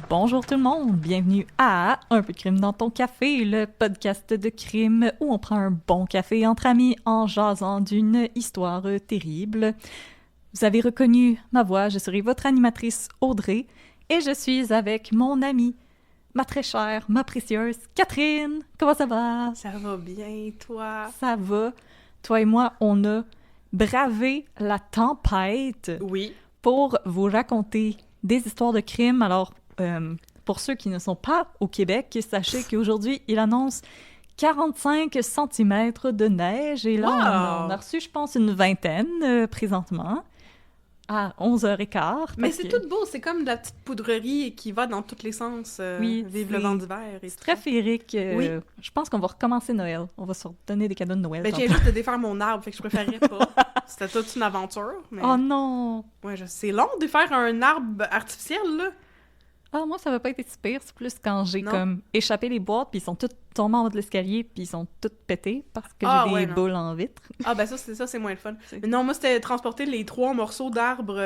Bonjour tout le monde, bienvenue à Un peu de crime dans ton café, le podcast de crime où on prend un bon café entre amis en jasant d'une histoire terrible. Vous avez reconnu ma voix, je serai votre animatrice Audrey et je suis avec mon amie, ma très chère, ma précieuse Catherine. Comment ça va? Ça va bien, toi? Ça va. Toi et moi, on a bravé la tempête Oui. pour vous raconter des histoires de crimes. Alors, pour ceux qui ne sont pas au Québec, sachez qu'aujourd'hui, il annonce 45 cm de neige. Et là, on a reçu, je pense, une vingtaine présentement, à 11h15. Mais c'est tout beau, c'est comme de la petite poudrerie qui va dans tous les sens. Oui, vive le vent d'hiver. C'est très féerique. Oui. Je pense qu'on va recommencer Noël. On va se donner des cadeaux de Noël. Ben, j'ai juste de défaire mon arbre, fait que je préférerais pas. C'était toute une aventure. Mais... Oh non! Ouais, c'est long de faire un arbre artificiel, là. Ah, moi, ça va pas être si pire. C'est plus quand j'ai comme échappé les boîtes, puis ils sont toutes tombées en haut de l'escalier, puis ils sont toutes pétées parce que j'ai des boules en vitre. Ah, ben ça, c'est moins le fun. Mais non, moi, c'était transporter les 3 morceaux d'arbre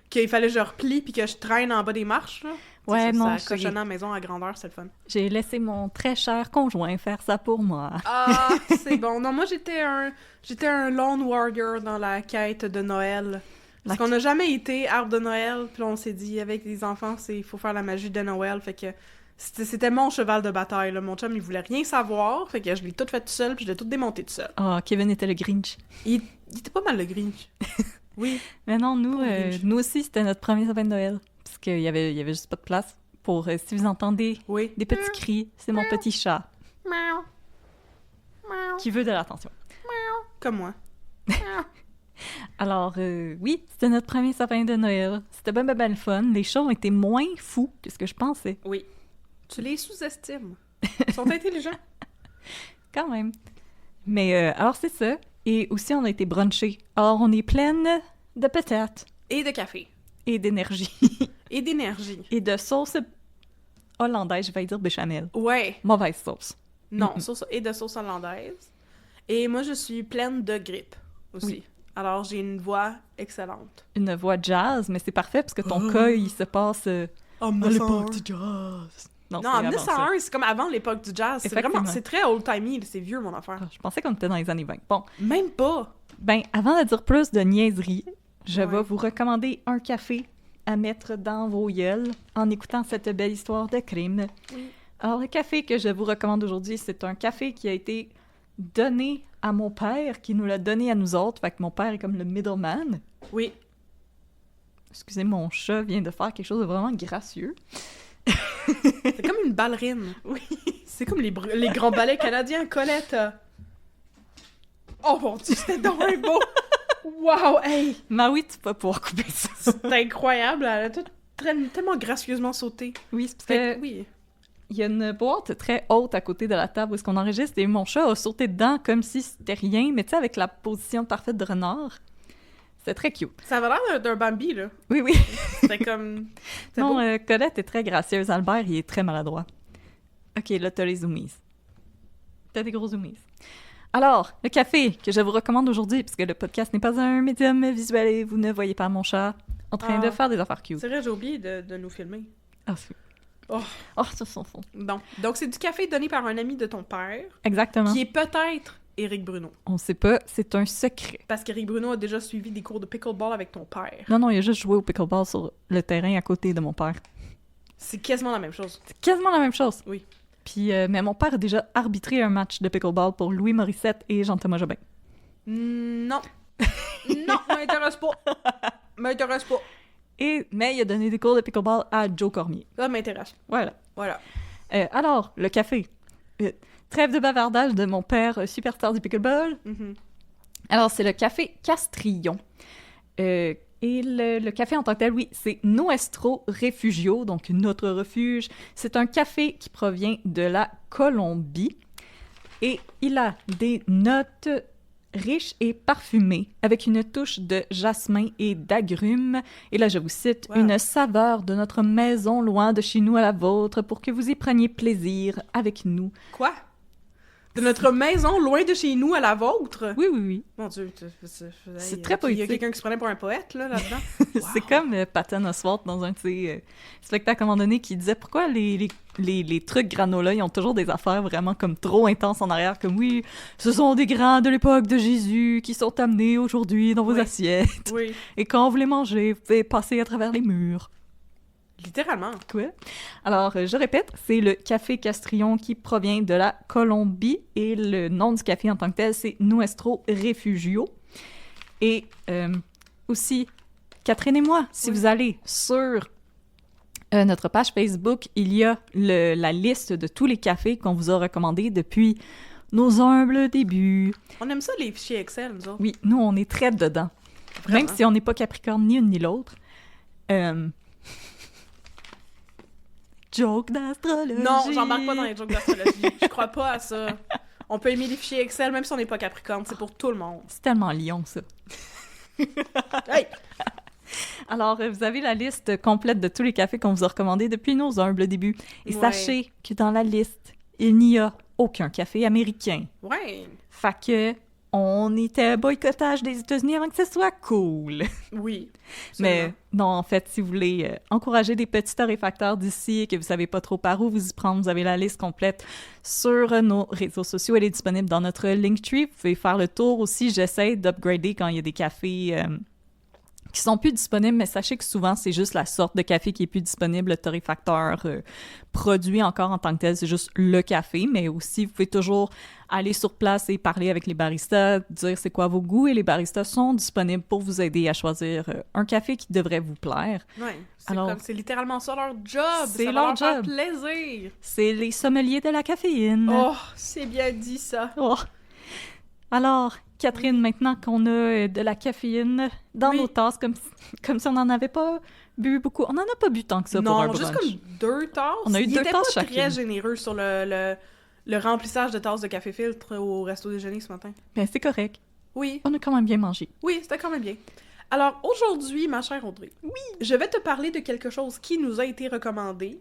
qu'il fallait que je replie, puis que je traîne en bas des marches, là. Ouais, non, ça cochonne à la maison à grandeur, c'est le fun. J'ai laissé mon très cher conjoint faire ça pour moi. Ah, c'est bon. Non, moi, j'étais un lone warrior dans la quête de Noël. Parce qu'on n'a jamais été arbre de Noël, puis là, on s'est dit, avec les enfants, il faut faire la magie de Noël, fait que c'était mon cheval de bataille, là. Mon chum, il voulait rien savoir, fait que je l'ai tout fait tout seul, puis je l'ai tout démonté tout seul. Ah, Kevin était le Grinch. Il était pas mal le Grinch. Oui. Mais non, nous aussi, c'était notre premier sapin de Noël, parce qu'il y avait juste pas de place pour, si vous entendez des petits cris, c'est mon petit chat. Qui veut de l'attention. Comme moi. Alors, oui, c'était notre premier sapin de Noël. C'était ben le fun. Les chats ont été moins fous que ce que je pensais. Oui. Tu les sous-estimes. Ils sont intelligents. Quand même. Mais, alors c'est ça. Et aussi, on a été brunchés. Alors, on est pleine de patates. Et de café. Et d'énergie. Et d'énergie. Et de sauce hollandaise, je vais dire béchamel. Ouais. Mauvaise sauce. Non, et de sauce hollandaise. Et moi, je suis pleine de grippe aussi. Oui. Alors, j'ai une voix excellente. Une voix jazz, mais c'est parfait parce que ton cas, il se passe à l'époque du jazz. Non, en 1901, c'est comme avant l'époque du jazz. C'est très old-timey, c'est vieux, mon affaire. Je pensais qu'on était dans les années 20. Bon. Même pas! Ben, avant de dire plus de niaiseries, je vais vous recommander un café à mettre dans vos gueules en écoutant cette belle histoire de crime. Oui. Alors, le café que je vous recommande aujourd'hui, c'est un café qui a été donné à mon père, qui nous l'a donné à nous autres. Fait que mon père est comme le middleman. Oui. Excusez, mon chat vient de faire quelque chose de vraiment gracieux. C'est comme une ballerine. Oui. C'est comme les grands ballets canadiens, Colette. Oh mon Dieu, c'était donc un beau! Wow, hey! Maui, tu peux pouvoir couper ça. C'est incroyable, elle a tellement gracieusement sauté. Oui, c'est parce que... Oui. Il y a une boîte très haute à côté de la table où est-ce qu'on enregistre et mon chat a sauté dedans comme si c'était rien, mais tu sais, avec la position parfaite de renard. C'est très cute. Ça avait l'air d'un Bambi, là. Oui, oui. C'était comme... Non, Colette est très gracieuse. Albert, il est très maladroit. OK, là, t'as les zoomies. T'as des gros zoomies. Alors, le café que je vous recommande aujourd'hui, puisque le podcast n'est pas un médium visuel et vous ne voyez pas mon chat en train de faire des affaires cute. C'est vrai, j'ai oublié de nous filmer. Ah, c'est... Oh, ça s'en fout. Bon. Donc, c'est du café donné par un ami de ton père. Exactement. Qui est peut-être Éric Bruno. On sait pas, c'est un secret. Parce qu'Éric Bruno a déjà suivi des cours de pickleball avec ton père. Non, il a juste joué au pickleball sur le terrain à côté de mon père. C'est quasiment la même chose. C'est quasiment la même chose. Oui. Puis, mais mon père a déjà arbitré un match de pickleball pour Louis Morissette et Jean-Thomas Jobin. Non. Non, m'intéresse pas. Mais il a donné des cours de pickleball à Joe Cormier. Ça m'intéresse. Voilà. Alors, le café. Trêve de bavardage de mon père, superstar du pickleball. Mm-hmm. Alors, c'est le café Castrillon. Et le café en tant que tel, oui, c'est Nuestro Refugio, donc notre refuge. C'est un café qui provient de la Colombie. Et il a des notes riche et parfumé, avec une touche de jasmin et d'agrumes. Et là, je vous cite, Wow. une saveur de notre maison loin de chez nous à la vôtre pour que vous y preniez plaisir avec nous. Quoi? De notre maison, loin de chez nous, à la vôtre? Oui, oui, oui. Mon Dieu, C'est très Il y poétique. a quelqu'un qui se prenait pour un poète, là-dedans? C'est comme Patton Oswalt dans un de ses spectacles à un moment donné qui disait pourquoi les trucs granola, ils ont toujours des affaires vraiment comme trop intenses en arrière, comme oui, ce sont des grains de l'époque de Jésus qui sont amenés aujourd'hui dans vos Oui. assiettes. Oui, Et quand vous les mangez, vous pouvez passer à travers les murs. littéralement. Quoi? Alors, je répète, c'est le café Castrillon qui provient de la Colombie et le nom du café en tant que tel, c'est Nuestro Refugio. Et aussi, Catherine et moi, si Oui. vous allez sur notre page Facebook, il y a la liste de tous les cafés qu'on vous a recommandés depuis nos humbles débuts. On aime ça, les fichiers Excel, nous autres. Oui, nous, on est très dedans. Vraiment. Même si on n'est pas Capricorne ni une ni l'autre. Joke d'astrologie. Non, j'embarque pas dans les jokes d'astrologie. Je crois pas à ça. On peut aimer les fichiers Excel même si on n'est pas Capricorne. C'est pour tout le monde. C'est tellement lion, ça. Hey! Alors, vous avez la liste complète de tous les cafés qu'on vous a recommandés depuis nos humbles débuts. Et Ouais. sachez que dans la liste, il n'y a aucun café américain. Ouais! Fait que on était boycottage des États-Unis avant que ce soit cool. Oui. Mais absolument. non, en fait, si vous voulez encourager des petits torréfacteurs d'ici et que vous savez pas trop par où vous y prendre, vous avez la liste complète sur nos réseaux sociaux. Elle est disponible dans notre Linktree. Vous pouvez faire le tour aussi. J'essaie d'upgrader quand il y a des cafés qui sont plus disponibles, mais sachez que souvent, c'est juste la sorte de café qui est plus disponible. Le torréfacteur produit encore en tant que tel, c'est juste le café, mais aussi, vous pouvez toujours aller sur place et parler avec les baristas, dire c'est quoi vos goûts, et les baristas sont disponibles pour vous aider à choisir un café qui devrait vous plaire. Ouais. Alors- C'est littéralement ça leur job. C'est Ça va leur leur faire job. plaisir. C'est les sommeliers de la caféine. Oh, c'est bien dit, ça. Oh. Alors, Catherine, maintenant qu'on a de la caféine dans Oui. nos tasses, comme si on n'en avait pas bu beaucoup. On n'en a pas bu tant que ça pour un Non, brunch. juste comme 2 tasses. On a eu Ils 2 étaient tasses pas chacune. très généreux sur le remplissage de tasses de café filtre au resto déjeuner ce matin. Mais c'est correct. Oui, On a quand même bien mangé. oui, c'était quand même bien. Alors, aujourd'hui, ma chère Audrey, je vais te parler de quelque chose qui nous a été recommandé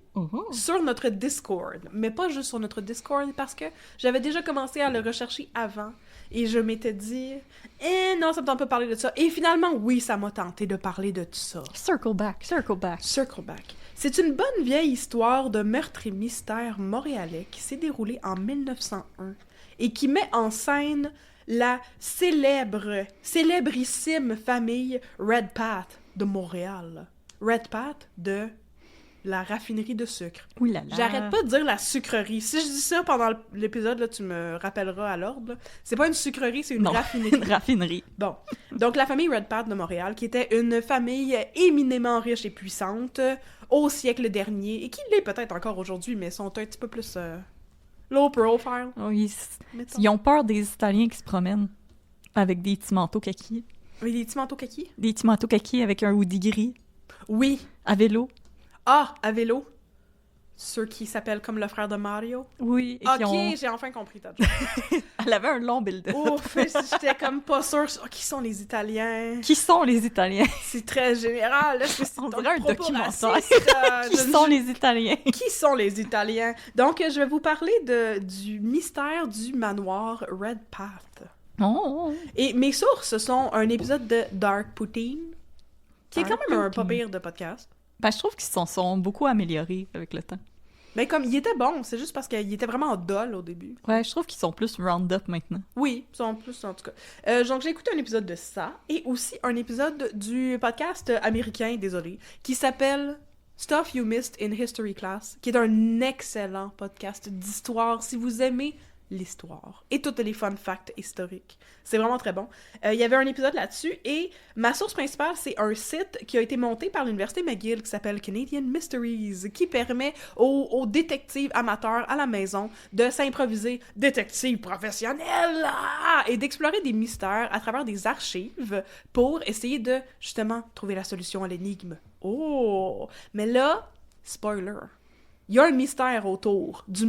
sur notre Discord. Mais pas juste sur notre Discord, parce que j'avais déjà commencé à le rechercher avant. Et je m'étais dit, non, ça me tente pas de parler de ça. Et finalement, oui, ça m'a tenté de parler de tout ça. Circle back, circle back. Circle back. C'est une bonne vieille histoire de meurtre et mystère montréalais qui s'est déroulée en 1901 et qui met en scène la célébrissime famille Redpath de Montréal. Redpath de la raffinerie de sucre. Ouh là là. J'arrête pas de dire la sucrerie. Si je dis ça pendant l'épisode, là, tu me rappelleras à l'ordre. là. C'est pas une sucrerie, c'est une Non. raffinerie. Raffinerie. Bon, donc la famille Redpath de Montréal, qui était une famille éminemment riche et puissante au siècle dernier, et qui l'est peut-être encore aujourd'hui, mais sont un petit peu plus low profile, Oh, mettons. ils ont peur des Italiens qui se promènent avec des petits manteaux kaki. Oui, des petits manteaux kaki? Des petits manteaux kaki avec un hoodie gris Oui. à vélo. Ah, à vélo. Ceux qui s'appellent comme le frère de Mario. Oui. Et Ok, qui ont... j'ai enfin compris ta joke. Elle avait un long build-up. Ouf, j'étais comme pas sûre. Qui sont les Italiens? Qui sont les Italiens? C'est très général. Est-ce que c'est On dirait un propos documentaire. raciste? Qui sont les Italiens? Qui sont les Italiens? Donc, je vais vous parler du mystère du manoir Redpath. Oh! Et mes sources sont un épisode de Dark Poutine, qui est quand Dark même un pas Poutine. pire de podcast. Ben, je trouve qu'ils sont beaucoup améliorés avec le temps. Mais comme, il était bon, c'est juste parce qu'il était vraiment dol au début. Ouais, je trouve qu'ils sont plus round-up maintenant. Oui, ils sont plus, en tout cas. Donc, j'ai écouté un épisode de ça, et aussi un épisode du podcast américain, désolé, qui s'appelle Stuff You Missed in History Class, qui est un excellent podcast d'histoire, si vous aimez l'histoire et toutes les fun facts historiques. C'est vraiment très bon. Il y avait un épisode là-dessus, et ma source principale, c'est un site qui a été monté par l'Université McGill qui s'appelle Canadian Mysteries, qui permet aux détectives amateurs à la maison de s'improviser détectives professionnels et d'explorer des mystères à travers des archives pour essayer de, justement, trouver la solution à l'énigme. Oh! Mais là, spoiler, il y a un mystère autour des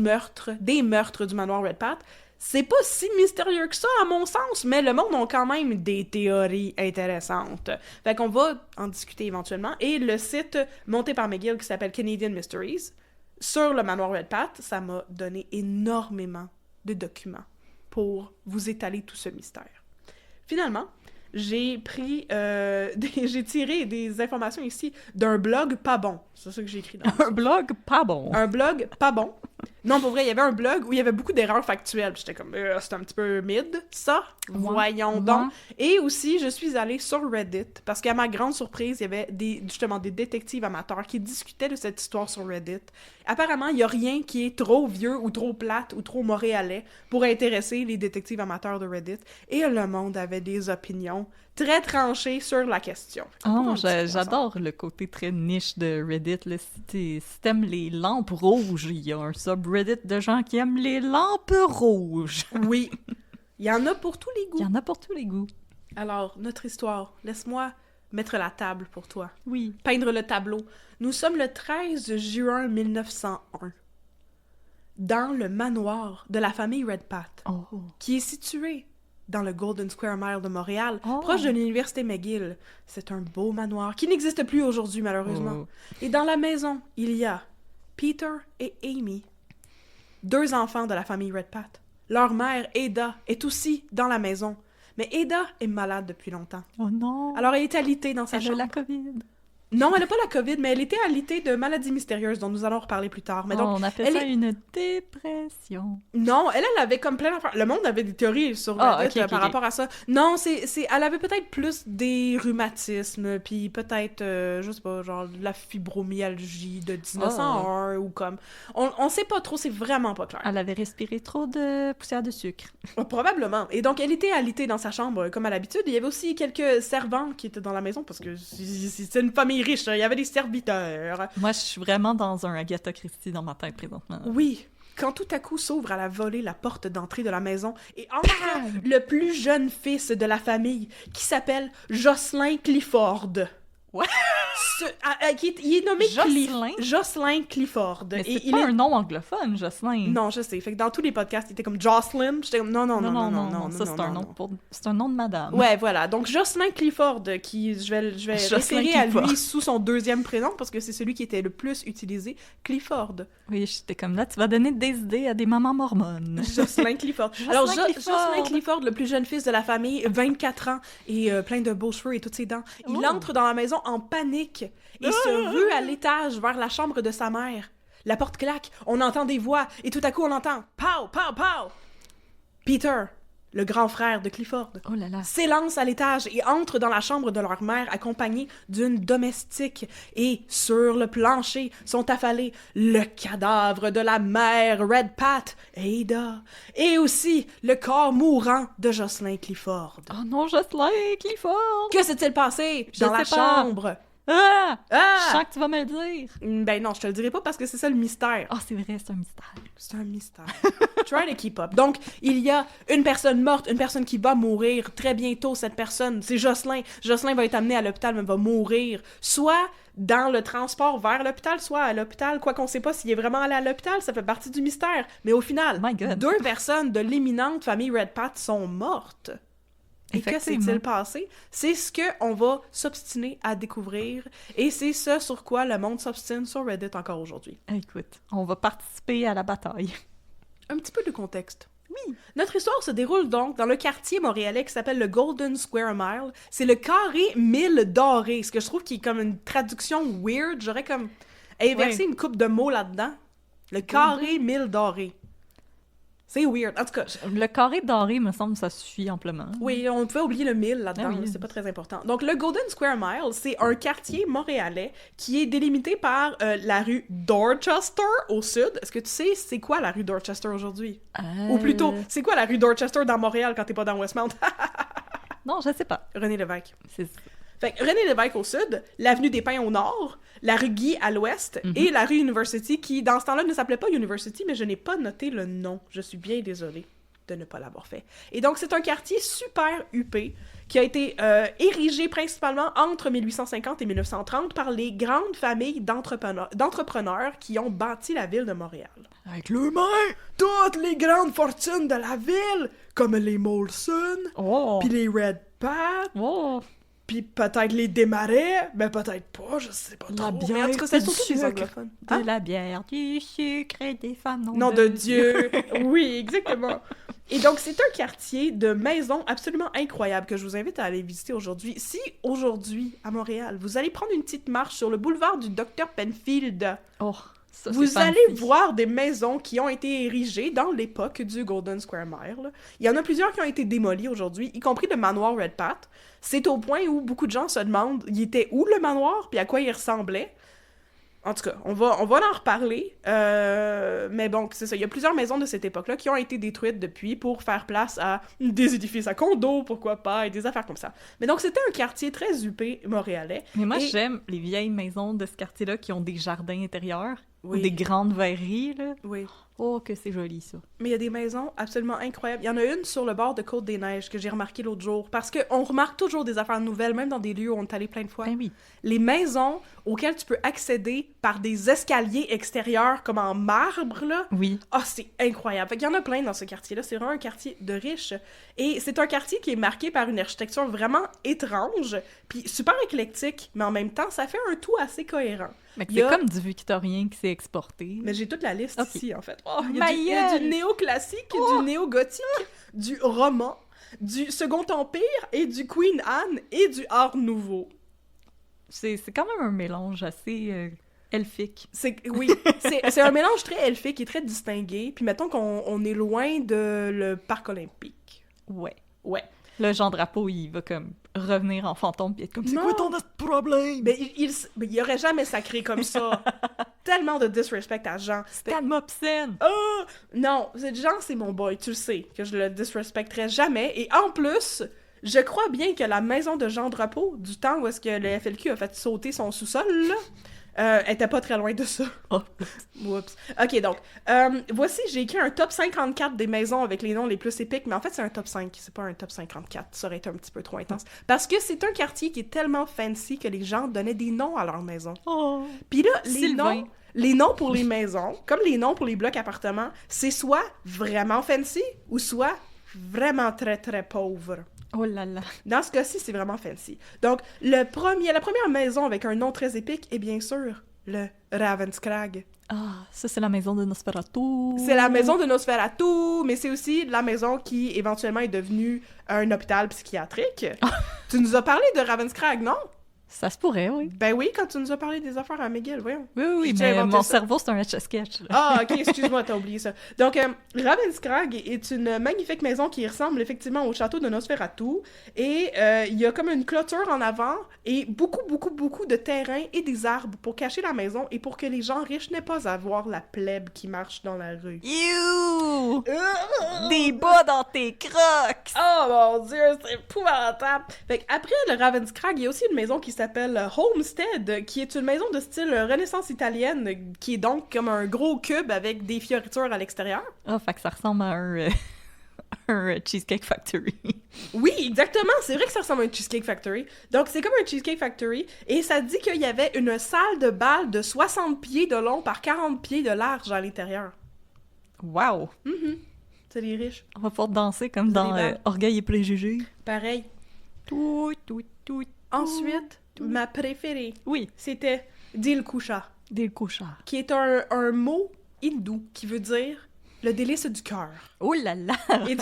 meurtres du manoir Redpath. C'est pas si mystérieux que ça, à mon sens, mais le monde a quand même des théories intéressantes. Fait qu'on va en discuter éventuellement. Et le site monté par McGill qui s'appelle Canadian Mysteries, sur le manoir Red Pat, ça m'a donné énormément de documents pour vous étaler tout ce mystère. Finalement, j'ai tiré des informations ici d'un blog pas bon. C'est ça que j'ai écrit dans Un blog pas bon. Un blog pas bon. Non, pour vrai, il y avait un blog où il y avait beaucoup d'erreurs factuelles. J'étais comme, c'est un petit peu mid, ça. Voyons donc. Et aussi, je suis allée sur Reddit, parce qu'à ma grande surprise, il y avait justement des détectives amateurs qui discutaient de cette histoire sur Reddit. Apparemment, il n'y a rien qui est trop vieux ou trop plate ou trop montréalais pour intéresser les détectives amateurs de Reddit. Et le monde avait des opinions très tranchées sur la question. Oh, j'adore le côté très niche de Reddit. Là. Si t'aimes les lampes rouges, il y a un subreddit de gens qui aiment les lampes rouges. Oui, il y en a pour tous les goûts. Il y en a pour tous les goûts. Alors, notre histoire, laisse-moi mettre la table pour toi. Oui. Peindre le tableau. Nous sommes le 13 juin 1901, dans le manoir de la famille Red Pat, qui est situé dans le Golden Square Mile de Montréal, proche de l'université McGill. C'est un beau manoir qui n'existe plus aujourd'hui, malheureusement. Et dans la maison, il y a Peter et Amy, 2 enfants de la famille Red Pat. Leur mère, Ada, est aussi dans la maison. Mais Ada est malade depuis longtemps. Oh non! Alors elle est alitée dans sa chambre. Elle a la COVID. Non, elle n'a pas la COVID, mais elle était alitée de maladies mystérieuses dont nous allons reparler plus tard. Mais donc, on appelle ça une dépression. Non, elle avait comme plein d'affaires. Le monde avait des théories sur Reddit par rapport à ça. Non, elle avait peut-être plus des rhumatismes, puis peut-être, je sais pas, genre de la fibromyalgie de 1901 ou comme... On sait pas trop, c'est vraiment pas clair. Elle avait respiré trop de poussière de sucre. Probablement. Et donc, elle était alitée dans sa chambre, comme à l'habitude. Il y avait aussi quelques servants qui étaient dans la maison, parce que c'est une famille riche, il y avait des serviteurs. Moi, je suis vraiment dans un Agatha Christie dans ma tête présentement. Oui, quand tout à coup s'ouvre à la volée la porte d'entrée de la maison et entre le plus jeune fils de la famille, qui s'appelle Jocelyn Clifford. What? Il est nommé Jocelyn? Jocelyn Clifford. Mais c'est pas un nom anglophone, Jocelyn. Non, je sais. Fait que dans tous les podcasts, il était comme Jocelyn. J'étais comme non. Ça, c'est un nom de madame. Ouais, voilà. Donc, Jocelyn Clifford, qui je vais référer à lui sous son 2e prénom, parce que c'est celui qui était le plus utilisé, Clifford. Oui, j'étais comme là, tu vas donner des idées à des mamans mormones. Jocelyn Clifford. Alors, Jocelyn Clifford, le plus jeune fils de la famille, 24 ans, et plein de beaux cheveux et toutes ses dents. Il entre dans la maison en panique et se rue à l'étage vers la chambre de sa mère. La porte claque, on entend des voix, et tout à coup on entend « Pow! Pow! Pow! » Peter, le grand frère de Clifford, s'élance à l'étage et entre dans la chambre de leur mère accompagné d'une domestique. Et sur le plancher sont affalés le cadavre de la mère Red Pat, Ada, et aussi le corps mourant de Jocelyn Clifford. Oh non, Jocelyn Clifford! Que s'est-il passé dans la chambre? Ah! Je sens que tu vas me le dire. Ben non, je te le dirai pas parce que c'est ça le mystère. Ah, c'est vrai, c'est un mystère. C'est un mystère. Try to keep up. Donc, il y a une personne morte, une personne qui va mourir très bientôt. Cette personne, c'est Jocelyn. Jocelyn va être amené à l'hôpital, mais va mourir. Soit dans le transport vers l'hôpital, soit à l'hôpital. Quoi qu'on sait pas s'il est vraiment allé à l'hôpital, ça fait partie du mystère. Mais au final, 2 personnes de l'éminente famille Red Pat sont mortes. Et que s'est-il passé? C'est ce qu'on va s'obstiner à découvrir, et c'est ce sur quoi le monde s'obstine sur Reddit encore aujourd'hui. Écoute, on va participer à la bataille. Un petit peu de contexte. Oui. Notre histoire se déroule donc dans le quartier montréalais qui s'appelle le Golden Square Mile. C'est le carré mille doré, ce que je trouve qui est comme une traduction weird. J'aurais comme inversé une couple de mots là-dedans. Le carré mille doré. C'est weird. En tout cas... Le carré doré, me semble, ça suffit amplement. Oui, on pouvait oublier le mille là-dedans, c'est pas très important. Donc, le Golden Square Mile, c'est un quartier montréalais qui est délimité par la rue Dorchester au sud. Est-ce que tu sais c'est quoi la rue Dorchester aujourd'hui? Ou plutôt, c'est quoi la rue Dorchester dans Montréal quand t'es pas dans Westmount? Non, je sais pas. René Lévesque. C'est ça. Fait que René Lévesque au sud, l'avenue des Pins au nord, la rue Guy à l'ouest, et la rue University qui, dans ce temps-là, ne s'appelait pas University, mais je n'ai pas noté le nom. Je suis bien désolée de ne pas l'avoir fait. Et donc, c'est un quartier super huppé qui a été érigé principalement entre 1850 et 1930 par les grandes familles d'entrepreneurs qui ont bâti la ville de Montréal. Avec leurs mains! Toutes les grandes fortunes de la ville, comme les Molson, puis les Red Pat, puis peut-être les Desmarais, mais peut-être pas, je sais pas trop. La bière, mais en tout cas, c'est du surtout des sucre. anglophones. De la bière, du sucre et des femmes. Nom de Dieu! Oui, exactement. Et donc, c'est un quartier de maisons absolument incroyable que je vous invite à aller visiter aujourd'hui. Si, aujourd'hui, à Montréal, vous allez prendre une petite marche sur le boulevard du Dr Penfield, Ça, vous c'est allez fancy. voir des maisons qui ont été érigées dans l'époque du Golden Square Mile. Il y en a plusieurs qui ont été démolies aujourd'hui, y compris le manoir Red Pat. C'est au point où beaucoup de gens se demandent, il était où le manoir, puis à quoi il ressemblait. En tout cas, on va en reparler. Mais bon, c'est ça. Il y a plusieurs maisons de cette époque-là qui ont été détruites depuis pour faire place à des édifices à condos, pourquoi pas, et des affaires comme ça. Mais donc, c'était un quartier très huppé montréalais. Mais moi, Et- j'aime les vieilles maisons de ce quartier-là qui ont des jardins intérieurs Oui. ou des grandes verreries, là. Oui. Oh, que c'est joli, ça. Mais il y a des maisons absolument incroyables. Il y en a une sur le bord de Côte-des-Neiges que j'ai remarqué l'autre jour. Parce qu'on remarque toujours des affaires nouvelles, même dans des lieux où on est allé plein de fois. Ben oui. Les maisons auxquelles tu peux accéder par des escaliers extérieurs comme en marbre, là. Oui. Ah, c'est incroyable. Fait qu'il y en a plein dans ce quartier-là. C'est vraiment un quartier de riches. Et c'est un quartier qui est marqué par une architecture vraiment étrange, puis super éclectique, mais en même temps, ça fait un tout assez cohérent. Mais Il y c'est a- comme du victorien qui s'est exporté. Mais j'ai toute la liste Ok. ici, en fait. Oh, il y a du néoclassique, du néo-gothique, du roman, du Second Empire, et du Queen Anne, et du Art Nouveau. C'est quand même un mélange assez elfique. Oui, c'est un mélange très elfique et très distingué. Puis mettons qu'on est loin de le parc olympique. Ouais. Ouais. Le Jean Drapeau, il va comme revenir en fantôme pis être comme « C'est Non. quoi ton problème? Mais il aurait jamais sacré comme ça. Tellement de disrespect à Jean. Stan Mopsen! Oh! Non, Jean, c'est mon boy, tu le sais, que je le disrespecterai jamais. Et en plus, je crois bien que la maison de Jean Drapeau, du temps où est-ce que le FLQ a fait sauter son sous-sol, là, était pas très loin de ça. Oh. Oups. Ok, donc, voici, j'ai écrit un top 54 des maisons avec les noms les plus épiques, mais en fait, c'est un top 5, c'est pas un top 54. Ça aurait été un petit peu trop intense. Parce que c'est un quartier qui est tellement fancy que les gens donnaient des noms à leur maison. Oh. Puis là, Sylvain. les noms pour les maisons, comme les noms pour les blocs appartements, c'est soit vraiment fancy ou soit vraiment très très pauvre. Oh là là. Dans ce cas-ci, c'est vraiment fancy. Donc, la première maison avec un nom très épique est bien sûr le Ravenskrag. Ah, ça, c'est la maison de Nosferatu. C'est la maison de Nosferatu, mais c'est aussi la maison qui éventuellement est devenue un hôpital psychiatrique. Tu nous as parlé de Ravenskrag, non? Ça se pourrait, oui. Ben oui, quand tu nous as parlé des affaires à McGill, voyons. Oui, J'ai mais inventé mon ça. cerveau, c'est un etch-a-sketch. là. Ah, ok, excuse-moi, t'as oublié ça. Donc, Ravenskrag est une magnifique maison qui ressemble effectivement au château de Nosferatu. Et il y a comme une clôture en avant et beaucoup de terrain et des arbres pour cacher la maison et pour que les gens riches n'aient pas à voir la plèbe qui marche dans la rue. You! Des bas dans tes crocs! Oh mon Dieu, c'est épouvantable! Fait qu'après le Ravenskrag, il y a aussi une maison qui s'appelle Homestead, qui est une maison de style Renaissance italienne, qui est donc comme un gros cube avec des fioritures à l'extérieur. Ah, fait que ça ressemble à un Cheesecake Factory. Oui, exactement, c'est vrai que ça ressemble à un Cheesecake Factory. Donc c'est comme un Cheesecake Factory, et ça dit qu'il y avait une salle de bal de 60 pieds de long par 40 pieds de large à l'intérieur. Wow! C'est les riches. On va pouvoir danser comme dans des balles. Orgueil et Préjugés. Pareil. Tout. Ensuite, ma préférée, Oui, c'était Dilkusha, des couchards. qui est un mot hindou qui veut dire le délice du cœur. Oh là là! Et-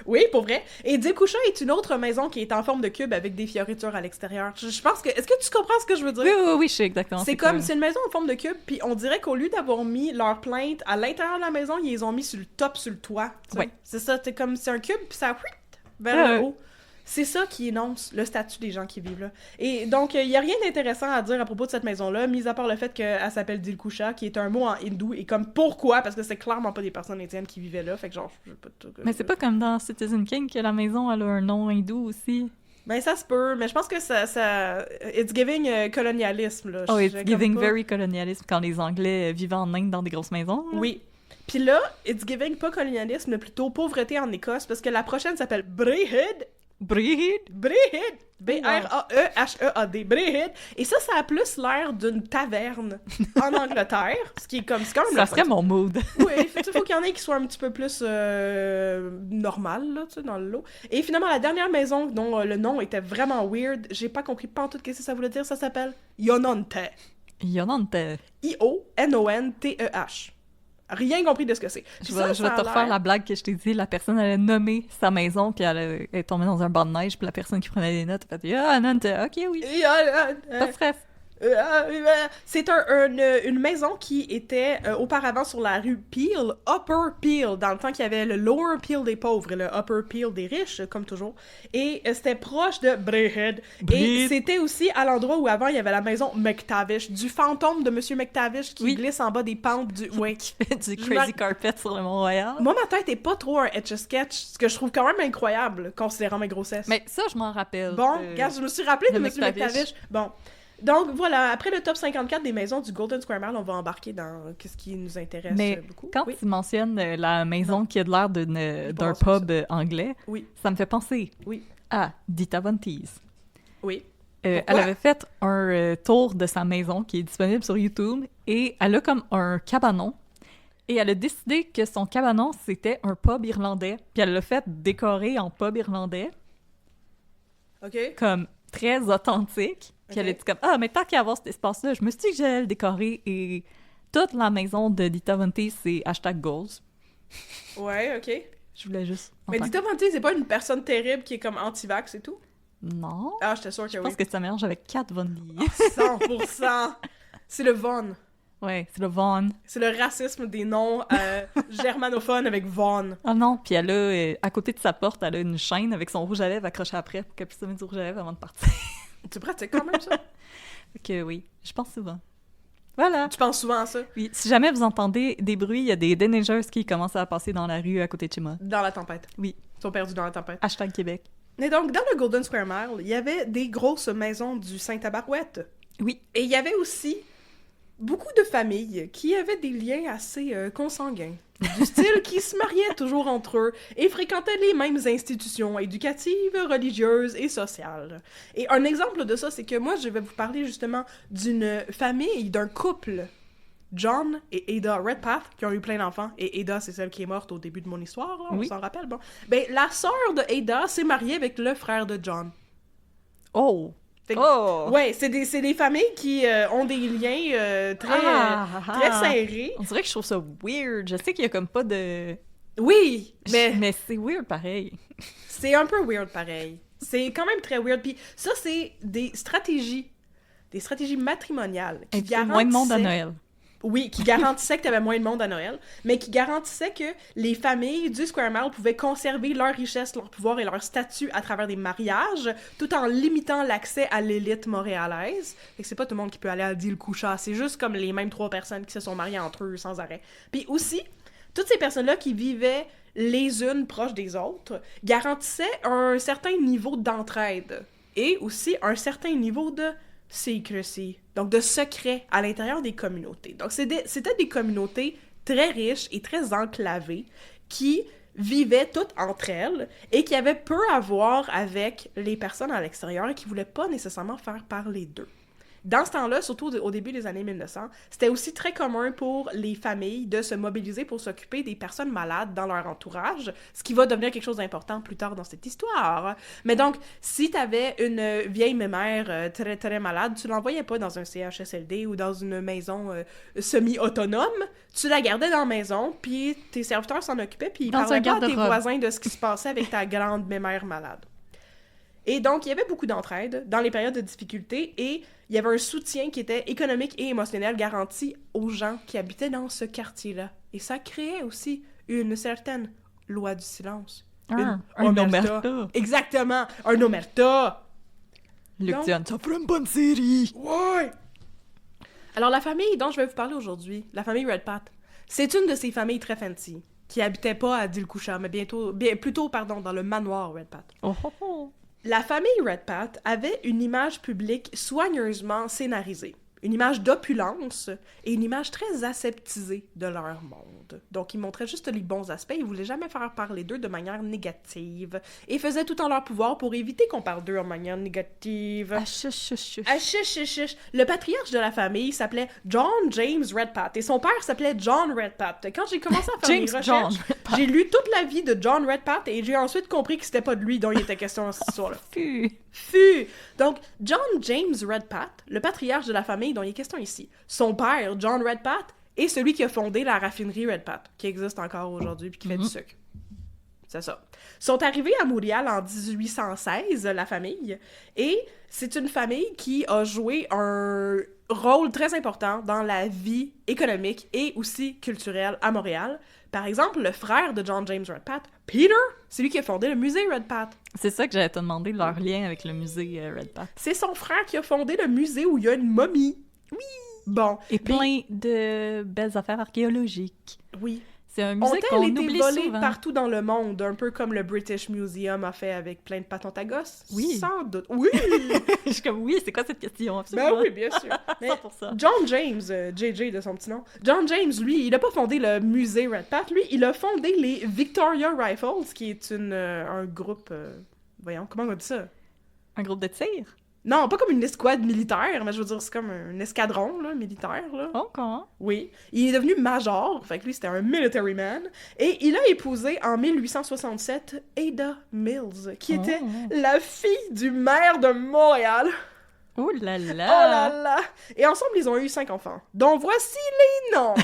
Oui, pour vrai. Et Dilkusha est une autre maison qui est en forme de cube avec des fioritures à l'extérieur. Je pense que... Est-ce que tu comprends ce que je veux dire? Oui, je sais exactement. C'est comme, c'est une maison en forme de cube, puis on dirait qu'au lieu d'avoir mis leur plainte à l'intérieur de la maison, ils les ont mis sur le top, sur le toit. tu sais. Ouais. C'est ça, c'est comme, c'est un cube, puis ça vers Ouais. le haut. C'est ça qui énonce le statut des gens qui vivent là. Et donc, il y a rien d'intéressant à dire à propos de cette maison-là, mis à part le fait qu'elle s'appelle Dilkusha, qui est un mot en hindou, et comme pourquoi, parce que c'est clairement pas des personnes indiennes qui vivaient là, fait que genre, je sais pas tout... Mais c'est pas comme dans Citizen King que la maison elle a un nom hindou aussi. Ben ça se peut, mais je pense que ça it's giving colonialisme, là. Oh, Je- it's comme giving pas- very colonialisme quand les Anglais vivaient en Inde dans des grosses maisons. là. Oui. Puis là, it's giving pas colonialisme, mais plutôt pauvreté en Écosse, parce que la prochaine s'appelle Braehead, Brehid? Brehid! B-R-A-E-H-E-A-D. Brehid. Et ça a plus l'air d'une taverne en Angleterre, ce qui est comme... C'est quand même Ça serait mon mood. Oui, il faut qu'il y en ait qui soient un petit peu plus normal, là, tu sais, dans le lot. Et finalement, la dernière maison dont le nom était vraiment weird, j'ai pas compris pantoute qu'est-ce que ça voulait dire, ça s'appelle Yononte. Yonante. I-O-N-O-N-T-E-H. Rien compris de ce que c'est. Je vais te refaire la blague que je t'ai dit. La personne allait nommer sa maison, puis elle est tombée dans un banc de neige, puis la personne qui prenait des notes a fait « Yonante, ok, oui. Pas de stress. » C'est une maison qui était auparavant sur la rue Peel, Upper Peel, dans le temps qu'il y avait le Lower Peel des pauvres et le Upper Peel des riches, comme toujours. Et c'était proche de Brehid. Et c'était aussi à l'endroit où avant il y avait la maison McTavish, du fantôme de Monsieur McTavish qui glisse en bas des pentes du... Ouais. Qui fait du crazy carpet sur le Mont-Royal. Moi, ma tête est pas trop un Etch-a-Sketch, ce que je trouve quand même incroyable, considérant mes grossesses. Mais ça, je m'en rappelle. Bon, regarde, je me suis rappelé de Monsieur McTavish. Bon. Donc voilà, après le top 54 des maisons du Golden Square Mile, on va embarquer dans ce qui nous intéresse beaucoup. Quand tu mentionnes la maison qui a de l'air d'un pub anglais, ça me fait penser à Dita Von Teese. Oui. Elle avait fait un tour de sa maison qui est disponible sur YouTube et elle a comme un cabanon. Et elle a décidé que son cabanon, c'était un pub irlandais. Puis elle l'a fait décorer en pub irlandais. OK. Comme très authentique. Puis elle a dit comme « Ah, mais tant qu'à avoir cet espace-là, je me suis dit que j'allais le décorer. » Et toute la maison de Dita Von Teese, c'est #goals. Ouais, OK. Je voulais juste... Mais Dita Von Teese, c'est pas une personne terrible qui est comme anti-vax et tout? Non. Ah, j'étais sûre que oui. Je pense que ça mélange avec Kat Von D. 100%! C'est le Von. Ouais, c'est le Von. C'est le racisme des noms germanophones avec Von. Ah non, puis elle a, à côté de sa porte, elle a une chaîne avec son rouge à lèvres accroché après pour qu'elle puisse se mettre du rouge à lèvres avant de partir. Tu pratiques quand même ça? Fait que oui, je pense souvent. Voilà. Tu penses souvent à ça? Oui, si jamais vous entendez des bruits, il y a des déneigeurs qui commencent à passer dans la rue à côté de chez moi. Dans la tempête. Oui. Ils sont perdus dans la tempête. #Québec. Et donc, dans le Golden Square Mile, il y avait des grosses maisons du Saint-Tabarouette. Oui. Et il y avait aussi beaucoup de familles qui avaient des liens assez consanguins. Du style qui se mariaient toujours entre eux et fréquentaient les mêmes institutions éducatives, religieuses et sociales. Et un exemple de ça, c'est que moi, je vais vous parler justement d'une famille, d'un couple, John et Ada Redpath, qui ont eu plein d'enfants. Et Ada, c'est celle qui est morte au début de mon histoire, là, on s'en rappelle. Bon. Ben, la sœur de Ada s'est mariée avec le frère de John. Oh! Ouais, c'est des familles qui ont des liens très serrés. On dirait que je trouve ça weird. Je sais qu'il y a comme pas de... Oui, mais c'est weird pareil. C'est un peu weird pareil. C'est quand même très weird. Puis ça, c'est des stratégies matrimoniales qui garantissaient... moins de monde à Noël. Oui, qui garantissaient que tu avais moins de monde à Noël, mais qui garantissaient que les familles du Square Mile pouvaient conserver leur richesse, leur pouvoir et leur statut à travers des mariages, tout en limitant l'accès à l'élite montréalaise. Fait que c'est pas tout le monde qui peut aller à Dilcoucha, c'est juste comme les mêmes 3 personnes qui se sont mariées entre eux sans arrêt. Puis aussi, toutes ces personnes-là qui vivaient les unes proches des autres garantissaient un certain niveau d'entraide et aussi un certain niveau de secrecy, donc de secret à l'intérieur des communautés. Donc c'était des communautés très riches et très enclavées qui vivaient toutes entre elles et qui avaient peu à voir avec les personnes à l'extérieur et qui voulaient pas nécessairement faire parler d'eux. Dans ce temps-là, surtout au début des années 1900, c'était aussi très commun pour les familles de se mobiliser pour s'occuper des personnes malades dans leur entourage, ce qui va devenir quelque chose d'important plus tard dans cette histoire. Mais donc, si t'avais une vieille mère très très malade, tu l'envoyais pas dans un CHSLD ou dans une maison semi-autonome, tu la gardais dans la maison, puis tes serviteurs s'en occupaient, puis ils parlaient pas à tes voisins de ce qui se passait avec ta grande mère malade. Et donc, il y avait beaucoup d'entraide dans les périodes de difficulté et il y avait un soutien qui était économique et émotionnel garanti aux gens qui habitaient dans ce quartier-là. Et ça créait aussi une certaine loi du silence. Un omerta. Exactement, un omerta. Luc Dion, ça ferait une bonne série. Ouais! Alors, la famille dont je vais vous parler aujourd'hui, la famille Redpath, c'est une de ces familles très fancy qui habitait pas à Dilcoucha, mais plutôt dans le manoir Redpath. Oh. La famille Redpath avait une image publique soigneusement scénarisée. une image d'opulence et une image très aseptisée de leur monde. Donc, ils montraient juste les bons aspects, ils voulaient jamais faire parler d'eux de manière négative, et faisaient tout en leur pouvoir pour éviter qu'on parle d'eux en manière négative. Ah, chuch, chuch, chuch. Ah, chuch, chuch, chuch. Le patriarche de la famille s'appelait John James Redpath, et son père s'appelait John Redpath. Quand j'ai commencé à faire mes recherches, j'ai lu toute la vie de John Redpath, et j'ai ensuite compris que c'était pas de lui dont il était question dans cette histoire-là. Fu! Donc, John James Redpath, le patriarche de la famille dont il est question ici, son père, John Redpath, est celui qui a fondé la raffinerie Redpath, qui existe encore aujourd'hui puis qui fait du sucre. C'est ça. Ils sont arrivés à Montréal en 1816, la famille, et c'est une famille qui a joué un rôle très important dans la vie économique et aussi culturelle à Montréal. Par exemple, le frère de John James Redpath, Peter, c'est lui qui a fondé le musée Redpath. C'est ça que j'allais te demander, leur lien avec le musée Redpath. C'est son frère qui a fondé le musée où il y a une momie. Oui! Bon. Et plein de belles affaires archéologiques. Oui. C'est un musée qu'on oublie volé souvent. partout dans le monde, un peu comme le British Museum a fait avec plein de patentes à gosses. Oui. Sans doute. Oui! Je suis comme, oui, c'est quoi cette question? Absolument. Ben oui, bien sûr. Mais 100%. John James, JJ de son petit nom, John James, lui, il a pas fondé le musée Redpath, lui, il a fondé les Victoria Rifles, qui est un groupe... voyons, comment on dit ça? Un groupe de tir? Non, pas comme une escouade militaire, mais je veux dire, c'est comme un escadron, là, militaire, là. Oh, comment? Oui. Il est devenu major, fait que lui, c'était un military man, et il a épousé en 1867 Ada Mills, qui était la fille du maire de Montréal. Oh là là! Oh là là! Et ensemble, ils ont eu 5 enfants, dont voici les noms!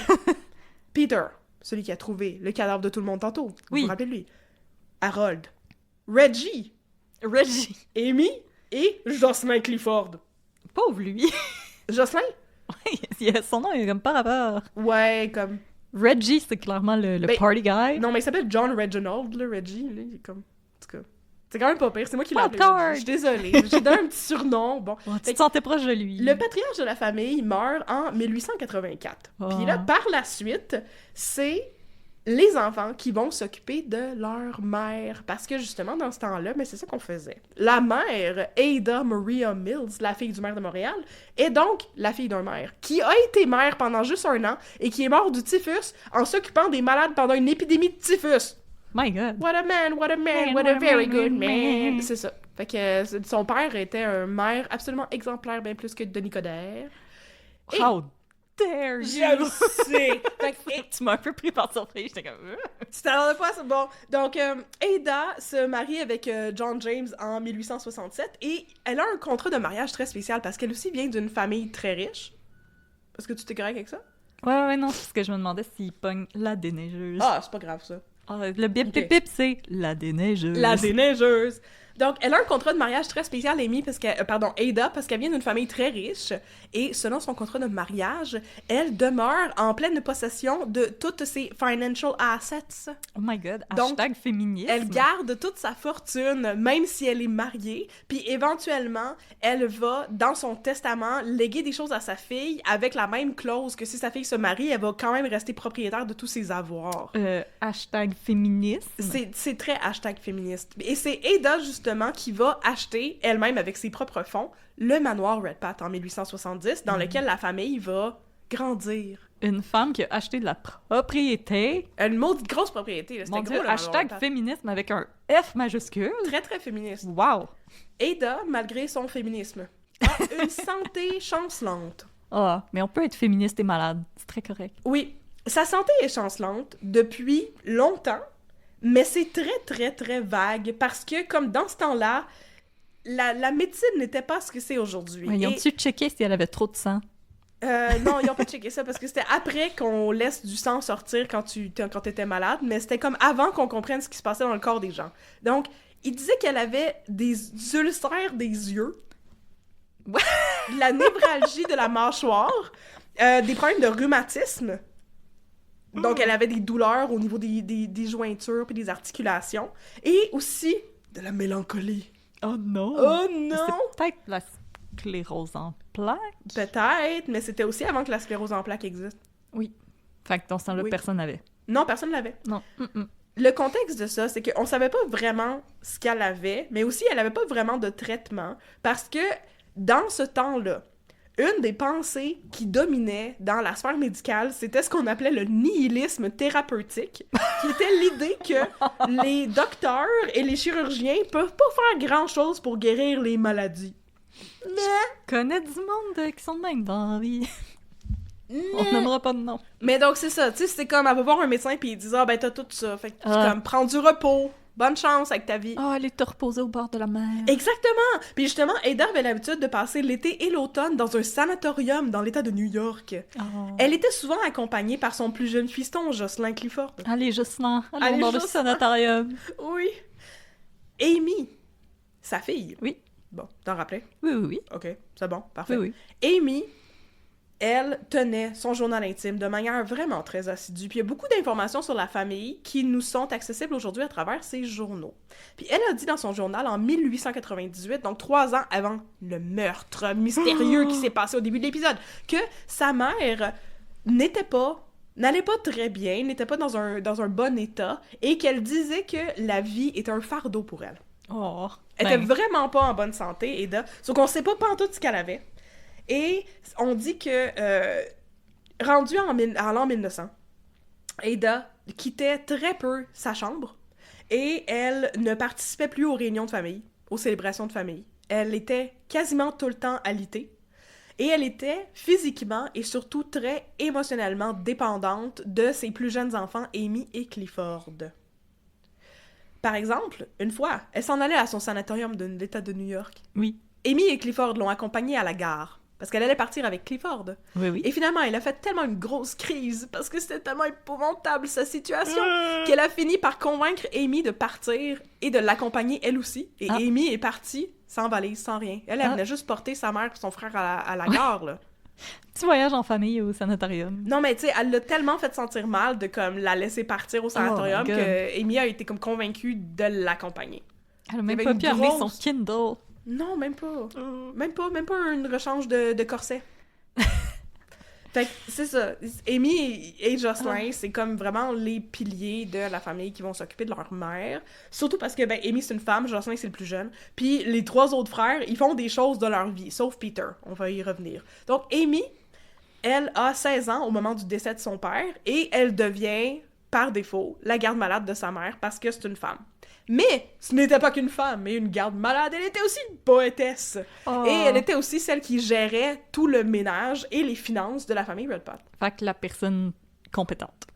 Peter, celui qui a trouvé le cadavre de tout le monde tantôt. Vous vous rappelez de lui? Harold. Reggie. Amy. Et Jocelyn Clifford. Pauvre lui! Jocelyn? Ouais, son nom est comme par rapport. Ouais, comme... Reggie, c'est clairement le party guy. Non, mais il s'appelle John Reginald, là, Reggie. Là, il est comme... En tout cas, c'est quand même pas pire. C'est moi qui l'ai appelé Reggie. Je suis désolée. J'ai donné un petit surnom. Bon. Tu te sentais proche de lui. Le patriarche de la famille meurt en 1884. Puis là, par la suite, c'est les enfants qui vont s'occuper de leur mère. Parce que justement, dans ce temps-là, mais c'est ça qu'on faisait. La mère, Ada Maria Mills, la fille du maire de Montréal, est donc la fille d'un maire, qui a été maire pendant juste 1 an et qui est mort du typhus en s'occupant des malades pendant une épidémie de typhus. My God. What a man, what a man, what a very good man. C'est ça. Fait que son père était un maire absolument exemplaire, bien plus que Denis Coderre. How dare you! Je sais! Tu m'as un peu pris par surprise, j'étais comme... Tu t'attendais pas, c'est bon. Donc, Ada se marie avec John James en 1867 et elle a un contrat de mariage très spécial parce qu'elle aussi vient d'une famille très riche. Est-ce que tu t'es correct avec ça? Ouais, non, c'est parce que je me demandais s'il pogne la déneigeuse. Ah, c'est pas grave, ça. Le bip-bip-bip, c'est la déneigeuse. La déneigeuse. Donc, elle a un contrat de mariage très spécial, Amy, Ada, parce qu'elle vient d'une famille très riche. Et selon son contrat de mariage, elle demeure en pleine possession de toutes ses financial assets. Oh my God, donc, #féminisme. Elle garde toute sa fortune, même si elle est mariée. Puis éventuellement, elle va, dans son testament, léguer des choses à sa fille avec la même clause que si sa fille se marie, elle va quand même rester propriétaire de tous ses avoirs. #féminisme. C'est très #féministe. Et c'est Ada, justement, qui va acheter, elle-même avec ses propres fonds, le manoir Redpath en 1870, dans lequel la famille va grandir. Une femme qui a acheté de la propriété. Une maudite grosse propriété. C'était gros, le manoir #féminisme avec un F majuscule. Très, très féministe. Wow! Ada, malgré son féminisme, a une santé chancelante. Ah, mais on peut être féministe et malade. C'est très correct. Oui. Sa santé est chancelante depuis longtemps, mais c'est très, très, très vague parce que, comme dans ce temps-là, la médecine n'était pas ce que c'est aujourd'hui. Ouais, ils ont-tu checké si elle avait trop de sang? Non, ils ont pas checké ça parce que c'était après qu'on laisse du sang sortir quand t'étais malade, mais c'était comme avant qu'on comprenne ce qui se passait dans le corps des gens. Donc, ils disaient qu'elle avait des ulcères des yeux, de la névralgie de la mâchoire, des problèmes de rhumatisme. Donc, elle avait des douleurs au niveau des jointures puis des articulations. Et aussi de la mélancolie. Oh non! Oh non! C'est peut-être la sclérose en plaques? Peut-être, mais c'était aussi avant que la sclérose en plaques existe. Oui. Fait que dans ce temps-là, personne n'avait. Non, personne ne l'avait. Non. Le contexte de ça, c'est qu'on savait pas vraiment ce qu'elle avait, mais aussi elle avait pas vraiment de traitement, parce que dans ce temps-là, une des pensées qui dominait dans la sphère médicale, c'était ce qu'on appelait le nihilisme thérapeutique, qui était l'idée que les docteurs et les chirurgiens peuvent pas faire grand-chose pour guérir les maladies. Je connais du monde qui sont de même dans la vie. On nommera pas de nom. Mais donc, c'est ça, tu sais, c'est comme, elle va voir un médecin puis il dit « Ah, ben t'as tout ça. » Fait que c'est comme, prends du repos, bonne chance avec ta vie. Ah, allez te reposer au bord de la mer. Exactement! Puis justement, Ada avait l'habitude de passer l'été et l'automne dans un sanatorium dans l'État de New York. Oh. Elle était souvent accompagnée par son plus jeune fiston, Jocelyn Clifford. Allez, Jocelyn, Allez, allons dans le Jocelyn. sanatorium. Oui. Amy, sa fille. Oui. Bon, t'en rappelais? Oui, oui, oui. Ok, c'est bon, parfait. Oui, oui. Amy, elle tenait son journal intime de manière vraiment très assidue. Puis il y a beaucoup d'informations sur la famille qui nous sont accessibles aujourd'hui à travers ses journaux. Puis elle a dit dans son journal en 1898, donc 3 ans avant le meurtre mystérieux qui s'est passé au début de l'épisode, que sa mère n'allait pas très bien, n'était pas dans un bon état, et qu'elle disait que la vie était un fardeau pour elle. Oh. Elle était vraiment pas en bonne santé, Ada. Sauf qu'on sait pas pantoute ce qu'elle avait. Et on dit que, rendue à l'an 1900, Ada quittait très peu sa chambre et elle ne participait plus aux réunions de famille, aux célébrations de famille. Elle était quasiment tout le temps alitée et elle était physiquement et surtout très émotionnellement dépendante de ses plus jeunes enfants, Amy et Clifford. Par exemple, une fois, elle s'en allait à son sanatorium de l'État de New York. Oui. Amy et Clifford l'ont accompagnée à la gare, parce qu'elle allait partir avec Clifford. Oui, oui. Et finalement, elle a fait tellement une grosse crise, parce que c'était tellement épouvantable, sa situation, qu'elle a fini par convaincre Amy de partir et de l'accompagner elle aussi. Et Amy est partie sans valise, sans rien. Elle venait juste porter sa mère et son frère à la gare, là. Petit voyage en famille au sanatorium. Non, mais tu sais, elle l'a tellement fait sentir mal de comme la laisser partir au sanatorium que Amy a été comme convaincue de l'accompagner. Elle a même pas pu amener son Kindle. Non, même pas. Même pas une rechange de corset. Fait que c'est ça. Amy et Jocelyn, c'est comme vraiment les piliers de la famille qui vont s'occuper de leur mère. Surtout parce que, ben, Amy, c'est une femme, Jocelyn, c'est le plus jeune. Puis les 3 autres frères, ils font des choses de leur vie, sauf Peter. On va y revenir. Donc, Amy, elle a 16 ans au moment du décès de son père et elle devient, par défaut, la garde-malade de sa mère parce que c'est une femme. Mais ce n'était pas qu'une femme, mais une garde-malade, elle était aussi une poétesse. Oh. Et elle était aussi celle qui gérait tout le ménage et les finances de la famille Redpath. Fait que la personne compétente.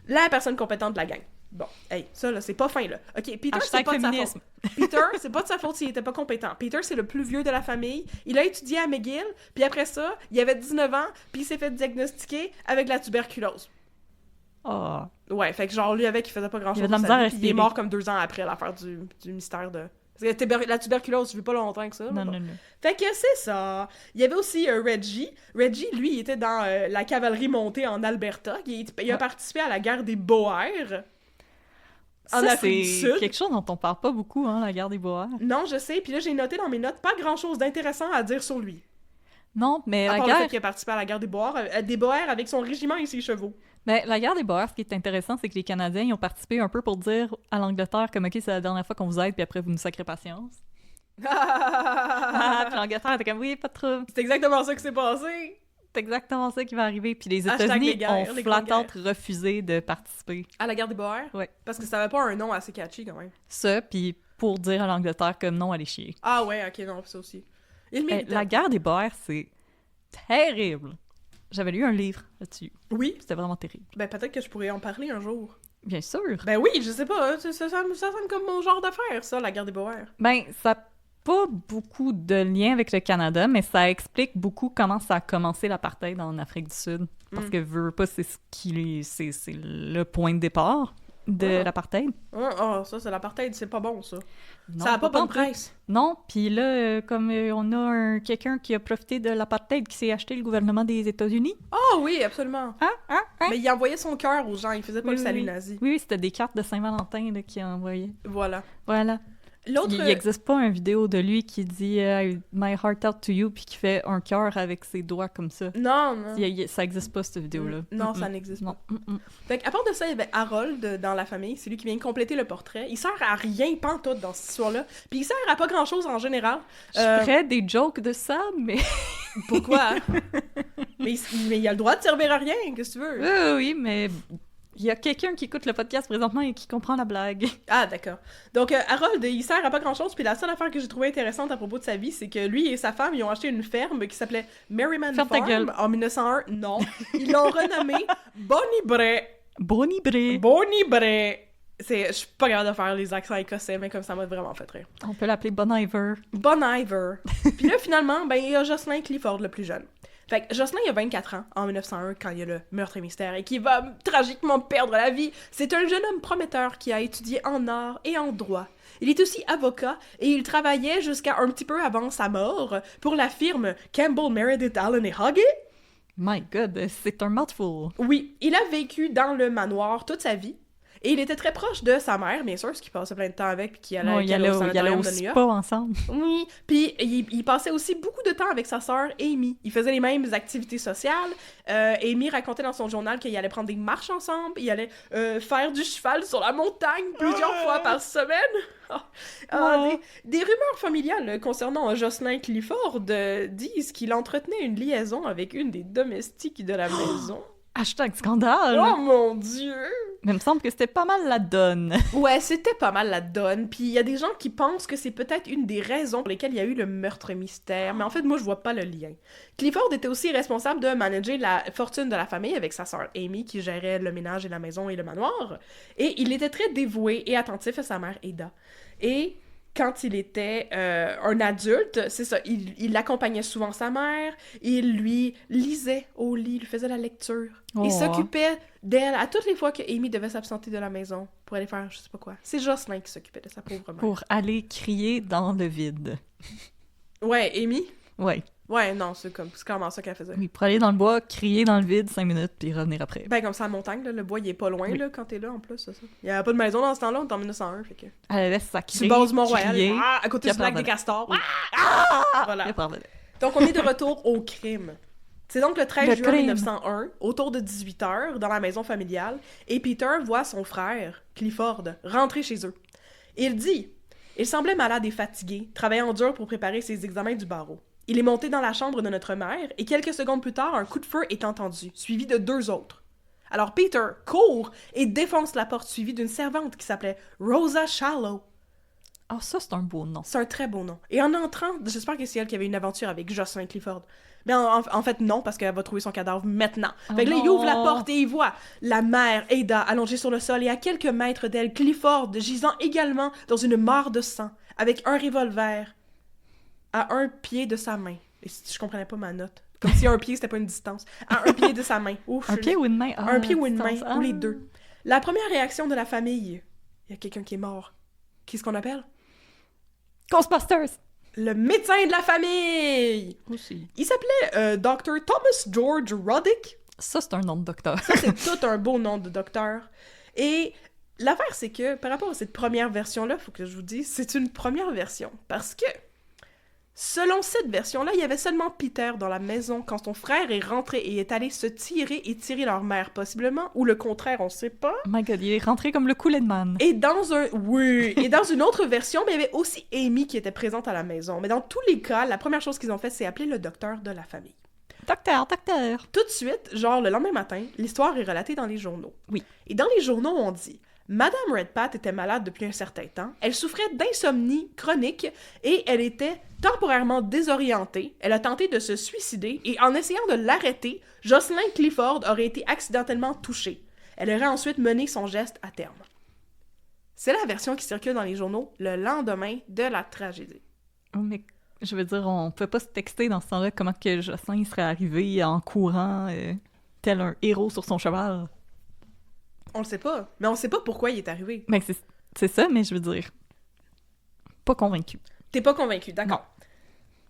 La personne compétente de la gang. Bon, hey, ça là, c'est pas fin là. Ok, Peter, c'est pas féminisme. de sa faute. Peter, c'est pas de sa faute s'il était pas compétent. Peter, c'est le plus vieux de la famille. Il a étudié à McGill, puis après ça, il avait 19 ans, puis il s'est fait diagnostiquer avec la tuberculose. Oh. Ouais, fait que genre, lui, avec, il faisait pas grand-chose Il a de la de misère sa à vie, puis il est respirer. mort comme 2 ans après l'affaire du mystère de... Parce que la tuberculose, je vis pas longtemps que ça. Non, non, non. Fait que c'est ça. Il y avait aussi Reggie. Reggie, lui, il était dans la cavalerie montée en Alberta. Il a participé à la guerre des Boers. En Ça, Afrique du c'est Sud. quelque chose dont on parle pas beaucoup, hein, la guerre des Boers. Non, je sais. Puis là, j'ai noté dans mes notes pas grand-chose d'intéressant à dire sur lui. Non, mais À la part le fait guerre... qu'il a participé à la guerre des Boers avec son régiment et ses chevaux. Mais la guerre des Boers, ce qui est intéressant, c'est que les Canadiens, ils ont participé un peu pour dire à l'Angleterre comme « OK, c'est la dernière fois qu'on vous aide, puis après, vous nous sacrez patience. » Ah, puis l'Angleterre était comme « Oui, pas de trouble. C'est exactement ça qui s'est passé. » C'est exactement ça qui va arriver. Puis les Hashtag États-Unis les guerres, ont les flat grandes out refusé de participer. À la guerre des Boers? Ouais. Parce que ça avait pas un nom assez catchy, quand même. Ça, puis pour dire à l'Angleterre comme non, allez chier. Ah ouais, ok, non, ça aussi. Il méritait. La guerre des Boers, c'est terrible. J'avais lu un livre là-dessus. Oui. C'était vraiment terrible. Ben, peut-être que je pourrais en parler un jour. Bien sûr. Ben oui, je sais pas, ça sonne comme mon genre d'affaire, ça, la guerre des Boers. Ben, ça n'a pas beaucoup de lien avec le Canada, mais ça explique beaucoup comment ça a commencé l'apartheid en Afrique du Sud. Parce que, veux pas, c'est le point de départ de l'apartheid. Ah, ça, c'est l'apartheid, c'est pas bon, ça. Non, Ça a pas bonne en plus. presse. Non, puis là, comme on a quelqu'un qui a profité de l'apartheid qui s'est acheté le gouvernement des États-Unis. Ah oui, absolument. Hein? Mais il envoyait son cœur aux gens, il faisait pas Oui, le salut oui. nazi. Oui, c'était des cartes de Saint-Valentin là, qu'il a envoyées. Voilà. Voilà. L'autre... Il n'existe pas une vidéo de lui qui dit My heart out to you, puis qui fait un cœur avec ses doigts comme ça. Non. Ça n'existe pas, cette vidéo-là. Non, ça n'existe pas. Non. Fait qu'à part de ça, il y avait Harold dans la famille. C'est lui qui vient compléter le portrait. Il sert à rien pantoute dans cette histoire-là. Puis il sert à pas grand-chose en général. Je ferais des jokes de ça, mais... Pourquoi? mais il a le droit de servir à rien, qu'est-ce que tu veux? Oui, mais... Il y a quelqu'un qui écoute le podcast présentement et qui comprend la blague. Ah, d'accord. Donc, Harold, il sert à pas grand-chose, puis la seule affaire que j'ai trouvée intéressante à propos de sa vie, c'est que lui et sa femme, ils ont acheté une ferme qui s'appelait Merriman Farm en 1901. Non. Ils l'ont renommée Bonnie Bray. Bonnie Bray. Bonnie Bray. Je suis pas capable de faire les accents écossais, mais comme ça m'a vraiment fait rire. On peut l'appeler Bon Iver. Bon Iver. Puis là, finalement, ben, il y a Jocelyn Clifford, le plus jeune. Fait que Jocelyn, il a 24 ans, en 1901, quand il y a le meurtre et mystère, et qui va tragiquement perdre la vie. C'est un jeune homme prometteur qui a étudié en art et en droit. Il est aussi avocat, et il travaillait jusqu'à un petit peu avant sa mort pour la firme Campbell, Meredith, Allen et Hoggy. My God, c'est un mouthful. Oui, il a vécu dans le manoir toute sa vie. Et il était très proche de sa mère, bien sûr, parce qu'il passait plein de temps avec, puis qu'il allait au sanatorium de New York. Spa ensemble. Oui, puis il passait aussi beaucoup de temps avec sa sœur Amy. Ils faisaient les mêmes activités sociales. Amy racontait dans son journal qu'il allait prendre des marches ensemble, il allait faire du cheval sur la montagne plusieurs fois par semaine. Des rumeurs familiales concernant Jocelyn Clifford disent qu'il entretenait une liaison avec une des domestiques de la maison. Hashtag scandale! Oh mon Dieu! Mais il me semble que c'était pas mal la donne. Ouais, c'était pas mal la donne. Puis il y a des gens qui pensent que c'est peut-être une des raisons pour lesquelles il y a eu le meurtre mystère. Mais en fait, moi, je vois pas le lien. Clifford était aussi responsable de manager la fortune de la famille avec sa sœur Amy, qui gérait le ménage et la maison et le manoir. Et il était très dévoué et attentif à sa mère Ada. Et quand il était un adulte, c'est ça, il accompagnait souvent sa mère, il lui lisait au lit, il lui faisait la lecture. Il s'occupait d'elle à toutes les fois que Amy devait s'absenter de la maison pour aller faire je sais pas quoi. C'est Jocelyn qui s'occupait de sa pauvre mère. Pour aller crier dans le vide. Ouais, Amy? Ouais. Ouais, non, c'est clairement ça qu'elle faisait. Oui, pour aller dans le bois, crier dans le vide 5 minutes, puis revenir après. Ben, comme ça, à la montagne, là, le bois, il est pas loin, là, quand t'es là, en plus, c'est ça. Il y avait pas de maison dans ce temps-là, on est en 1901, fait que... Elle laisse sa crie, sur le bord du Mont-Royal, crier, à côté du lac des Castors. Voilà. Voilà. Donc, on est de retour au crime. C'est donc le 13 juin crime. 1901, autour de 18h, dans la maison familiale, et Peter voit son frère, Clifford, rentrer chez eux. Il dit... Il semblait malade et fatigué, travaillant dur pour préparer ses examens du barreau. Il est monté dans la chambre de notre mère, et quelques secondes plus tard, un coup de feu est entendu, suivi de 2 autres. Alors Peter court et défonce la porte, suivie d'une servante qui s'appelait Rosa Shallow. Ah, ça, c'est un beau nom. C'est un très beau nom. Et en entrant, j'espère que c'est elle qui avait une aventure avec Jocelyn Clifford. Mais en fait, non, parce qu'elle va trouver son cadavre maintenant. Fait que là, il ouvre la porte et il voit la mère, Ada, allongée sur le sol, et à quelques mètres d'elle, Clifford, gisant également dans une mare de sang, avec un revolver à un pied de sa main. Et si je comprenais pas ma note. Comme si un pied, c'était pas une distance. À un pied de sa main. Ouf, un pied ou une main? Ah, un pied ou une main, distance. ou les deux. La première réaction de la famille, il y a quelqu'un qui est mort. Qu'est-ce qu'on appelle? Ghostbusters! Le médecin de la famille! Aussi. Il s'appelait Dr. Thomas George Roddick. Ça, c'est un nom de docteur. Ça, c'est tout un beau nom de docteur. Et l'affaire, c'est que, par rapport à cette première version-là, faut que je vous dise, c'est une première version. Parce que, selon cette version-là, il y avait seulement Peter dans la maison quand son frère est rentré et est allé se tirer et tirer leur mère, possiblement, ou le contraire, on sait pas. Oh my God, il est rentré comme le Kool-Aid-Man. Et dans une autre version, mais il y avait aussi Amy qui était présente à la maison. Mais dans tous les cas, la première chose qu'ils ont fait, c'est appeler le docteur de la famille. Docteur! Tout de suite, genre le lendemain matin, l'histoire est relatée dans les journaux. Oui. Et dans les journaux, on dit « Madame Redpath était malade depuis un certain temps, elle souffrait d'insomnie chronique et elle était temporairement désorientée. Elle a tenté de se suicider et en essayant de l'arrêter, Jocelyn Clifford aurait été accidentellement touchée. Elle aurait ensuite mené son geste à terme. » C'est la version qui circule dans les journaux le lendemain de la tragédie. Oh, mais je veux dire, on peut pas se texter dans ce temps-là comment que Jocelyn serait arrivé en courant tel un héros sur son cheval. On le sait pas, mais on sait pas pourquoi il est arrivé. Ben, c'est ça, mais je veux dire, pas convaincu. T'es pas convaincu, d'accord.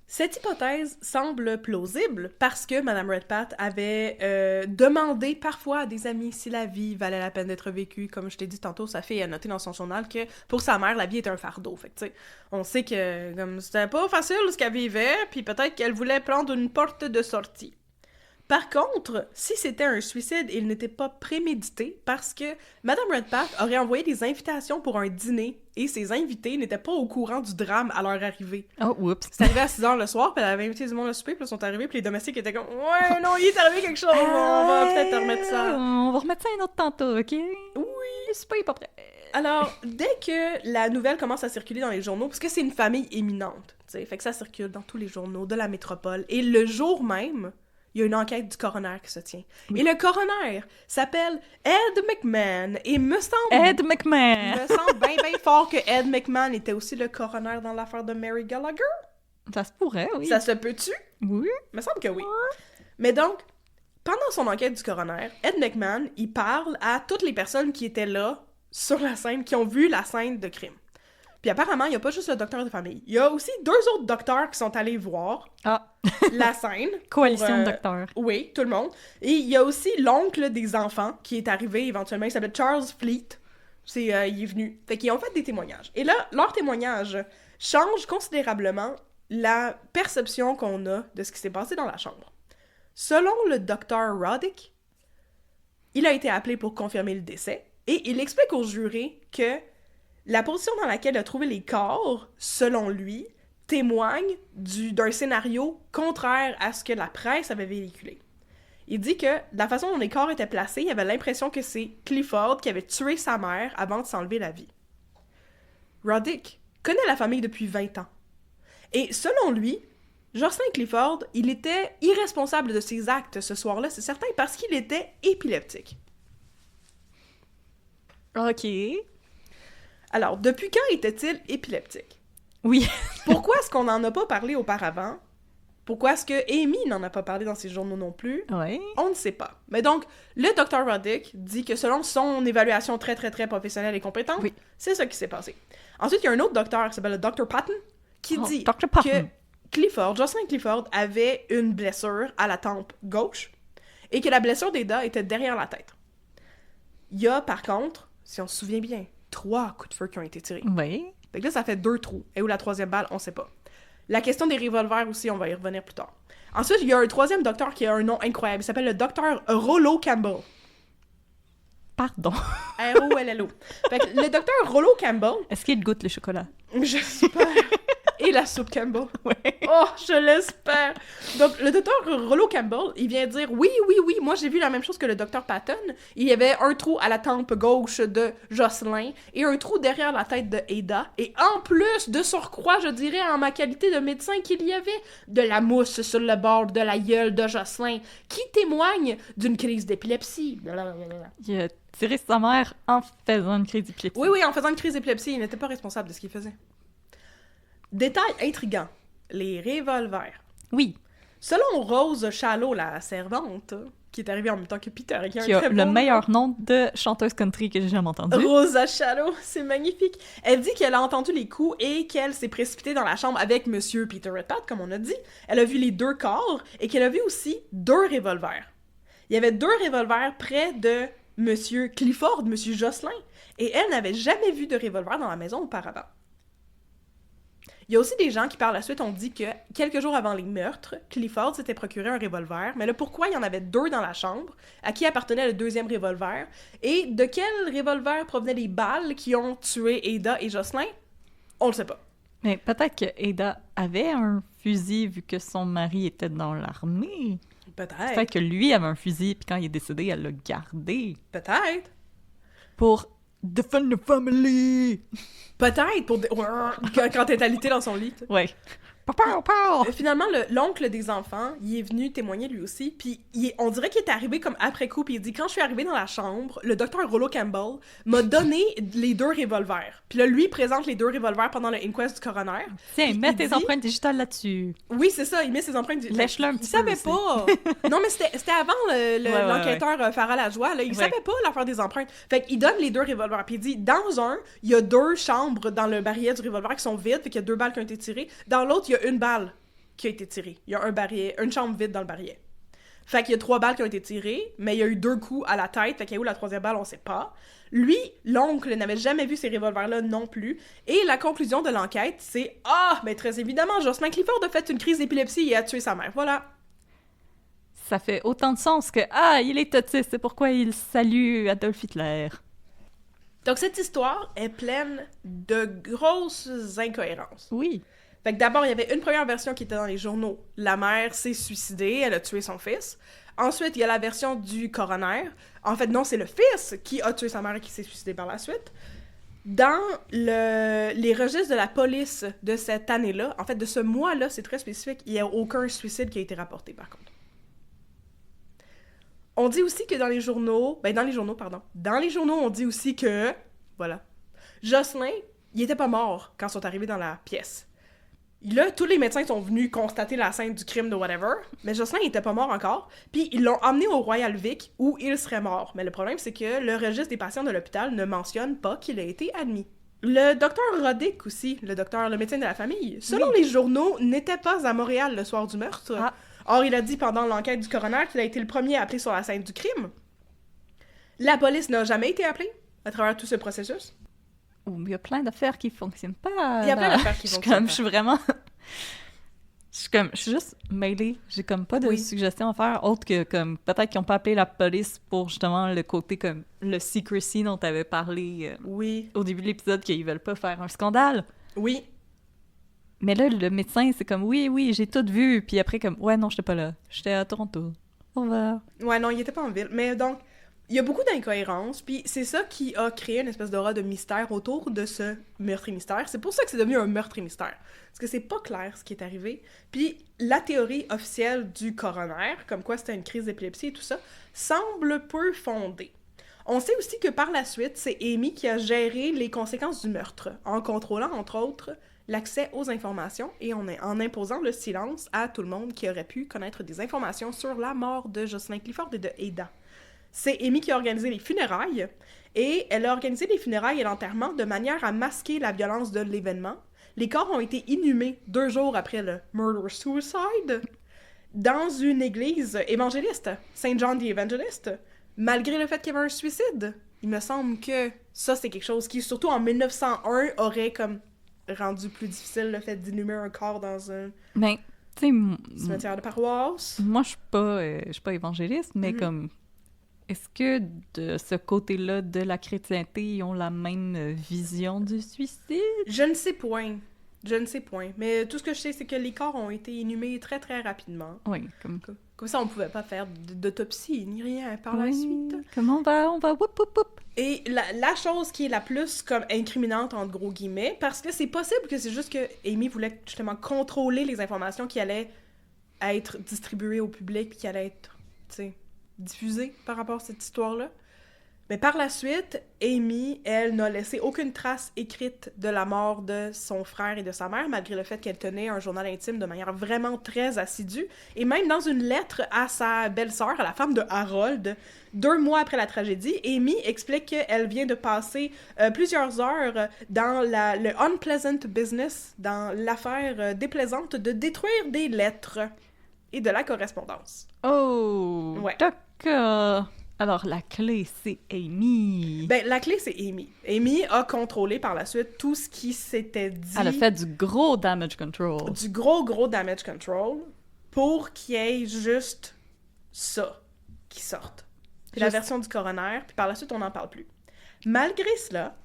Cette hypothèse semble plausible parce que Madame Redpath avait demandé parfois à des amis si la vie valait la peine d'être vécue. Comme je t'ai dit tantôt, sa fille a noté dans son journal que pour sa mère, la vie était un fardeau. Fait que, tu sais, on sait que comme c'était pas facile ce qu'elle vivait, puis peut-être qu'elle voulait prendre une porte de sortie. Par contre, si c'était un suicide, il n'était pas prémédité parce que Madame Redpath aurait envoyé des invitations pour un dîner et ses invités n'étaient pas au courant du drame à leur arrivée. Oh, oups. C'est arrivé à 6h le soir, puis elle avait invité du monde à souper, puis ils sont arrivés, puis les domestiques étaient comme « Ouais, non, il est arrivé quelque chose, on va peut-être remettre ça. » On va remettre ça un autre tantôt, OK? Oui. Le souper est pas prêt. Alors, dès que la nouvelle commence à circuler dans les journaux, parce que c'est une famille éminente, tu sais, fait que ça circule dans tous les journaux de la métropole, et le jour même, il y a une enquête du coroner qui se tient. Oui. Et le coroner s'appelle Ed McMahon, et me semble bien fort que Ed McMahon était aussi le coroner dans l'affaire de Mary Gallagher. Ça se pourrait, oui. Ça se peut-tu? Oui. Me semble que oui. Mais donc, pendant son enquête du coroner, Ed McMahon, il parle à toutes les personnes qui étaient là, sur la scène, qui ont vu la scène de crime. Puis apparemment, il n'y a pas juste le docteur de famille. Il y a aussi 2 autres docteurs qui sont allés voir la scène. Coalition de docteurs. Oui, tout le monde. Et il y a aussi l'oncle des enfants qui est arrivé éventuellement. Il s'appelle Charles Fleet. Il est venu. Fait qu'ils ont fait des témoignages. Et là, leur témoignage change considérablement la perception qu'on a de ce qui s'est passé dans la chambre. Selon le docteur Roddick, il a été appelé pour confirmer le décès et il explique aux jurés que la position dans laquelle il a trouvé les corps, selon lui, témoigne d'un scénario contraire à ce que la presse avait véhiculé. Il dit que la façon dont les corps étaient placés, il avait l'impression que c'est Clifford qui avait tué sa mère avant de s'enlever la vie. Roddick connaît la famille depuis 20 ans. Et selon lui, Jocelyn Clifford, il était irresponsable de ses actes ce soir-là, c'est certain, parce qu'il était épileptique. OK. Alors, depuis quand était-il épileptique? Oui. Pourquoi est-ce qu'on n'en a pas parlé auparavant? Pourquoi est-ce que Amy n'en a pas parlé dans ses journaux non plus? Oui. On ne sait pas. Mais donc, le Dr. Roddick dit que selon son évaluation très, très, très professionnelle et compétente, c'est ça qui s'est passé. Ensuite, il y a un autre docteur qui s'appelle le Dr. Patton qui dit que Jocelyn Clifford avait une blessure à la tempe gauche et que la blessure d'Eda était derrière la tête. Il y a, par contre, si on se souvient bien, 3 coups de feu qui ont été tirés. Oui. Fait que là, ça fait 2 trous. Et où la 3e balle, on sait pas. La question des revolvers aussi, on va y revenir plus tard. Ensuite, il y a un 3e docteur qui a un nom incroyable. Il s'appelle le docteur Rollo Campbell. Pardon. R-O-L-L-O. Fait que le docteur Rollo Campbell... Est-ce qu'il goûte le chocolat? J'espère. Et la soupe Campbell. Ouais. Oh, je l'espère. Donc, le docteur Rollo Campbell, il vient dire, oui, moi j'ai vu la même chose que le docteur Patton. Il y avait un trou à la tempe gauche de Jocelyn et un trou derrière la tête de Ada. Et en plus, de surcroît, je dirais, en ma qualité de médecin, qu'il y avait de la mousse sur le bord de la gueule de Jocelyn, qui témoigne d'une crise d'épilepsie. Il a tiré sa mère en faisant une crise d'épilepsie. Oui, en faisant une crise d'épilepsie, il n'était pas responsable de ce qu'il faisait. Détail intriguant, les revolvers. Oui. Selon Rose Shallow, la servante, qui est arrivée en même temps que Peter, qui a le meilleur nom de chanteuse country que j'ai jamais entendu. Rosa Shallow, c'est magnifique. Elle dit qu'elle a entendu les coups et qu'elle s'est précipitée dans la chambre avec Monsieur Peter Redpath, comme on a dit. Elle a vu les 2 corps et qu'elle a vu aussi 2 revolvers. Il y avait 2 revolvers près de Monsieur Clifford, Monsieur Jocelyn, et elle n'avait jamais vu de revolver dans la maison auparavant. Il y a aussi des gens qui, par la suite, ont dit que, quelques jours avant les meurtres, Clifford s'était procuré un revolver, mais là, pourquoi il y en avait 2 dans la chambre? À qui appartenait le 2e revolver? Et de quel revolver provenaient les balles qui ont tué Ada et Jocelyn? On le sait pas. Mais peut-être que Ada avait un fusil, vu que son mari était dans l'armée. Peut-être que lui avait un fusil, puis quand il est décédé, elle l'a gardé. Peut-être. Pour defend the family! Peut-être, quand elle est alitée dans son lit. Ouais. Finalement, l'oncle des enfants, il est venu témoigner lui aussi, puis on dirait qu'il est arrivé comme après coup, puis il dit, quand je suis arrivé dans la chambre, le docteur Rollo Campbell m'a donné les 2 revolvers. Puis là, lui, il présente les 2 revolvers pendant le inquest du coroner. Tiens, mets tes empreintes digitales là-dessus. Oui, c'est ça, il met ses empreintes digitales. Lèche-le un petit peu. Il savait pas. Non, mais c'était avant l'enquêteur Farah Lajoie, là, il savait pas l'affaire des empreintes. Fait qu'il donne les 2 revolvers, puis il dit, dans un, il y a 2 chambres dans le barillet du revolver qui sont vides, fait qu'il y a 2 balles qui ont été tirées. Dans l'autre, il y a 1 balle. qui a été tiré. Il y a une chambre vide dans le barillet. Fait qu'il y a 3 balles qui ont été tirées, mais il y a eu 2 coups à la tête, fait qu'il y a où la 3e balle, on sait pas. Lui, l'oncle, n'avait jamais vu ces revolvers-là non plus, et la conclusion de l'enquête, c'est « Ah, ben très évidemment, Jocelyn Clifford a fait une crise d'épilepsie et a tué sa mère, voilà. » Ça fait autant de sens que « Ah, il est autiste, c'est pourquoi il salue Adolf Hitler. » Donc cette histoire est pleine de grosses incohérences. Oui. Fait que d'abord, il y avait une première version qui était dans les journaux. La mère s'est suicidée, elle a tué son fils. Ensuite, il y a la version du coroner. En fait, non, c'est le fils qui a tué sa mère et qui s'est suicidé par la suite. Dans les registres de la police de cette année-là, en fait, de ce mois-là, c'est très spécifique, il n'y a aucun suicide qui a été rapporté, par contre. On dit aussi que dans les journaux, on dit aussi que, voilà, Jocelyn, il était pas mort quand ils sont arrivés dans la pièce. Là, tous les médecins sont venus constater la scène du crime de whatever, mais Jocelyn, il était pas mort encore, puis ils l'ont emmené au Royal Vic, où il serait mort. Mais le problème, c'est que le registre des patients de l'hôpital ne mentionne pas qu'il a été admis. Le docteur Roddick aussi, le médecin de la famille, selon les journaux, n'était pas à Montréal le soir du meurtre. Ah. Or, il a dit pendant l'enquête du coroner qu'il a été le premier à appeler sur la scène du crime. La police n'a jamais été appelée à travers tout ce processus. Il y a plein d'affaires qui fonctionnent pas. Il y a plein d'affaires qui fonctionnent pas. Je suis vraiment... Je suis juste mêlée. J'ai comme pas de suggestions à faire, autre que comme peut-être qu'ils ont pas appelé la police pour justement le côté comme le secrecy dont tu avais parlé au début de l'épisode, qu'ils veulent pas faire un scandale. Oui. Mais là, le médecin, c'est comme oui, j'ai tout vu. Puis après, comme ouais, non, j'étais pas là. J'étais à Toronto. Au revoir. Ouais, non, il était pas en ville. Mais donc, il y a beaucoup d'incohérences, puis c'est ça qui a créé une espèce d'aura de mystère autour de ce meurtre et mystère. C'est pour ça que c'est devenu un meurtre et mystère. Parce que c'est pas clair ce qui est arrivé. Puis la théorie officielle du coroner, comme quoi c'était une crise d'épilepsie et tout ça, semble peu fondée. On sait aussi que par la suite, c'est Amy qui a géré les conséquences du meurtre, en contrôlant, entre autres, l'accès aux informations et en imposant le silence à tout le monde qui aurait pu connaître des informations sur la mort de Jocelyn Clifford et de Ada. C'est Amy qui a organisé les funérailles, et elle a organisé les funérailles et l'enterrement de manière à masquer la violence de l'événement. Les corps ont été inhumés 2 jours après le murder-suicide dans une église évangéliste, Saint John the Evangelist, malgré le fait qu'il y avait un suicide. Il me semble que ça, c'est quelque chose qui, surtout en 1901, aurait comme rendu plus difficile le fait d'inhumer un corps dans un cimetière de paroisse. Moi, je suis pas évangéliste, mais comme... Est-ce que de ce côté-là de la chrétienté, ils ont la même vision du suicide? Je ne sais point. Mais tout ce que je sais, c'est que les corps ont été inhumés très, très rapidement. Oui, comme ça, on pouvait pas faire d'autopsie ni rien par la suite. Comment on va, whoop, whoop, whoop. Et la chose qui est la plus comme incriminante, entre gros guillemets, parce que c'est possible que c'est juste que Amy voulait justement contrôler les informations qui allaient être distribuées au public, puis qui allaient être, tu sais, diffusée par rapport à cette histoire-là. Mais par la suite, Amy, elle n'a laissé aucune trace écrite de la mort de son frère et de sa mère, malgré le fait qu'elle tenait un journal intime de manière vraiment très assidue. Et même dans une lettre à sa belle-sœur, à la femme de Harold, 2 mois après la tragédie, Amy explique qu'elle vient de passer plusieurs heures dans le unpleasant business, dans l'affaire déplaisante de détruire des lettres et de la correspondance. Oh! Ouais. D'accord! Alors, la clé, c'est Amy. Ben, la clé, c'est Amy. Amy a contrôlé par la suite tout ce qui s'était dit. Elle a fait du gros damage control. Du gros damage control pour qu'il y ait juste ça qui sorte. Puis la version du coroner, puis par la suite, on n'en parle plus. Malgré cela,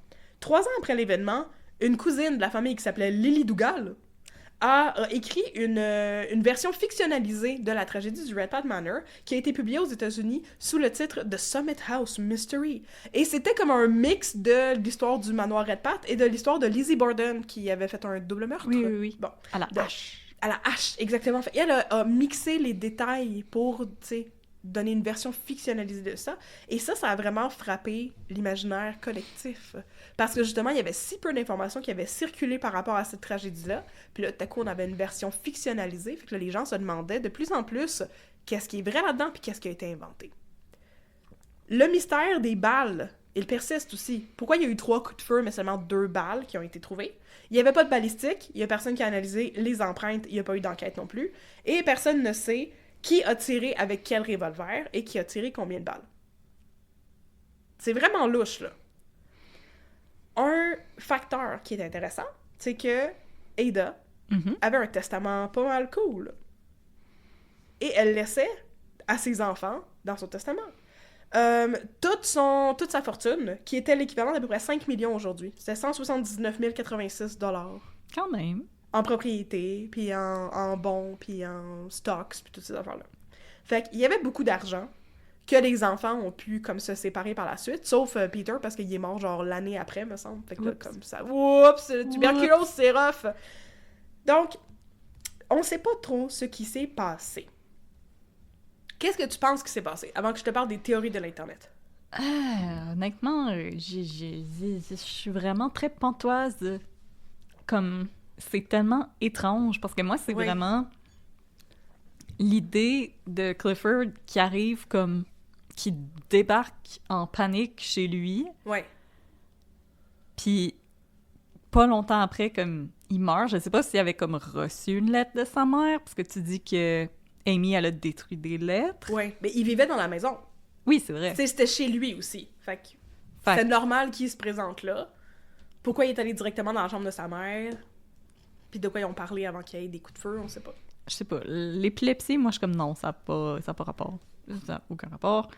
3 ans après l'événement, une cousine de la famille qui s'appelait Lily Dougal a écrit une version fictionnalisée de la tragédie du Red Pat Manor qui a été publiée aux États-Unis sous le titre The Summit House Mystery. Et c'était comme un mix de l'histoire du manoir Red Pat et de l'histoire de Lizzie Borden qui avait fait un double meurtre. Oui. Bon, à la hache. À la hache, exactement. Et elle a mixé les détails pour, tu sais, donner une version fictionnalisée de ça. Et ça a vraiment frappé l'imaginaire collectif. Parce que justement, il y avait si peu d'informations qui avaient circulé par rapport à cette tragédie-là. Puis là, tout à coup, on avait une version fictionnalisée. Fait que là, les gens se demandaient de plus en plus qu'est-ce qui est vrai là-dedans puis qu'est-ce qui a été inventé. Le mystère des balles Il persiste aussi. Pourquoi il y a eu 3 coups de feu, mais seulement 2 balles qui ont été trouvées? Il n'y avait pas de balistique, il n'y a personne qui a analysé les empreintes, il n'y a pas eu d'enquête non plus, et personne ne sait qui a tiré avec quel revolver et qui a tiré combien de balles. C'est vraiment louche, là. Un facteur qui est intéressant, c'est que Ada avait un testament pas mal cool. Et elle laissait à ses enfants, dans son testament, toute sa fortune, qui était l'équivalent d'à peu près 5 millions aujourd'hui. C'était 179 086 $. Quand même. En propriété, puis en bons, puis en stocks, puis toutes ces affaires-là. Fait qu'il y avait beaucoup d'argent que les enfants ont pu comme se séparer par la suite, sauf Peter, parce qu'il est mort genre l'année après, me semble. Fait que là, comme ça, oups, tuberculose, c'est rough! Donc, on sait pas trop ce qui s'est passé. Qu'est-ce que tu penses qui s'est passé, avant que je te parle des théories de l'Internet? Honnêtement, je suis vraiment très pantoise. Comme, c'est tellement étrange, parce que moi, c'est vraiment l'idée de Clifford qui arrive comme... qui débarque en panique chez lui. Ouais. Puis, pas longtemps après, comme, il meurt. Je sais pas s'il avait comme reçu une lettre de sa mère, parce que tu dis que Amy, elle a détruit des lettres. Ouais, mais il vivait dans la maison. Oui, c'est vrai. C'était chez lui aussi. Fait que c'est normal qu'il se présente là. Pourquoi il est allé directement dans la chambre de sa mère? Puis de quoi ils ont parlé avant qu'il y ait des coups de feu, on sait pas. Je sais pas. L'épilepsie, moi, je suis comme non, ça n'a pas rapport. Ça n'a aucun rapport.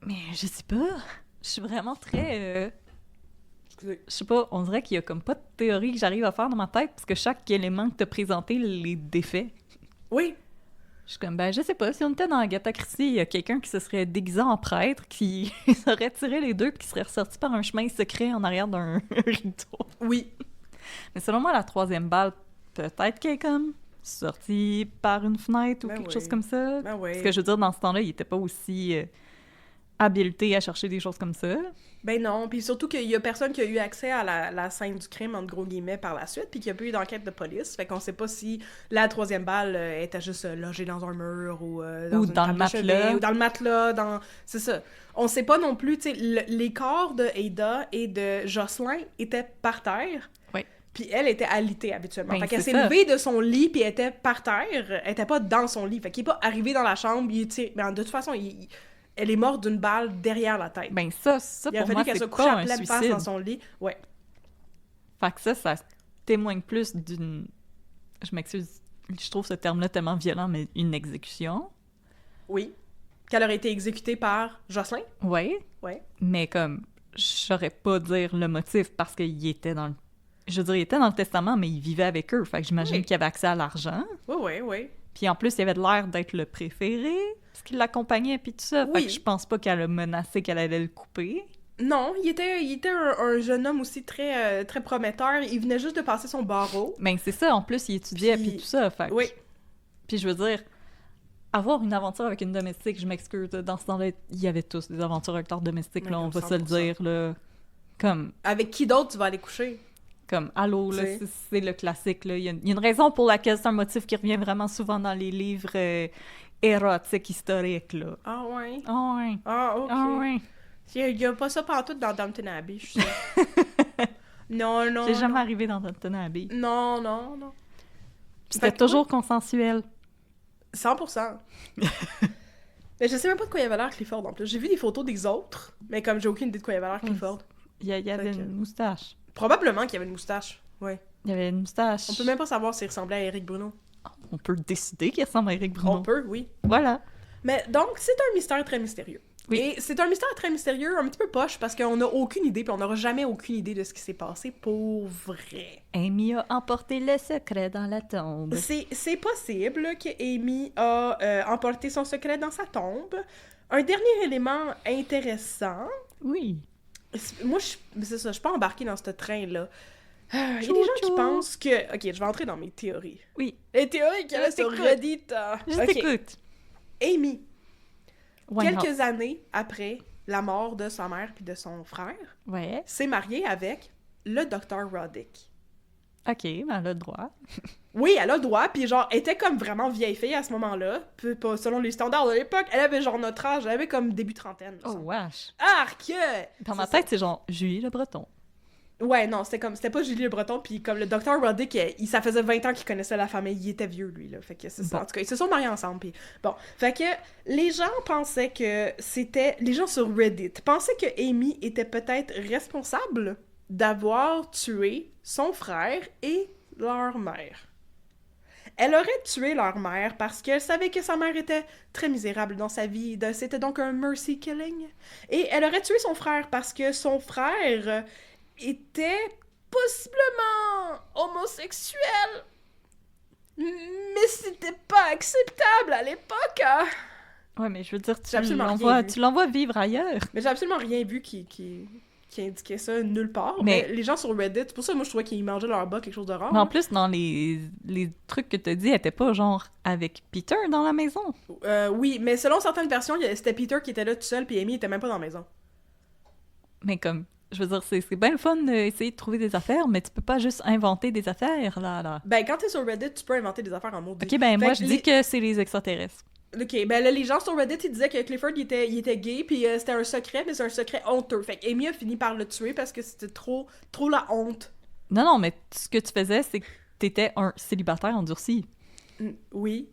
Mais je sais pas. Je suis vraiment très... Je sais pas, on dirait qu'il y a comme pas de théorie que j'arrive à faire dans ma tête, parce que chaque élément que t'as présenté les défait. Oui. Je suis comme, je sais pas, si on était dans Agatha Christie, il y a quelqu'un qui se serait déguisé en prêtre, qui serait tiré les deux, puis qui serait ressorti par un chemin secret en arrière d'un rideau. Oui. Mais selon moi, la 3e balle, peut-être qu'elle est comme sortie par une fenêtre ou quelque chose comme ça. Parce que je veux dire, dans ce temps-là, il était pas aussi habilité à chercher des choses comme ça. Ben non, puis surtout qu'il y a personne qui a eu accès à la scène du crime, entre gros guillemets, par la suite, puis qu'il n'y a pas eu d'enquête de police, fait qu'on sait pas si la 3e balle était juste logée dans un mur ou dans le matelas. Ou dans le matelas, c'est ça. On sait pas non plus, tu sais, les corps de Ada et de Jocelyn étaient par terre, puis elle était alitée habituellement. Fait qu'elle s'est levée de son lit, puis elle était par terre, elle était pas dans son lit, fait qu'il est pas arrivé dans la chambre, ben de toute façon, elle est morte d'une balle derrière la tête. Ben ça pour moi, c'est pas un suicide. Face dans son lit. Ouais. Fait que ça témoigne plus d'une... Je m'excuse, je trouve ce terme-là tellement violent, mais une exécution. Oui. Qu'elle aurait été exécutée par Jocelyn. Oui. Ouais. Mais comme, je saurais pas dire le motif, parce qu'il était dans le... Je veux dire, il était dans le testament, mais il vivait avec eux. Fait que j'imagine qu'il avait accès à l'argent. Oui. Puis en plus, il avait l'air d'être le préféré, parce qu'il l'accompagnait, puis tout ça. Fait que je pense pas qu'elle a menacé qu'elle allait le couper. Non, il était un jeune homme aussi très, très prometteur. Il venait juste de passer son barreau. Ben c'est ça, en plus, il étudiait, puis tout ça. Fait que... Oui. Puis je veux dire, avoir une aventure avec une domestique, je m'excuse, dans ce temps-là, il y avait tous des aventures avec leur domestique, là, on va se le dire, là. Comme... Avec qui d'autre tu vas aller coucher? Comme, allô, là, c'est le classique, là. Il y a une raison pour laquelle c'est un motif qui revient vraiment souvent dans les livres érotiques historiques, là. Ah ouais? Ah ouais. Ah, ok. Ah ouais. Il y a pas ça pantoute dans Downton Abbey, je suis sûre. Non. C'est jamais arrivé dans Downton Abbey. Non. C'était toujours consensuel. 100%. Mais je sais même pas de quoi il avait l'air Clifford, en plus. J'ai vu des photos des autres, mais comme j'ai aucune idée de quoi il avait l'air Clifford. Il y avait une moustache. Probablement qu'il y avait une moustache, ouais. Il y avait une moustache. On peut même pas savoir s'il ressemblait à Éric Bruno. On peut décider qu'il ressemble à Éric Bruno. On peut, oui. Voilà. Mais donc, c'est un mystère très mystérieux. Oui. Et c'est un mystère très mystérieux, un petit peu poche, parce qu'on n'a aucune idée, puis on n'aura jamais aucune idée de ce qui s'est passé pour vrai. Amy a emporté le secret dans la tombe. C'est possible que Amy a emporté son secret dans sa tombe. Un dernier élément intéressant... Oui. Moi, c'est ça, je suis pas embarquée dans ce train-là. Il y a des gens qui pensent que... Ok, je vais entrer dans mes théories. Oui. Les théories qu'elle a sur Reddit. Je t'écoute. Amy, quelques années après la mort de sa mère puis de son frère, s'est mariée avec le Dr. Roddick. OK, mais elle a le droit. Oui, elle a le droit, puis genre, elle était comme vraiment vieille fille à ce moment-là, puis pas selon les standards de l'époque, elle avait genre notre âge, elle avait comme début trentaine. Oh, wesh! Arc! Dans ma tête, c'est genre Julie Le Breton. Ouais, non, c'était pas Julie Le Breton, puis comme le docteur Roddick, ça faisait 20 ans qu'il connaissait la famille, il était vieux, lui, là, fait que c'est ça. Bon. En tout cas, ils se sont mariés ensemble, puis bon. Fait que les gens pensaient que les gens sur Reddit pensaient que Amy était peut-être responsable d'avoir tué son frère et leur mère. Elle aurait tué leur mère parce qu'elle savait que sa mère était très misérable dans sa vie. C'était donc un mercy killing. Et elle aurait tué son frère parce que son frère était possiblement homosexuel. Mais c'était pas acceptable à l'époque. Hein? Ouais, mais je veux dire, J'ai absolument rien vu. tu l'envoies vivre ailleurs. Mais j'ai absolument rien vu qui indiquait ça nulle part. Mais les gens sur Reddit, c'est pour ça que moi je trouvais qu'ils mangeaient leur bas quelque chose de rare. Mais en plus, dans les trucs que t'as dit, elle était pas genre avec Peter dans la maison. Oui, mais selon certaines versions, c'était Peter qui était là tout seul, puis Amy était même pas dans la maison. Mais comme, je veux dire, c'est bien le fun d'essayer de trouver des affaires, mais tu peux pas juste inventer des affaires, là. Ben, quand t'es sur Reddit, tu peux inventer des affaires en maudit. Ok, ben moi, je dis que c'est les extraterrestres. Ok, ben là, les gens sur Reddit, ils disaient que Clifford, il était gay, puis c'était un secret, mais c'est un secret honteux. Fait qu'Amy a fini par le tuer parce que c'était trop la honte. Non, mais ce que tu faisais, c'est que t'étais un célibataire endurci. Oui.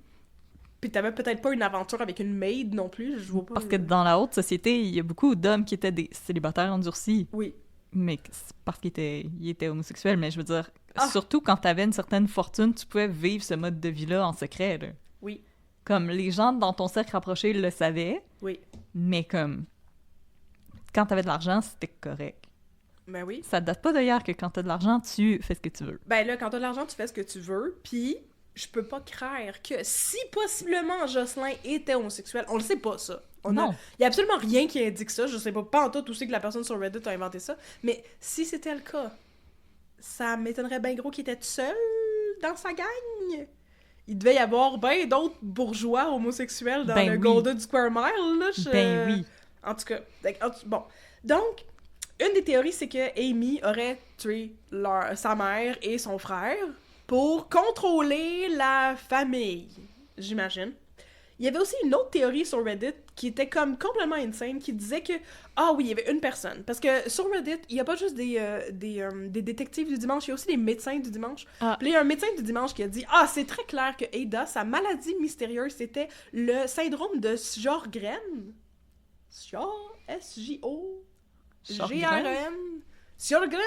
Puis t'avais peut-être pas une aventure avec une maid non plus, je vois pas. Parce que dans la haute société, il y a beaucoup d'hommes qui étaient des célibataires endurcis. Oui. Mais c'est parce qu'il était homosexuel, mais je veux dire, surtout quand t'avais une certaine fortune, tu pouvais vivre ce mode de vie-là en secret, là. Oui. Comme les gens dans ton cercle rapproché le savaient, Oui. mais comme quand t'avais de l'argent, c'était correct. Ben oui. Ça date pas d'ailleurs que quand t'as de l'argent, tu fais ce que tu veux. Ben là, quand t'as de l'argent, tu fais ce que tu veux, puis je peux pas croire que si possiblement Jocelyn était homosexuel, on le sait pas ça. Non. Il y a absolument rien qui indique ça, je sais pas en tout où c'est que la personne sur Reddit a inventé ça, mais si c'était le cas, ça m'étonnerait bien gros qu'il était tout seul dans sa gang. Il devait y avoir bien d'autres bourgeois homosexuels dans le Golden Square Mile, là. Ben oui. En tout cas, bon. Donc, une des théories, c'est que Amy aurait tué sa mère et son frère pour contrôler la famille, j'imagine. Il y avait aussi une autre théorie sur Reddit qui était comme complètement insane, qui disait que, oui, il y avait une personne. Parce que sur Reddit, il n'y a pas juste des détectives du dimanche, il y a aussi des médecins du dimanche. Ah. Puis il y a un médecin du dimanche qui a dit, c'est très clair que Ada, sa maladie mystérieuse, c'était le syndrome de Sjögren. S-J-O-G-R-E-N. Sjögren,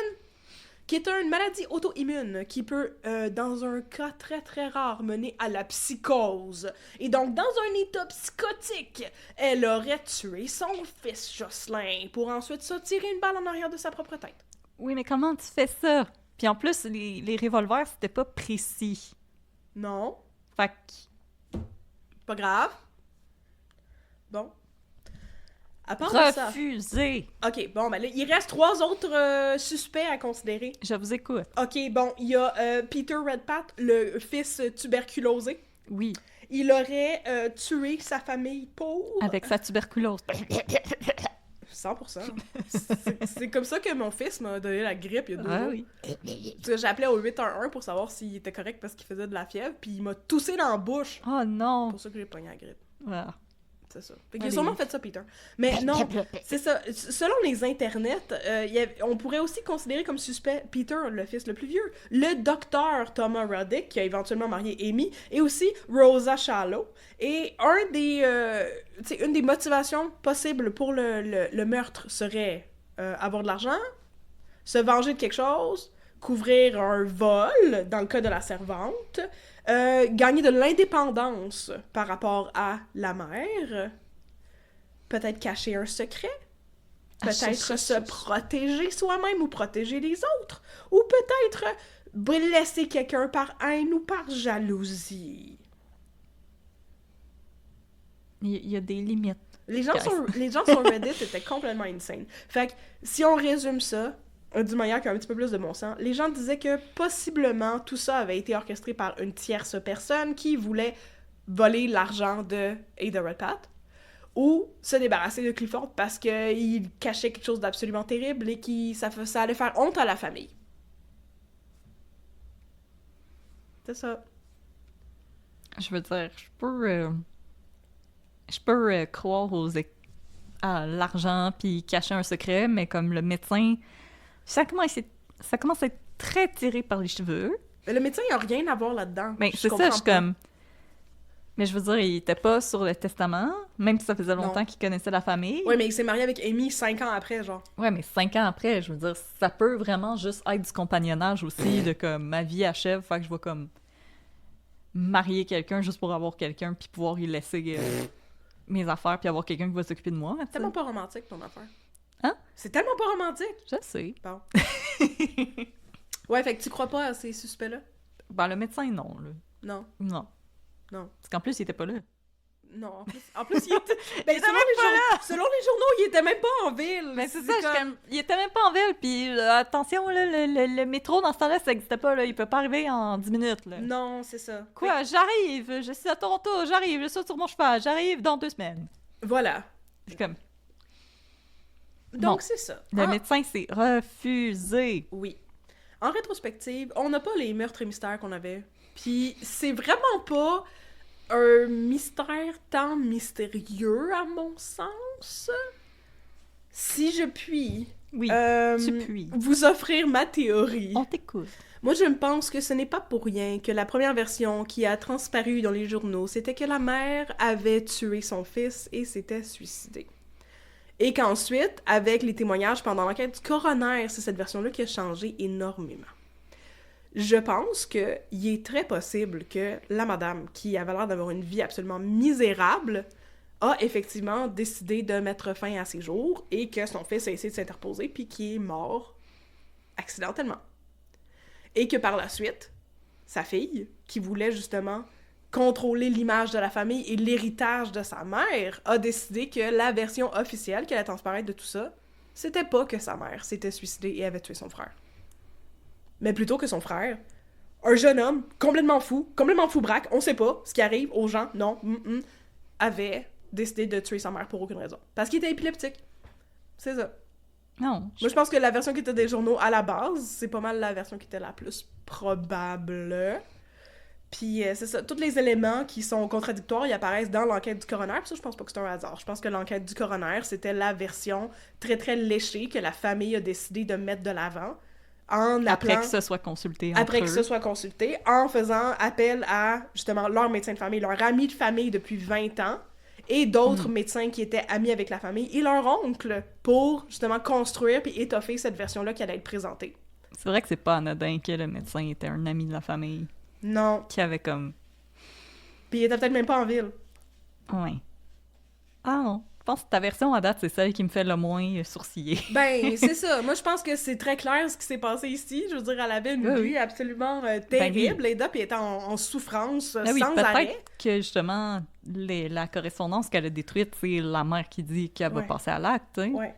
qui est une maladie auto-immune qui peut, dans un cas très très rare, mener à la psychose. Et donc, dans un état psychotique, elle aurait tué son fils Jocelyn pour ensuite se tirer une balle en arrière de sa propre tête. Oui, mais comment tu fais ça? Puis en plus, les revolvers, c'était pas précis. Non. Fait que... Pas grave. Bon. À part refusé! Ça... OK, bon, ben là, il reste 3 autres suspects à considérer. Je vous écoute. OK, bon, il y a Peter Redpath, le fils tuberculosé. Oui. Il aurait tué sa famille pauvre. Avec sa tuberculose. 100%. C'est comme ça que mon fils m'a donné la grippe il y a 2 jours. Oui. Parce que j'appelais au 811 pour savoir s'il était correct parce qu'il faisait de la fièvre, puis il m'a toussé dans la bouche. Oh non! C'est pour ça que j'ai pogné la grippe. Ah. C'est ça. Fait qu'il a sûrement fait ça, Peter. Mais non, c'est ça. Selon les internets, on pourrait aussi considérer comme suspect Peter, le fils le plus vieux, le docteur Thomas Roddick, qui a éventuellement marié Amy, et aussi Rosa Shallow. Et une des motivations possibles pour le meurtre serait avoir de l'argent, se venger de quelque chose, couvrir un vol, dans le cas de la servante, gagner de l'indépendance par rapport à la mère, peut-être cacher un secret, peut-être se protéger soi-même ou protéger les autres, ou peut-être blesser quelqu'un par haine ou par jalousie. Il y a des limites. Les gens sur Reddit étaient complètement insane. Fait que, si on résume ça, d'une manière qui a un petit peu plus de bon sens, les gens disaient que possiblement tout ça avait été orchestré par une tierce personne qui voulait voler l'argent de Ada Redpath ou se débarrasser de Clifford parce qu'il cachait quelque chose d'absolument terrible et ça allait faire honte à la famille. C'était ça. Je veux dire, je peux croire à l'argent puis cacher un secret, mais comme le médecin, ça commence à être très tiré par les cheveux. Mais le médecin, il a rien à voir là-dedans. Mais c'est ça, je suis comme... Mais je veux dire, il était pas sur le testament, même si ça faisait longtemps qu'il connaissait la famille. Ouais, mais il s'est marié avec Amy 5 ans après, genre. Ouais, mais 5 ans après, je veux dire, ça peut vraiment juste être du compagnonnage aussi, de comme, ma vie achève, fait que je vais comme marier quelqu'un juste pour avoir quelqu'un, puis pouvoir y laisser mes affaires, puis avoir quelqu'un qui va s'occuper de moi. C'est tellement pas romantique, ton affaire. Hein? C'est tellement pas romantique! Je sais. Bon. Ouais, fait que tu crois pas à ces suspects-là? Ben, le médecin, non, là. Non. Non. Non. Parce qu'en plus, il était pas là. Non, en plus il était... Ben, Il était même pas là! Selon les journaux, il était même pas en ville! Mais c'est ça, il était même pas en ville, puis attention, là, le métro, dans ce temps-là, ça existait pas, là. Il peut pas arriver en 10 minutes, là. Non, c'est ça. Quoi? J'arrive! Je suis à Toronto, j'arrive, je saute sur mon cheval, j'arrive dans 2 semaines. Voilà. C'est comme... Donc, Bon. c'est ça. Le médecin s'est refusé. Oui. En rétrospective, on n'a pas les meurtres et mystères qu'on avait. Puis c'est vraiment pas un mystère tant mystérieux, à mon sens. Si je puis... Oui, tu puis. Vous offrir ma théorie. On t'écoute. Moi, je me pense que ce n'est pas pour rien que la première version qui a transparu dans les journaux, c'était que la mère avait tué son fils et s'était suicidée. Et qu'ensuite, avec les témoignages pendant l'enquête du coroner, c'est cette version-là qui a changé énormément. Je pense qu'il est très possible que la madame, qui avait l'air d'avoir une vie absolument misérable, a effectivement décidé de mettre fin à ses jours et que son fils a essayé de s'interposer puis qu'il est mort accidentellement. Et que par la suite, sa fille, qui voulait justement contrôler l'image de la famille et l'héritage de sa mère, a décidé que la version officielle qui allait transparaître de tout ça, c'était pas que sa mère s'était suicidée et avait tué son frère. Mais plutôt que son frère, un jeune homme complètement fou braque, on sait pas ce qui arrive aux gens, non, avait décidé de tuer sa mère pour aucune raison. Parce qu'il était épileptique. C'est ça. Non. Moi, je pense que la version qui était des journaux à la base, c'est pas mal la version qui était la plus probable. Puis c'est ça, tous les éléments qui sont contradictoires, ils apparaissent dans l'enquête du coroner, puis ça, je pense pas que c'est un hasard. Je pense que l'enquête du coroner, c'était la version très, très léchée que la famille a décidé de mettre de l'avant, en appelant... Après que ce soit consulté Après que ce soit consulté, en faisant appel à, justement, leur médecin de famille, leur ami de famille depuis 20 ans, et d'autres médecins qui étaient amis avec la famille, et leur oncle, pour, justement, construire puis étoffer cette version-là qui allait être présentée. C'est vrai que c'est pas anodin que le médecin était un ami de la famille. Non. Qui avait comme... Puis il était peut-être même pas en ville. Ouais. Ah non. Je pense que ta version à date, c'est celle qui me fait le moins sourciller. Ben, c'est ça. Moi, je pense que c'est très clair ce qui s'est passé ici. Je veux dire, elle avait une vie absolument terrible. oui. Ada, puis elle était en souffrance Ah oui, sans arrêt. peut-être que, justement, la correspondance qu'elle a détruite, c'est la mère qui dit qu'elle va passer à l'acte, tu sais. Ouais.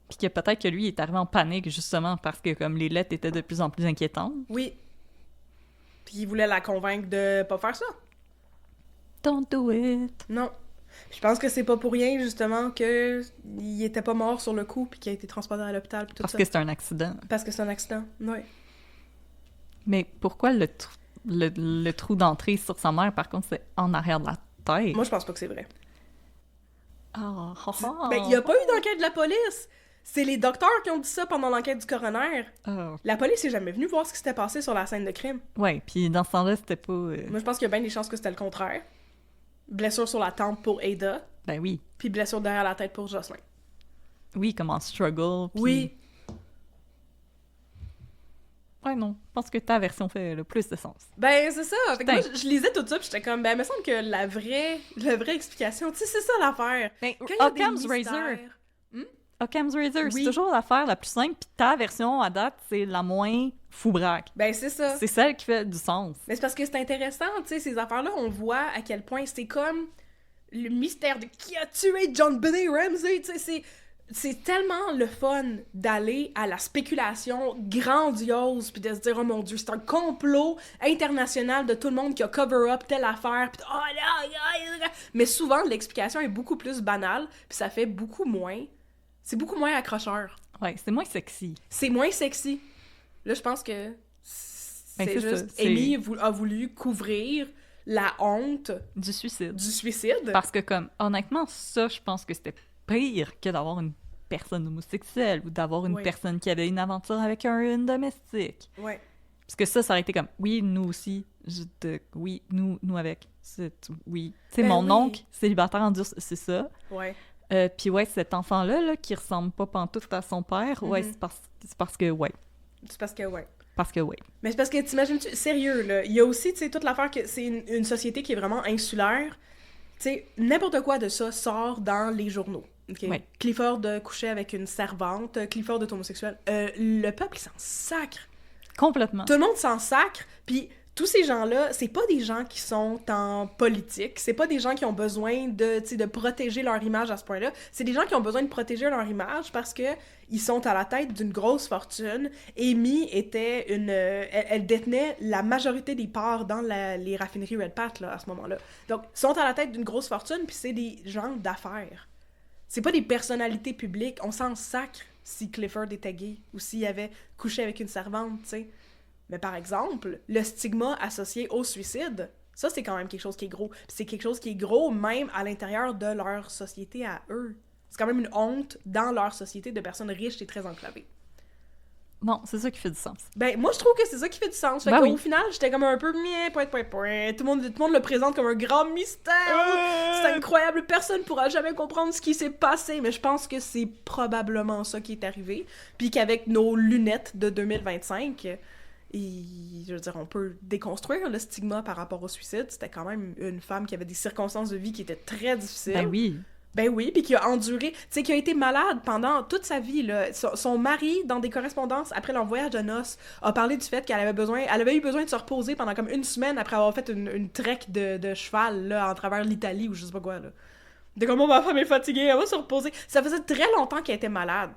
Puis que peut-être que lui, il est arrivé en panique, justement, parce que, comme, les lettres étaient de plus en plus inquiétantes. Oui. Puis il voulait la convaincre de pas faire ça. Don't do it. Non. Je pense que c'est pas pour rien, justement, que il était pas mort sur le coup puis qu'il a été transporté à l'hôpital puis tout Parce ça. que c'est un accident. Parce que c'est un accident, ouais. Mais pourquoi le trou d'entrée sur sa mère, par contre, c'est en arrière de la tête? Moi, je pense pas que c'est vrai. Ah, Ben, il y a pas eu d'enquête de la police! C'est les docteurs qui ont dit ça pendant l'enquête du coroner. Oh. La police est jamais venue voir ce qui s'était passé sur la scène de crime. Ouais, puis dans ce temps-là, c'était pas... Moi, je pense qu'il y a bien des chances que c'était le contraire. Blessure sur la tempe pour Ada, Ben oui. puis blessure derrière la tête pour Jocelyn. Oui, comme en struggle, puis... Oui. Ouais, non. Je pense que ta version fait le plus de sens. Ben, c'est ça. Fait que Putain. moi, je lisais tout ça, puis j'étais comme, ben, il me semble que la vraie explication, tu sais, c'est ça l'affaire. Ben, Quand il y a des Occam's mystères- Razor. Occam's Razor, Oui. c'est toujours l'affaire la plus simple, puis ta version, à date, c'est la moins foubraque. Ben, c'est ça. C'est celle qui fait du sens. Mais c'est parce que c'est intéressant, tu sais, ces affaires-là, on voit à quel point c'est comme le mystère de qui a tué John Benet Ramsey, tu sais, c'est tellement le fun d'aller à la spéculation grandiose puis de se dire, oh mon Dieu, c'est un complot international de tout le monde qui a cover-up telle affaire, pis oh là, mais souvent, l'explication est beaucoup plus banale, puis ça fait beaucoup moins... C'est beaucoup moins accrocheur. Ouais, c'est moins sexy. C'est moins sexy. Là, je pense que Ben, c'est c'est juste, ça, Amy a voulu couvrir la honte du suicide. du suicide. Parce que, comme, honnêtement, ça, je pense que c'était pire que d'avoir une personne homosexuelle ou d'avoir une Oui. personne qui avait une aventure avec un domestique. Ouais. Parce que ça aurait été comme, oui, nous aussi, oui, nous avec. Oui. Tu sais, Ben mon oui. oncle, célibataire en dur, c'est ça. Ouais. Puis ouais, cet enfant-là, là, qui ressemble pas pantoute à son père, ouais, Mhm. c'est parce que, ouais. C'est parce que, ouais. Parce que, ouais. Mais c'est parce que, t'imagines-tu, sérieux, là, il y a aussi, tu sais, toute l'affaire que c'est une société qui est vraiment insulaire. Tu sais, n'importe quoi de ça sort dans les journaux. OK? Ouais. Clifford couchait avec une servante, Clifford est homosexuel. Le peuple, il s'en sacre. Complètement. Tout le monde s'en sacre, puis tous ces gens-là, c'est pas des gens qui sont en politique, c'est pas des gens qui ont besoin de, tu sais, de protéger leur image à ce point-là, c'est des gens qui ont besoin de protéger leur image parce que ils sont à la tête d'une grosse fortune. Amy était elle détenait la majorité des parts dans les raffineries Red Pat, là, à ce moment-là. Donc, ils sont à la tête d'une grosse fortune, puis c'est des gens d'affaires. C'est pas des personnalités publiques, on s'en sacre si Clifford était gay ou s'il avait couché avec une servante, tu sais. Mais par exemple, le stigma associé au suicide, ça, c'est quand même quelque chose qui est gros. Puis c'est quelque chose qui est gros même à l'intérieur de leur société à eux. C'est quand même une honte dans leur société de personnes riches et très enclavées. Non, c'est ça qui fait du sens. Ben, moi, je trouve que c'est ça qui fait du sens. Fait Ben qu'au oui. final, j'étais comme un peu point. Tout le monde le présente comme un grand mystère. C'est incroyable. Personne pourra jamais comprendre ce qui s'est passé. Mais je pense que c'est probablement ça qui est arrivé. Puis qu'avec nos lunettes de 2025, je veux dire, on peut déconstruire le stigma par rapport au suicide. C'était quand même une femme qui avait des circonstances de vie qui étaient très difficiles. Ben oui. Ben oui, puis qui a enduré, tu sais, qui a été malade pendant toute sa vie, là. Son mari, dans des correspondances, après leur voyage de noces, a parlé du fait qu'elle avait eu besoin de se reposer pendant comme une semaine après avoir fait une trek de cheval, là, en travers l'Italie ou je sais pas quoi, là. De comme, oh, ma femme est fatiguée, elle va se reposer. Ça faisait très longtemps qu'elle était malade.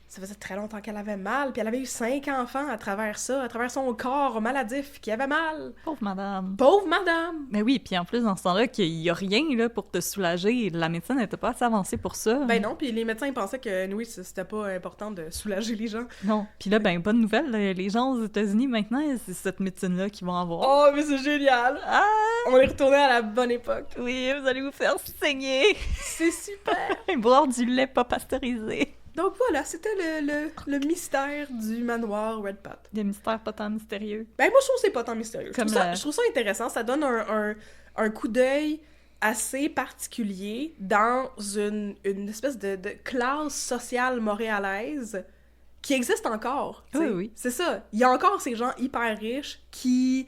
Ça faisait très longtemps qu'elle avait mal, puis elle avait eu 5 enfants à travers ça, à travers son corps maladif qui avait mal. Pauvre madame. Pauvre madame! Mais oui, puis en plus, dans ce temps-là, qu'il y a rien là, pour te soulager. La médecine n'était pas assez avancée pour ça. Ben non, puis les médecins ils pensaient que, oui, c'était pas important de soulager les gens. Non. Puis là, ben, bonne nouvelle, les gens aux États-Unis, maintenant, c'est cette médecine-là qu'ils vont avoir. Oh, mais c'est génial! Ah! On est retourné à la bonne époque. Oui, vous allez vous faire saigner. C'est super! Et boire du lait pas pasteurisé. Donc voilà, c'était le mystère du manoir Red Pat. Des mystères pas tant mystérieux. Ben moi, je trouve que c'est pas tant mystérieux. Comme Je trouve ça intéressant. Ça donne un coup d'œil assez particulier dans une espèce de classe sociale montréalaise qui existe encore. Tu sais. Oui. C'est ça. Il y a encore ces gens hyper riches qui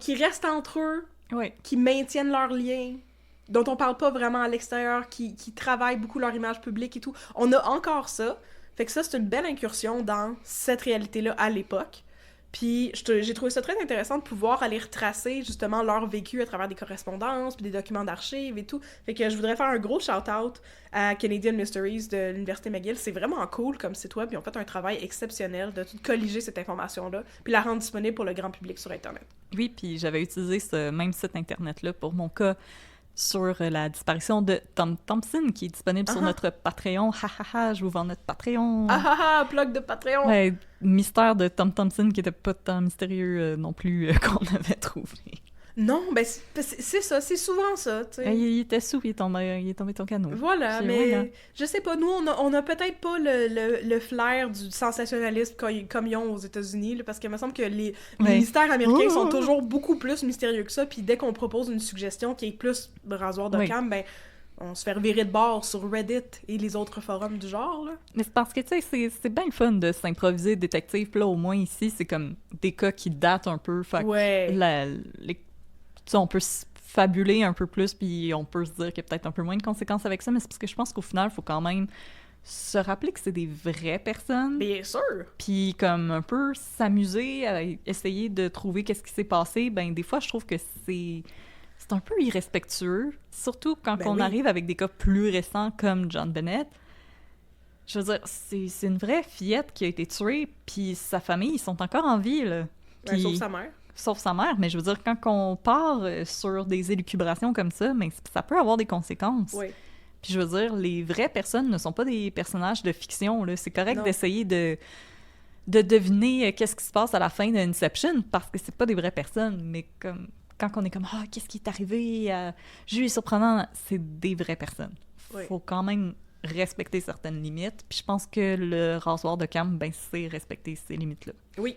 restent entre eux, Oui. qui maintiennent leurs liens, dont on parle pas vraiment à l'extérieur, qui travaillent beaucoup leur image publique et tout. On a encore ça. Fait que ça, c'est une belle incursion dans cette réalité-là à l'époque. Puis j'ai trouvé ça très intéressant de pouvoir aller retracer justement leur vécu à travers des correspondances, puis des documents d'archives et tout. Fait que je voudrais faire un gros shout-out à Canadian Mysteries de l'Université McGill. C'est vraiment cool comme site web, puis ils ont fait un travail exceptionnel de tout colliger cette information-là, puis la rendre disponible pour le grand public sur Internet. Oui, puis j'avais utilisé ce même site Internet-là pour mon cas sur la disparition de Tom Thompson, qui est disponible sur notre Patreon. Ha ha ha, je vous vends notre Patreon. Ah ah ah, plug de Patreon! Ouais, mystère de Tom Thompson qui était pas tant mystérieux non plus qu'on avait trouvé. Non, ben c'est ça, c'est souvent ça, tu sais. Il était sous, il est tombé ton canot. Voilà, C'est mais vrai, je sais pas, nous, on a peut-être pas le flair du sensationnalisme comme ils ont aux États-Unis, là, parce qu'il me semble que les mystères américains sont toujours beaucoup plus mystérieux que ça, puis dès qu'on propose une suggestion qui est plus rasoir de cam, ben on se fait revirer de bord sur Reddit et les autres forums du genre, là. Mais c'est parce que, tu sais, c'est bien le fun de s'improviser détective, puis là, au moins, ici, c'est comme des cas qui datent un peu, fait que on peut se fabuler un peu plus, puis on peut se dire qu'il y a peut-être un peu moins de conséquences avec ça, mais c'est parce que je pense qu'au final, il faut quand même se rappeler que c'est des vraies personnes. Bien sûr! Puis comme un peu s'amuser à essayer de trouver qu'est-ce qui s'est passé, ben des fois, je trouve que c'est un peu irrespectueux, surtout quand on arrive avec des cas plus récents comme John Bennett. Je veux dire, c'est une vraie fillette qui a été tuée, puis sa famille, ils sont encore en vie, là. Puis... sauf sa mère. Sauf sa mère, mais je veux dire, quand on part sur des élucubrations comme ça, mais ça peut avoir des conséquences. Oui. Puis je veux dire, les vraies personnes ne sont pas des personnages de fiction, là. C'est correct d'essayer de de deviner qu'est-ce qui se passe à la fin d'Inception, parce que c'est pas des vraies personnes, mais comme quand on est comme « Ah, qu'est-ce qui est arrivé? Juste surprenant », c'est des vraies personnes. Oui. Faut quand même respecter certaines limites, puis je pense que le rasoir de Cam, ben c'est respecter ces limites-là. Oui.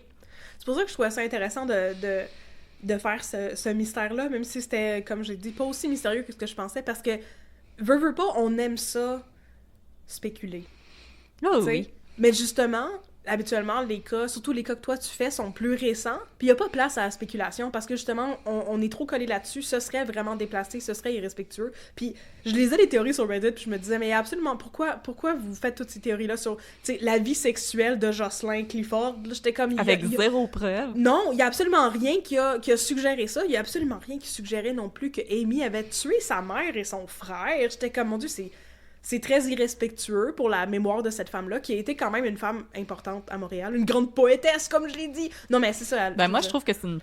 C'est pour ça que je trouvais ça intéressant de faire ce mystère-là, même si c'était, comme j'ai dit, pas aussi mystérieux que ce que je pensais, parce que, veux pas, on aime ça spéculer. Oh, T'sais? oui. Mais justement, habituellement, les cas, surtout les cas que toi tu fais, sont plus récents, puis il n'y a pas place à la spéculation, parce que justement, on est trop collé là-dessus, ce serait vraiment déplacé, ce serait irrespectueux. Puis je lisais les théories sur Reddit, puis je me disais, mais absolument, pourquoi vous faites toutes ces théories-là sur, la vie sexuelle de Jocelyn Clifford? Là, j'étais comme... Avec zéro preuve. Non, il y a absolument rien qui a suggéré ça, il y a absolument rien qui suggérait non plus que Amy avait tué sa mère et son frère. J'étais comme, mon Dieu, c'est très irrespectueux pour la mémoire de cette femme-là, qui a été quand même une femme importante à Montréal, une grande poétesse, comme je l'ai dit. Non, mais c'est ça. Ben moi, je trouve que c'est une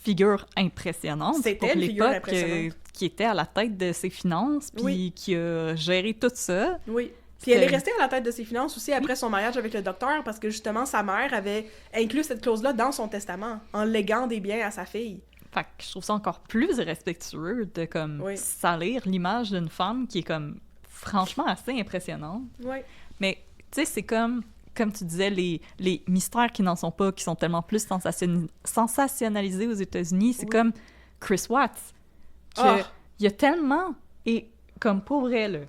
figure impressionnante C'était pour une figure l'époque impressionnante. qui était à la tête de ses finances, puis Oui. qui a géré tout ça. Oui. Puis elle est restée à la tête de ses finances aussi après son mariage avec le docteur, parce que justement, sa mère avait inclus cette clause-là dans son testament, en léguant des biens à sa fille. Fait que je trouve ça encore plus irrespectueux de comme Oui. salir l'image d'une femme qui est comme franchement assez impressionnante. Oui. Mais tu sais, c'est comme tu disais, les mystères qui n'en sont pas, qui sont tellement plus sensationnalisés aux États-Unis, c'est Oui. comme Chris Watts. Que Ah! il y a tellement, et comme pour vrai, là,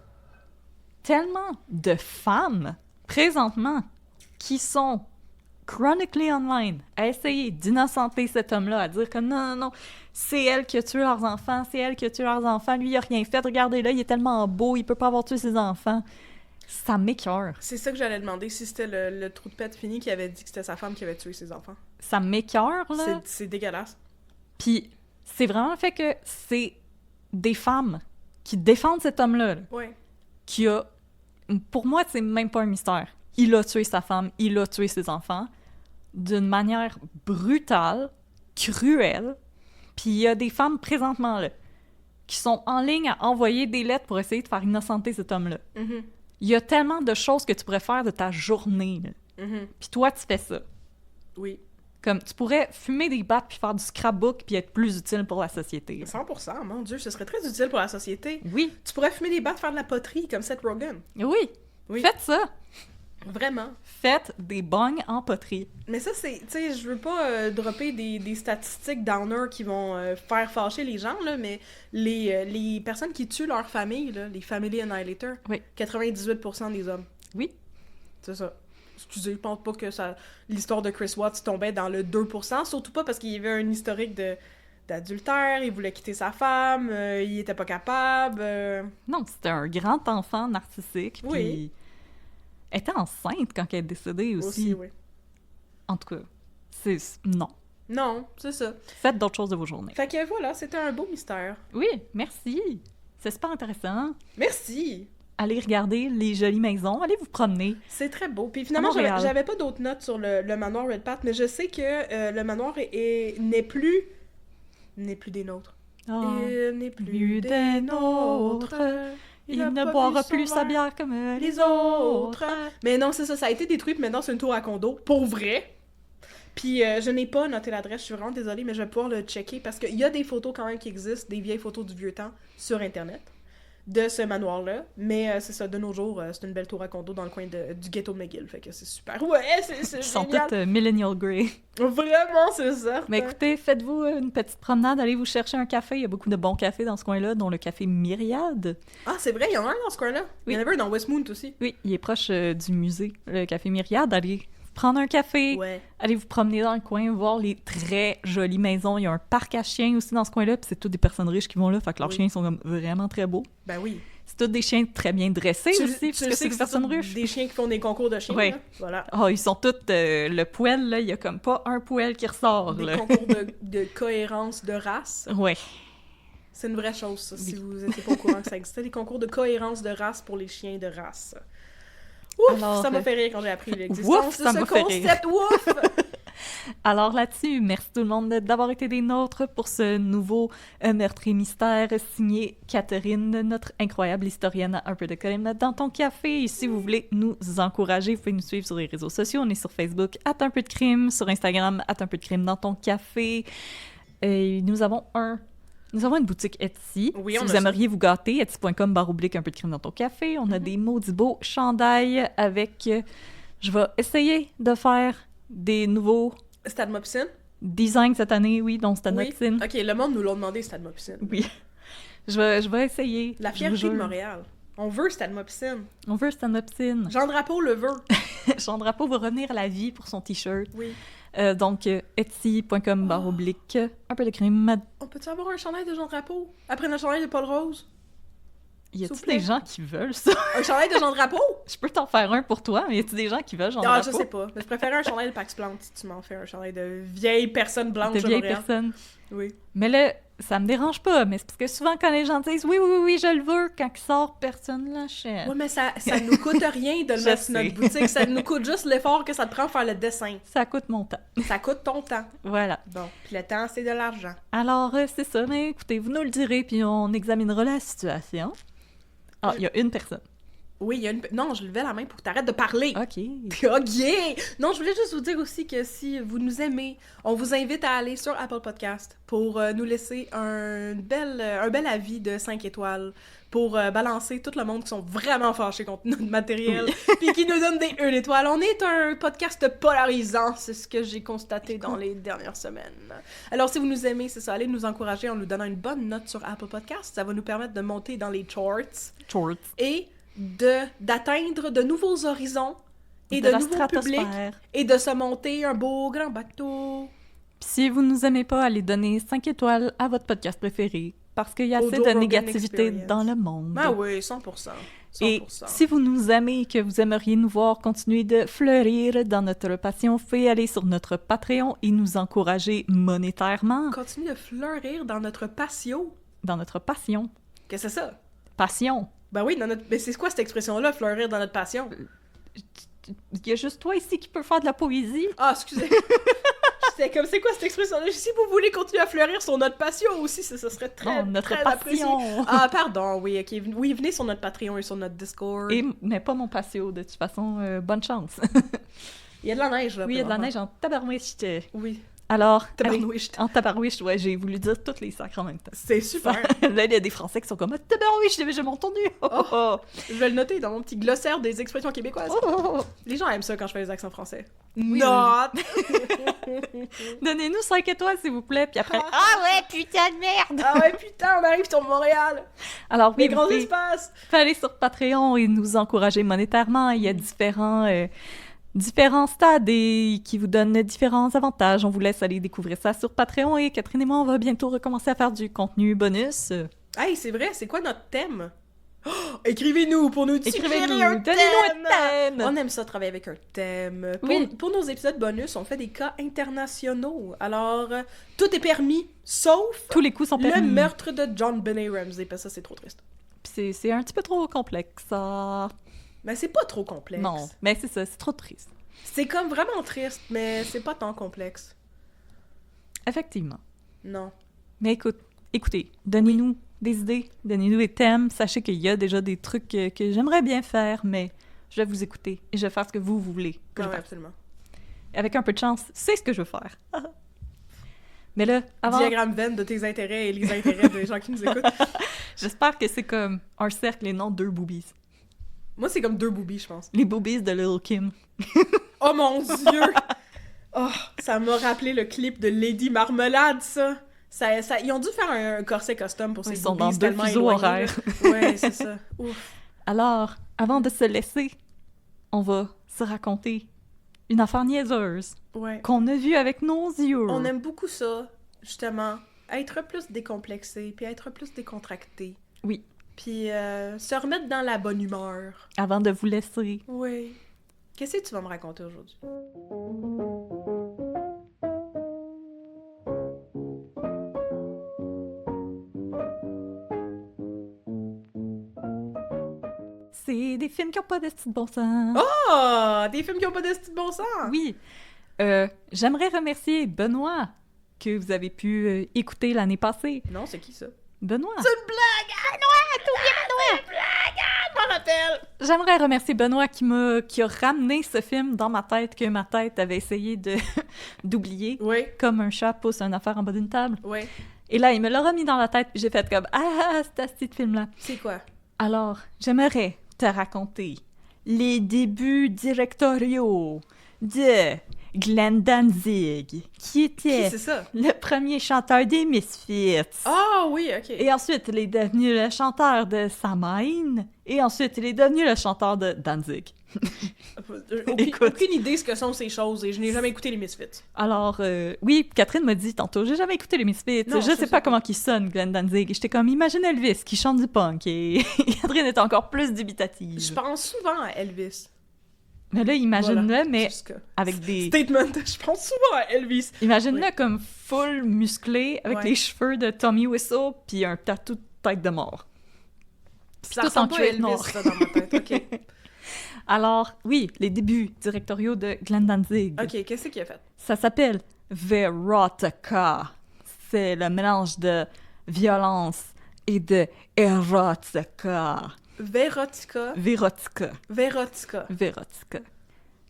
tellement de femmes présentement qui sont chronically online à essayer d'innocenter cet homme-là, à dire que non, c'est elle qui a tué leurs enfants, lui il a rien fait, regardez-le, il est tellement beau, il peut pas avoir tué ses enfants. Ça m'écoeure. C'est ça que j'allais demander, si c'était le trou de pète fini qui avait dit que c'était sa femme qui avait tué ses enfants. Ça m'écoeure, là. C'est dégueulasse. Puis c'est vraiment le fait que c'est des femmes qui défendent cet homme-là, là, Ouais. qui a... Pour moi, c'est même pas un mystère. Il a tué sa femme, il a tué ses enfants d'une manière brutale, cruelle. Puis il y a des femmes présentement là qui sont en ligne à envoyer des lettres pour essayer de faire innocenter cet homme-là. Mhm. Il y a tellement de choses que tu pourrais faire de ta journée, là. Mhm. Puis toi, tu fais ça. Oui. Comme, tu pourrais fumer des battes puis faire du scrapbook puis être plus utile pour la société. là. 100%, mon Dieu, ce serait très utile pour la société. Oui, Tu pourrais fumer des battes, faire de la poterie, comme Seth Rogen. oui, Oui. faites ça. Vraiment. Faites des bongs en poterie. Mais ça, c'est... Tu sais, je veux pas dropper des statistiques downer qui vont faire fâcher les gens, là, mais les personnes qui tuent leur famille, là, les family annihilators, Oui. 98% des hommes. Oui. C'est ça. Excusez, je pense pas que l'histoire de Chris Watts tombait dans le 2%, surtout pas parce qu'il y avait un historique d'adultère, il voulait quitter sa femme, il était pas capable. Non, c'était un grand enfant narcissique. Oui. Puis elle était enceinte quand elle est décédée aussi. oui. En tout cas, non. Non, c'est ça. Faites d'autres choses de vos journées. Fait que voilà, c'était un beau mystère. Oui, merci. C'est super intéressant. Merci! Allez regarder les jolies maisons, allez vous promener. C'est très beau. Puis finalement, À Montréal. j'avais pas d'autres notes sur le manoir Red Path, mais je sais que le manoir n'est plus des nôtres. Oh, Il n'est plus plus des des nôtres. nôtres. il n'a ne pas boira bu plus son sa verre bière comme les les autres. autres. Mais non, c'est ça, ça a été détruit, puis maintenant c'est une tour à condo, pour vrai. Puis je n'ai pas noté l'adresse, je suis vraiment désolée, mais je vais pouvoir le checker, parce qu'il y a des photos quand même qui existent, des vieilles photos du vieux temps, sur Internet, de ce manoir-là. Mais c'est ça, de nos jours, c'est une belle tour à condo dans le coin du ghetto de McGill, fait que c'est super. Ouais, c'est Ils sont génial. toutes millennial grey. Vraiment, c'est ça. Mais écoutez, faites-vous une petite promenade, allez vous chercher un café. Il y a beaucoup de bons cafés dans ce coin-là, dont le café Myriade. Ah, c'est vrai, il y en a un dans ce coin-là. Il y en avait un dans Westmount aussi. Oui, il est proche du musée, le café Myriade. Allez prendre un café, Ouais. allez vous promener dans le coin, voir les très jolies maisons. Il y a un parc à chiens aussi dans ce coin-là, puis c'est toutes des personnes riches qui vont là, fait que leurs Oui. chiens sont comme vraiment très beaux. Ben oui. C'est tous des chiens très bien dressés aussi, parce que c'est des personnes riches. Des chiens qui font des concours de chiens, Ouais. là. Voilà. Oh, ils sont tous... le poêle, là, il y a comme pas un poêle qui ressort, Des là. concours de cohérence de race. Ouais. C'est une vraie chose, ça, si Oui. vous n'étiez pas au courant que ça existait. Des concours de cohérence de race pour les chiens de race. Ouf, Alors, ça m'a fait rire quand j'ai appris ouf, l'existence de ça ce m'a fait rire. concept. Ouf! Alors là-dessus, merci tout le monde d'avoir été des nôtres pour ce nouveau meurtre et mystère signé Catherine, notre incroyable historienne à Un peu de crime dans ton café. Et si vous voulez nous encourager, vous pouvez nous suivre sur les réseaux sociaux. On est sur Facebook @un peu de crime, sur Instagram @un peu de crime dans ton café. Et nous avons une boutique Etsy. Oui, si on vous a aimeriez vous gâter, etsy.com/un peu de crime dans ton café. On a des maudits beaux chandails avec... je vais essayer de faire des nouveaux Stade Mopsin? designs cette année, oui, dont Stade Oui. Mopsin. Ok, le monde nous l'a demandé, Stade Mopsin. Oui. Je vais essayer. La Je vous fierté de jure. Montréal. On veut Stade Mopsin. On veut Stade Mopsin. Jean Drapeau le veut. Jean Drapeau va revenir à la vie pour son t-shirt. Oui. Donc, etsy.com/un peu de crime. On peut-tu avoir un chandail de Jean Drapeau? Après notre chandail de Paul Rose? Y S'il vous a-t-il plaît. des gens qui veulent ça? Un chandail de Jean Drapeau? Je peux t'en faire un pour toi, mais y a-t-il des gens qui veulent Jean Ah, Drapeau? je sais pas. Mais je préférais un chandail de Pax Plante si tu m'en fais un chandail de vieille personne blanche De de vieilles Montréal. personnes. Oui. Mais là, ça me dérange pas, mais c'est parce que souvent quand les gens disent oui, je le veux, quand il sort, personne l'achète. Ouais, mais ça nous coûte rien de le Je mettre sur notre sais. boutique. Ça nous coûte juste l'effort que ça te prend pour faire le dessin. Ça coûte mon temps. Ça coûte ton temps. Voilà. Bon. Puis le temps, c'est de l'argent. Alors, c'est ça, mais écoutez, vous nous le direz, puis on examinera la situation. Ah, il y a une personne. Oui, il y a une... Non, je levais la main pour que t'arrêtes de parler. OK. OK! Non, je voulais juste vous dire aussi que si vous nous aimez, on vous invite à aller sur Apple Podcast pour nous laisser un bel avis de 5 étoiles pour balancer tout le monde qui sont vraiment fâchés contre notre matériel puis qui nous donnent des 1 étoile. On est un podcast polarisant, c'est ce que j'ai constaté dans les dernières semaines. Alors, si vous nous aimez, c'est ça, allez nous encourager en nous donnant une bonne note sur Apple Podcast. Ça va nous permettre de monter dans les charts Short. et d'atteindre de nouveaux horizons et De de la nouveaux publics stratosphère. et de se monter un beau grand bateau. Puis si vous nous aimez pas, allez donner 5 étoiles à votre podcast préféré, parce qu'il y a Au assez Joe de Rogan négativité Experience. dans le monde. Ah oui, 100%. 100%. Et si vous nous aimez et que vous aimeriez nous voir continuer de fleurir dans notre passion, vous pouvez aller sur notre Patreon et nous encourager monétairement On continue de fleurir dans notre patio. dans notre passion. Qu'est-ce que c'est ça? Passion. Ben oui, dans notre... Mais c'est quoi cette expression-là, fleurir dans notre passion? Il y a juste toi ici qui peux faire de la poésie. Ah, excusez. J'étais comme, c'est quoi cette expression-là? Si vous voulez continuer à fleurir sur notre passion aussi, ça serait très, Non, notre très apprécié. passion. Ah, pardon, oui, ok. Oui, venez sur notre Patreon et sur notre Discord. Mais pas mon patio, de toute façon, bonne chance. Il y a de la neige, là. Oui, il y a de la présentement. neige en tabarouiche. Oui. Alors, Tabarouiche. en tabarouiche, ouais, j'ai voulu dire toutes les sacres en même temps. C'est super. Là, il y a des Français qui sont comme « Tabarouiche, j'ai jamais entendu! Oh, oh, oh. Je vais le noter dans mon petit glossaire des expressions québécoises. Oh, oh, oh. Les gens aiment ça quand je fais les accents français. Oui, Not! Donnez-nous 5 étoiles, s'il vous plaît, puis après... Ah ouais, putain de merde! Ah ouais, putain, on arrive sur Montréal! Alors oui, Les vous grands pouvez espaces! aller sur Patreon et nous encourager monétairement. Il y a différents stades et qui vous donnent différents avantages. On vous laisse aller découvrir ça sur Patreon et Catherine et moi, on va bientôt recommencer à faire du contenu bonus. Hey, c'est vrai, c'est quoi notre thème? Oh, écrivez-nous pour nous suggérer Écrivez-nous, un donnez-nous un thème! On aime ça travailler avec un thème. Oui. Pour nos épisodes bonus, on fait des cas internationaux. Alors, tout est permis, sauf Tous les coups sont le permis. meurtre de John Benet Ramsey. Parce que ça, c'est trop triste. Puis c'est un petit peu trop complexe, ça. Mais c'est pas trop complexe. Non, mais c'est ça, c'est trop triste. C'est comme vraiment triste, mais c'est pas tant complexe. Effectivement. Non. Mais écoutez, donnez-nous des idées, donnez-nous des thèmes. Sachez qu'il y a déjà des trucs que j'aimerais bien faire, mais je vais vous écouter et je vais faire ce que vous voulez que je Ouais, fasse. absolument. Avec un peu de chance, c'est ce que je veux faire. Mais là, avant, Diagramme Venn de tes intérêts et les intérêts des gens qui nous écoutent. j'espère que c'est comme un cercle et non 2 boobies. Moi, c'est comme 2 boobies, je pense. Les boobies de Lil' Kim. Oh mon Dieu! Oh, ça m'a rappelé le clip de Lady Marmelade, ça. Ils ont dû faire un corset custom pour ces Ils sont boobies dans 2 tellement fuseaux éloignés, horaires. là. Ouais, c'est ça. Ouf. Alors, avant de se laisser, on va se raconter une affaire niaiseuse Ouais. qu'on a vue avec nos yeux. On aime beaucoup ça, justement. Être plus décomplexé, puis être plus décontracté. Oui. Puis se remettre dans la bonne humeur. Avant de vous laisser. Oui. Qu'est-ce que tu vas me raconter aujourd'hui? C'est des films qui n'ont pas de style bon sens. Oh! Des films qui ont pas de style bon sens! Oui. J'aimerais remercier Benoît, que vous avez pu écouter l'année passée. Non, c'est qui ça? Benoît! C'est une blague! Benoît! C'est une blague! Je m'en rappelle! J'aimerais remercier Benoît qui a ramené ce film dans ma tête que ma tête avait essayé d'oublier. Oui. Comme un chat pousse une affaire en bas d'une table. Oui. Et là, il me l'a remis dans la tête, puis j'ai fait comme « Ah, c'est ce petit film-là! » C'est quoi? Alors, j'aimerais te raconter les débuts directoriaux de Glenn Danzig, qui était Qui c'est ça? le premier chanteur des Misfits. Ah oui, ok. Et ensuite, il est devenu le chanteur de Samhain. Et ensuite, il est devenu le chanteur de Danzig. Aucune idée ce que sont ces choses et je n'ai jamais écouté les Misfits. Alors, oui, Catherine m'a dit tantôt, j'ai jamais écouté les Misfits. Non, je sais pas comment il sonne, Glenn Danzig. Et j'étais comme, imagine Elvis qui chante du punk. Et Catherine était encore plus dubitative. Je pense souvent à Elvis. Mais là, imagine-le, Voilà, mais jusque- avec des... Statement. Je pense souvent à Elvis. Imagine-le Oui. comme full musclé, avec Ouais. les cheveux de Tommy Wiseau, puis un tatou de tête de mort. Puis Ça tout en ressemble pas à cuir Elvis, noir. ça, dans ma tête. Ok. Alors, oui, les débuts directoriaux de Glenn Danzig. Ok, qu'est-ce qu'il a fait? Ça s'appelle Verotica. C'est le mélange de violence et de erotica. Verotica. Verotica. Verotica. Verotica.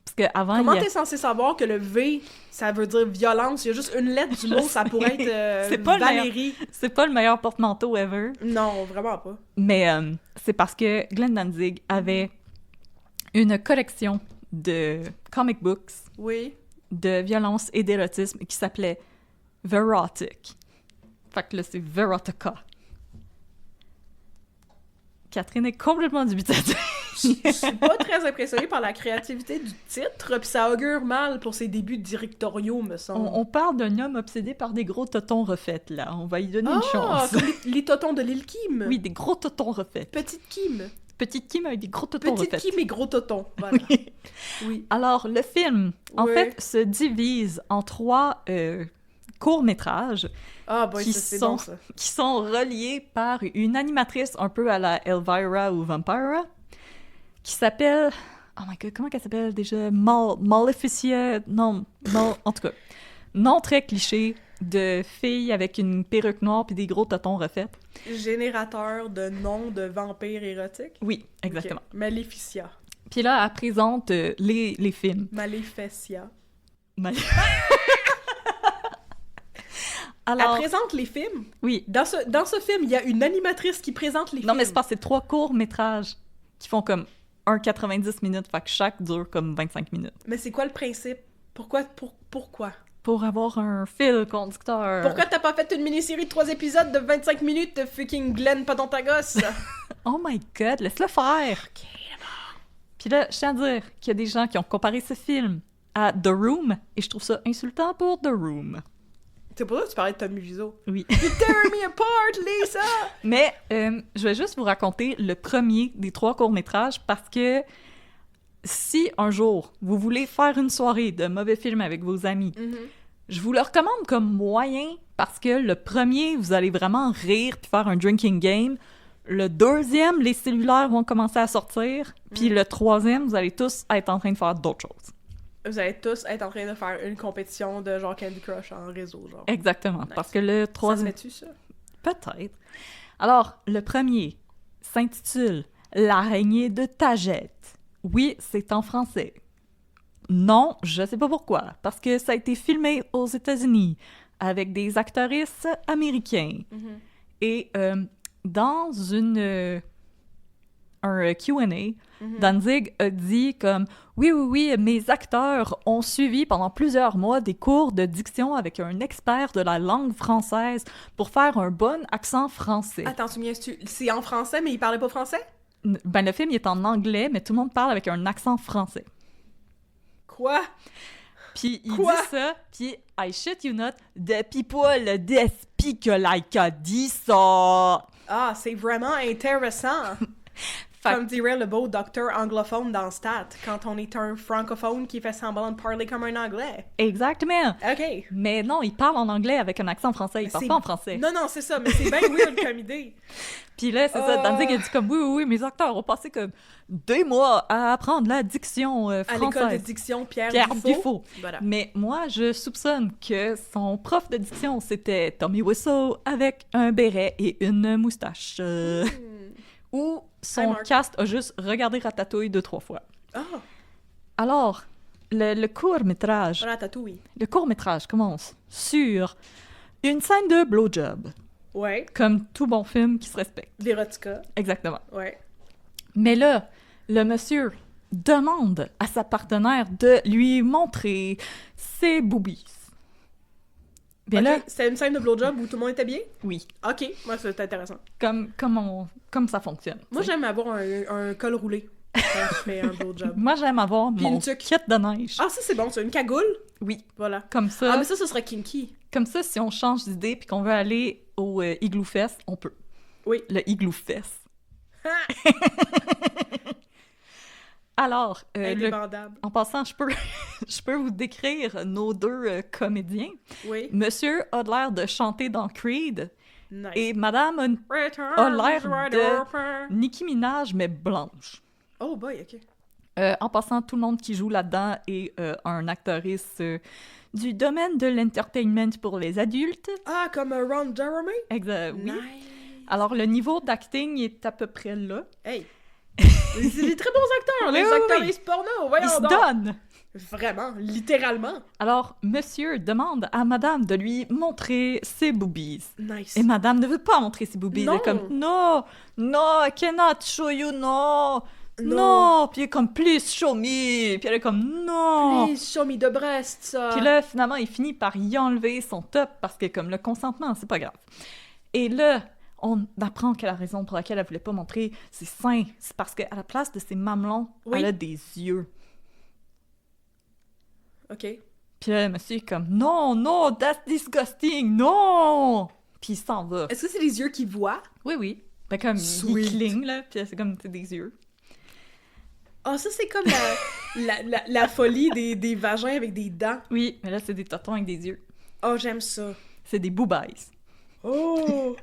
Parce qu'avant, Comment il y a... t'es censé savoir que le V, ça veut dire violence? Il y a juste une lettre du mot, ça pourrait être C'est pas le Valérie. C'est pas le meilleur porte-manteau ever. Non, vraiment pas. Mais c'est parce que Glenn Danzig avait une collection de comic books Oui. de violence et d'érotisme qui s'appelait Verotic. Fait que là, c'est Verotica. Catherine est complètement dubitative. Je suis pas très impressionnée par la créativité du titre, puis ça augure mal pour ses débuts directoriaux, me semble. On parle d'un homme obsédé par des gros totons refaits, là. On va y donner une Ah, chance. comme les totons de l'île Kim. Oui, des gros totons refaits. Petite Kim. Petite Kim avec des gros totons Petite refaits. Kim et gros totons. Voilà. Oui. Oui. Alors, le film, en Ouais. fait, se divise en 3 courts-métrages Ah, boy, Qui ça, c'est sont- bon, ça. qui sont reliés par une animatrice un peu à la Elvira ou Vampira, qui s'appelle... Oh my god, comment qu'elle s'appelle déjà? Maleficia... Non, en tout cas, nom très cliché de fille avec une perruque noire puis des gros totons refaits. Générateur de noms de vampires érotiques. Oui, exactement. Ok. Maleficia. Puis là, elle présente les films. Maleficia. Mal- Elle Alors, présente les films. oui. Dans ce film, il y a une animatrice qui présente les films. Non, mais c'est pas, c'est 3 courts-métrages qui font comme 1,90 minutes, fait que chaque dure comme 25 minutes. Mais c'est quoi le principe? Pourquoi? Pour avoir un fil conducteur. Pourquoi t'as pas fait une mini-série de 3 épisodes de 25 minutes de fucking Glenn Padantagos? Oh my god, laisse-le faire! Ok, Puis là, je tiens à dire qu'il y a des gens qui ont comparé ce film à The Room, et je trouve ça insultant pour The Room. C'est pour ça que tu parlais de Tommy Wiseau. Oui. You tear me apart, Lisa! Mais je vais juste vous raconter le premier des 3 courts-métrages parce que si un jour vous voulez faire une soirée de mauvais films avec vos amis, je vous le recommande comme moyen parce que le premier, vous allez vraiment rire puis faire un drinking game. Le deuxième, les cellulaires vont commencer à sortir. Puis le troisième, vous allez tous être en train de faire d'autres choses. Vous allez tous être en train de faire une compétition de genre Candy Crush en réseau, genre. Exactement. Nice. Parce que le Ça se troisième... fait-tu, ça? Peut-être. Alors, le premier s'intitule L'araignée de Tagette. Oui, c'est en français. Non, je sais pas pourquoi. Parce que ça a été filmé aux États-Unis avec des actrices américains. Et dans un Q&A, Danzig a dit comme « Oui, mes acteurs ont suivi pendant plusieurs mois des cours de diction avec un expert de la langue française pour faire un bon accent français. Attends, tu me souviens-tu? C'est en français, mais il parlait pas français? » Ben, le film il est en anglais, mais tout le monde parle avec un accent français. Quoi? Puis il Quoi? dit ça, puis « I shit you not, the people des speak like a dit ça! » Ah, c'est vraiment intéressant! Comme dirait le beau docteur anglophone dans Stat, quand on est un francophone qui fait semblant de parler comme un anglais. Exactement. OK. Mais non, il parle en anglais avec un accent français, il parle pas en français. Non, c'est ça, mais c'est bien weird comme idée. Puis là, c'est ça, Danzig a dit comme, oui, mes acteurs ont passé comme 2 mois à apprendre la diction française. À l'école de diction Pierre Dufault. Voilà. Mais moi, je soupçonne que son prof de diction, c'était Tommy Wiseau avec un béret et une moustache. Ou son cast a juste regardé Ratatouille 2-3 fois. Ah! Alors, le court-métrage... Ratatouille. Le court-métrage commence sur une scène de blowjob. Ouais. Comme tout bon film qui se respecte. L'érotica. Exactement. Ouais. Mais là, le monsieur demande à sa partenaire de lui montrer ses boobies. Bien là, C'est une scène de blowjob où tout le monde est habillé? oui, OK. Moi, c'est intéressant. comme ça fonctionne. Moi, t'sais. j'aime avoir un col roulé quand je fais un blowjob. Moi, j'aime avoir Puis mon une tuque. kit de neige. Ah, ça, c'est bon. C'est une cagoule? Oui, Voilà. comme ça. Ah, mais ça serait kinky. Comme ça, si on change d'idée puis qu'on veut aller au Igloo Fest, on peut. Oui. Le Igloo Fest. Ha! Alors, Indémandable. en passant, je peux vous décrire nos deux comédiens. Oui. Monsieur a l'air de chanter dans Creed Nice. et Madame a l'air de Nicki Minaj, mais blanche. Oh boy, OK. En passant, tout le monde qui joue là-dedans est un actrice du domaine de l'entertainment pour les adultes. Ah, comme Ron Jeremy? Oui. Nice. Alors, le niveau d'acting est à peu près là. Hey! C'est des très bons acteurs, les Oui, actrices porno, Ils voyons se donc! donnent! Vraiment, littéralement. Alors, monsieur demande à madame de lui montrer ses boobies. Nice. Et madame ne veut pas montrer ses boobies. Non. Elle est comme, no, I cannot show you, no. Non. Non. Puis elle est comme, please show me. Puis elle est comme, non. Please, show me the breast, ça. Puis là, finalement, il finit par y enlever son top parce que comme le consentement, c'est pas grave. Et là, on apprend que la raison pour laquelle elle voulait pas montrer ses seins, c'est parce qu'à la place de ses mamelons, Oui. elle a des yeux. OK. Puis là, monsieur est comme, non, that's disgusting, non! Puis il s'en va. Est-ce que c'est les yeux qui voient? Oui. Ben comme, il Sweet. cligne, là, puis c'est comme, c'est des yeux. Ah, ça, c'est comme la folie des vagins avec des dents. Oui, mais là, c'est des totons avec des yeux. Oh, j'aime ça. C'est des boobies. Oh!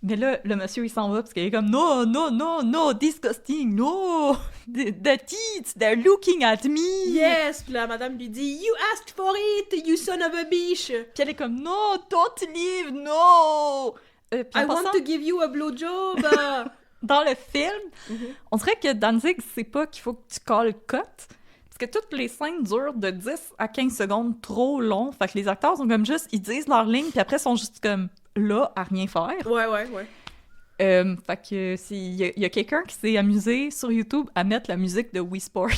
Mais là, le monsieur, il s'en va parce qu'il est comme, no, disgusting, no! The teeth, they're looking at me! Yes! Puis la madame lui dit, You asked for it, you son of a bitch! Puis elle est comme, no, don't leave, no! Puis en I want passant, to give you a blowjob! dans le film, on dirait que Danzig sait pas qu'il faut que tu calls cut. Parce que toutes les scènes durent de 10 à 15 secondes trop long. Fait que les acteurs sont comme juste, ils disent leur ligne, puis après, ils sont juste comme là, à rien faire. Ouais. Fait que il y a quelqu'un qui s'est amusé sur YouTube à mettre la musique de Wii Sport.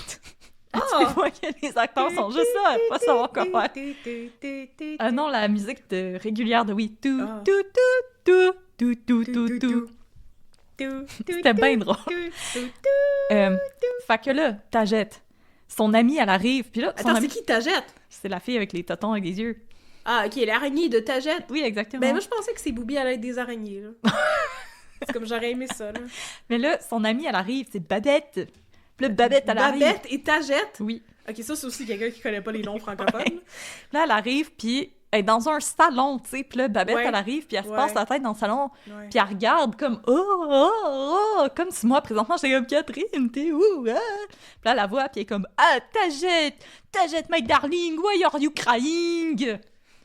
Tu vois que les acteurs sont juste là à pas savoir quoi faire. Ah non, la musique régulière de Wii. C'était bien drôle. Fait que là, Tajette, son amie, elle arrive, puis là, son Attends, amie, c'est qui Tajette? c'est la fille avec les totons avec des yeux. Ah, ok, l'araignée de Tajette. Oui, exactement. Ben, moi, je pensais que ses boobies allaient être des araignées, là. C'est comme j'aurais aimé ça, là. Mais là, son amie, elle arrive, c'est Babette. Puis là, Babette, elle arrive. Babette et Tajette? Oui. Ok, ça, c'est aussi quelqu'un qui connaît pas les noms francophones. Là, elle arrive, puis elle est dans un salon, tu sais. Puis là, Babette, Ouais. elle arrive, puis elle se Ouais. passe la tête dans le salon. Ouais. Puis elle regarde comme « Oh! » Comme si moi, présentement, j'étais comme « Catherine, t'es où? Ah? » Puis là, elle la voit, puis elle est comme « Ah, Tajette, my darling, why are you crying? »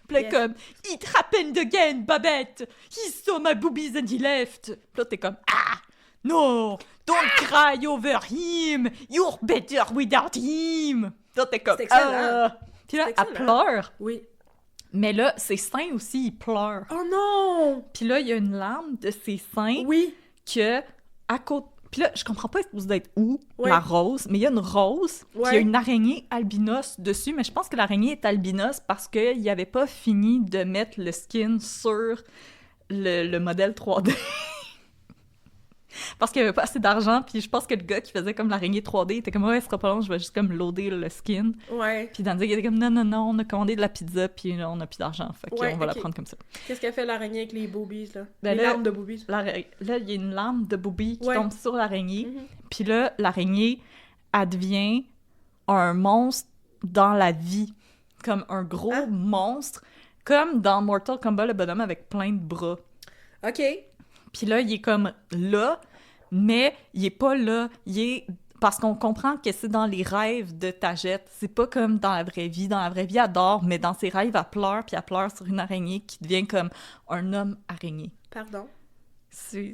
Puis là, elle est Yes. comme « It happened again, Babette! He saw my boobies and he left! » Puis là, t'es comme « Ah! No! Don't cry over him! You're better without him! » Puis là, t'es comme C'est excellent. Ah! Puis là, C'est elle excellent. pleure. Oui. Mais là, ses seins aussi, ils pleurent. Oh non! Puis là, il y a une larme de ses seins Oui. que, à côté... Puis là, je comprends pas, elle est supposée d'être où, Ouais. la rose, mais il y a une rose, puis il y a Ouais. une araignée albinos dessus, mais je pense que l'araignée est albinos parce qu'il n'y avait pas fini de mettre le skin sur le modèle 3D. Parce qu'il y avait pas assez d'argent, puis je pense que le gars qui faisait comme l'araignée 3D était comme « Ouais, ce sera pas long, je vais juste comme loader le skin. » Ouais. Puis Danzig était comme « Non, on a commandé de la pizza, puis là, on a plus d'argent, fait qu'on Ouais, va la ok. prendre comme ça. » Qu'est-ce qu'a fait l'araignée avec les boobies, là? Ben les là- larmes de boobies. Là, il y a une lame de booby qui Ouais. tombe sur l'araignée, Mhm. puis là, l'araignée, elle devient un monstre dans la vie. Comme un gros Ah. monstre, comme dans Mortal Kombat, le bonhomme avec plein de bras. OK. Puis là, il est comme là, mais il est pas là. Il est... Parce qu'on comprend que c'est dans les rêves de Tajette. C'est pas comme dans la vraie vie. Dans la vraie vie, elle dort, mais dans ses rêves, elle pleure, puis elle pleure sur une araignée qui devient comme un homme araignée. Pardon. C'est...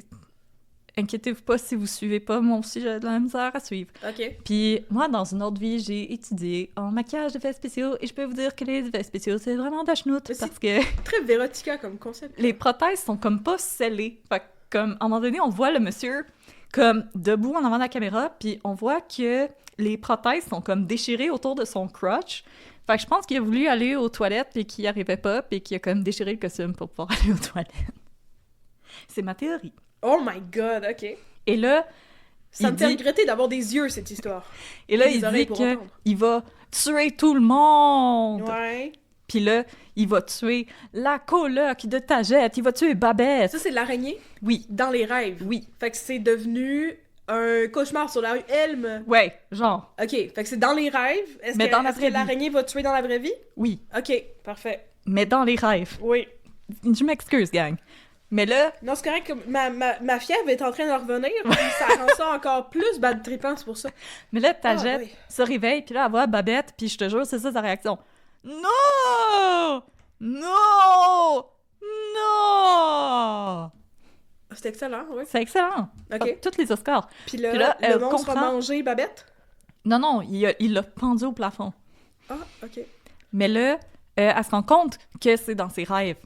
Inquiétez-vous pas si vous suivez pas, moi aussi j'ai de la misère à suivre. OK. Puis moi, dans une autre vie, j'ai étudié en maquillage d'effets spéciaux, et je peux vous dire que les effets spéciaux, c'est vraiment de la chenoute, Mais c'est- parce que... Très Vérotica comme concept. les prothèses sont comme pas scellées. Fait que, comme, à un moment donné, on voit le monsieur comme debout en avant de la caméra, puis on voit que les prothèses sont comme déchirées autour de son crotch. Fait que je pense qu'il a voulu aller aux toilettes, puis qu'il n'y arrivait pas, puis qu'il a comme déchiré le costume pour pouvoir aller aux toilettes. C'est ma théorie. Oh my god, OK. Et là, Ça il me fait dit, regretter d'avoir des yeux, cette histoire. et là, des il oreilles dit pour entendre. qu'il va tuer tout le monde. Ouais. Puis là, il va tuer la coloc de Tajette, il va tuer Babette. Ça, c'est l'araignée Oui, dans les rêves. oui, Fait que c'est devenu un cauchemar sur la rue Elm. ouais, genre, OK, fait que c'est dans les rêves. Est-ce Mais que, dans la est-ce que vraie vie. l'araignée va tuer dans la vraie vie? oui, OK, parfait. mais dans les rêves. Oui. Je m'excuse, gang. Mais là, Non, c'est correct, comme ma fièvre est en train de revenir, puis ça rend ça encore plus bad trippant, c'est pour ça. Tajette Ah, oui. se réveille, puis là, elle voit Babette, puis je te jure, c'est ça sa réaction. Non! Non! Non! C'était excellent, oui. C'est excellent. OK. Tous les Oscars. Puis là, Puis là, le elle monstre a comprend. mangé Babette? Non, il l'a pendu au plafond. Ah, OK. Mais là, elle se rend compte que c'est dans ses rêves.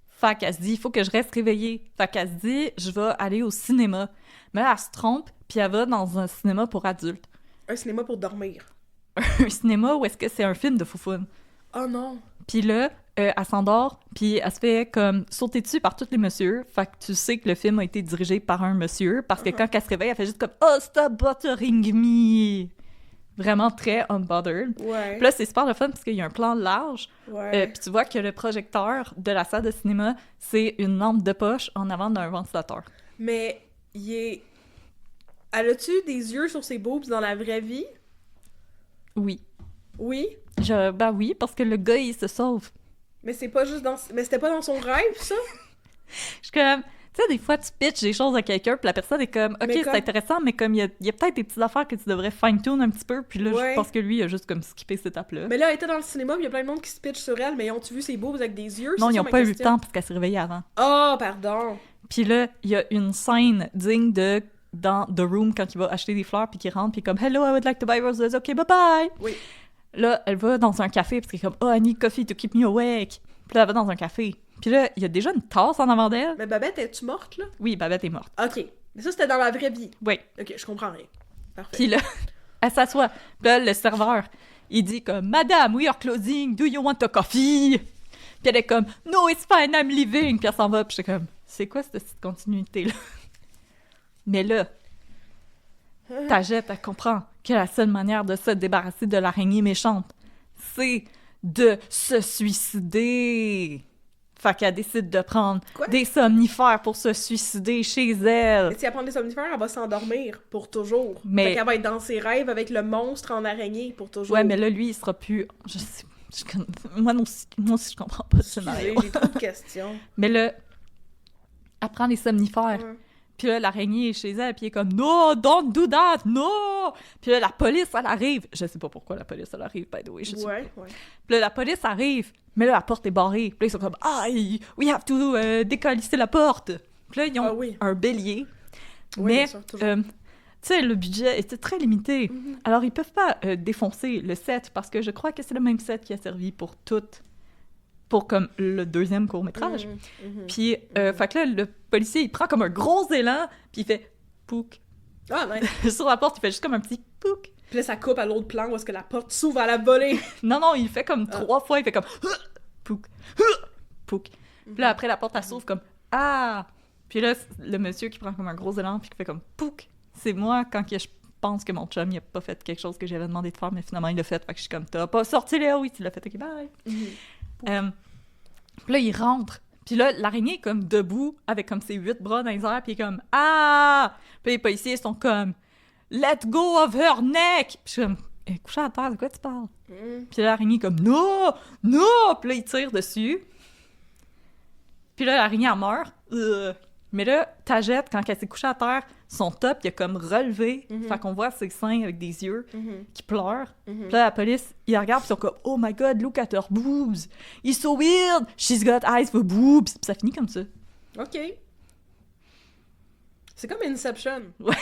Fait qu'elle se dit, il faut que je reste réveillée. Fait qu'elle se dit, je vais aller au cinéma. Mais là, elle se trompe, puis elle va dans un cinéma pour adultes. Un cinéma pour dormir. Un cinéma où est-ce que c'est un film de foufoune. Oh non! Puis là, elle s'endort, puis elle se fait comme sauter dessus par tous les messieurs. Fait que tu sais que le film a été dirigé par un monsieur, parce que quand elle se réveille, elle fait juste comme « Oh, stop bothering me! » Vraiment très unbothered. Ouais. Puis là, c'est super le fun, parce qu'il y a un plan large, Ouais. puis tu vois que le projecteur de la salle de cinéma, c'est une lampe de poche en avant d'un ventilateur. Mais, il est... Elle a-tu des yeux sur ses boobs dans la vraie vie? Oui. Oui. Ben oui, parce que le gars, il se sauve. Mais c'est pas juste dans... Mais c'était pas dans son rêve, ça? Je suis comme... Tu sais, des fois, tu pitches des choses à quelqu'un, puis la personne est comme, OK, Mais c'est comme- intéressant, mais comme il y a peut-être des petites affaires que tu devrais fine-tune un petit peu, puis là, Ouais. je pense que lui, il a juste comme skippé cette étape-là. Mais là, elle était dans le cinéma, puis il y a plein de monde qui se pitch sur elle, mais ont-tu vu ses boobs avec des yeux? Non, C'est ils ça n'ont ma pas eu le question. temps parce qu'elle s'est réveillée avant. Oh, pardon! Puis là, il y a une scène digne de dans The Room quand il va acheter des fleurs, puis qu'il rentre, puis comme, Hello, I would like to buy roses. OK, bye-bye! Oui. Là, elle va dans un café, parce qu'elle est comme, Oh, I need coffee to keep me awake. Puis là, elle va dans un café. Puis là, il y a déjà une tasse en avant d'elle. Mais Babette, es-tu morte, là? Oui, Babette est morte. OK. Mais ça, c'était dans la vraie vie. Oui. OK, je comprends rien. Parfait. Puis là, elle s'assoit. Puis là, le serveur, il dit comme « Madame, we are closing, do you want a coffee? » Puis elle est comme « No, it's fine, I'm leaving. » Puis elle s'en va. Puis j'étais comme « C'est quoi cette petite continuité-là? » Mais là, Tajette, elle comprend que la seule manière de se débarrasser de l'araignée méchante, c'est de se suicider. Fait qu'elle décide de prendre Quoi? des somnifères pour se suicider chez elle. Mais si elle prend des somnifères, elle va s'endormir pour toujours. Mais- Fait qu'elle va être dans ses rêves avec le monstre en araignée pour toujours. Ouais, mais là, lui, il sera plus... Je sais... Moi aussi, je comprends pas le scénario. J'ai trop de questions. Mais là, elle prend les somnifères. Ouais. Puis là, l'araignée est chez elle, puis elle est comme « No, don't do that, no! » Puis là, la police, elle arrive. Je sais pas pourquoi la police, elle arrive, by the way. Je sais pas. Ouais. Puis là, la police arrive, mais là, la porte est barrée. Puis là, ils sont comme « Ah, we have to décalisser la porte. » Puis là, ils ont Ah oui. un bélier. Oui, mais, bien sûr, toujours. tu sais, le budget était très limité. Mhm. Alors, ils peuvent pas défoncer le set, parce que je crois que c'est le même set qui a servi pour pour comme le deuxième court-métrage. Mhm, mhm. Puis, fait que là, le policier, il prend comme un gros élan, puis il fait « Pouk Ah, nice. ». Sur la porte, il fait juste comme un petit « Pouk Puis là, ça coupe à l'autre plan où est-ce que la porte s'ouvre à la volée. ». Non, il fait comme Ah. 3 fois, il fait comme « Pouk, Pouk ». Puis là, après, la porte, elle s'ouvre comme « Ah ». Puis là, le monsieur qui prend comme un gros élan puis qui fait comme « Pouc! » C'est moi quand que je pense que mon chum, il a pas fait quelque chose que j'avais demandé de faire, mais finalement, il l'a fait. Fait que je suis comme « T'as pas sorti Léo? Oui, tu l'as fait. OK, bye! Puis là, il rentre. Puis là, l'araignée est comme debout avec comme ses 8 bras dans les airs puis il est comme « Ah! » Puis les policiers sont comme « Let go of her neck! » Puis je suis comme « Couché à terre, de quoi tu parles? » Puis là, l'araignée est comme « Non! Non! » Puis là, il tire dessus. Puis là, l'araignée, elle meurt. Mais là, Tajette, quand elle s'est couchée à terre, son top, il a comme relevé. Fait qu'on voit ses seins avec des yeux qui pleurent. Puis là, la police, ils regardent, puis ils sont comme « Oh my God, look at her boobs! It's so weird! She's got eyes for boobs! » Puis ça finit comme ça. OK. C'est comme Inception. Ouais.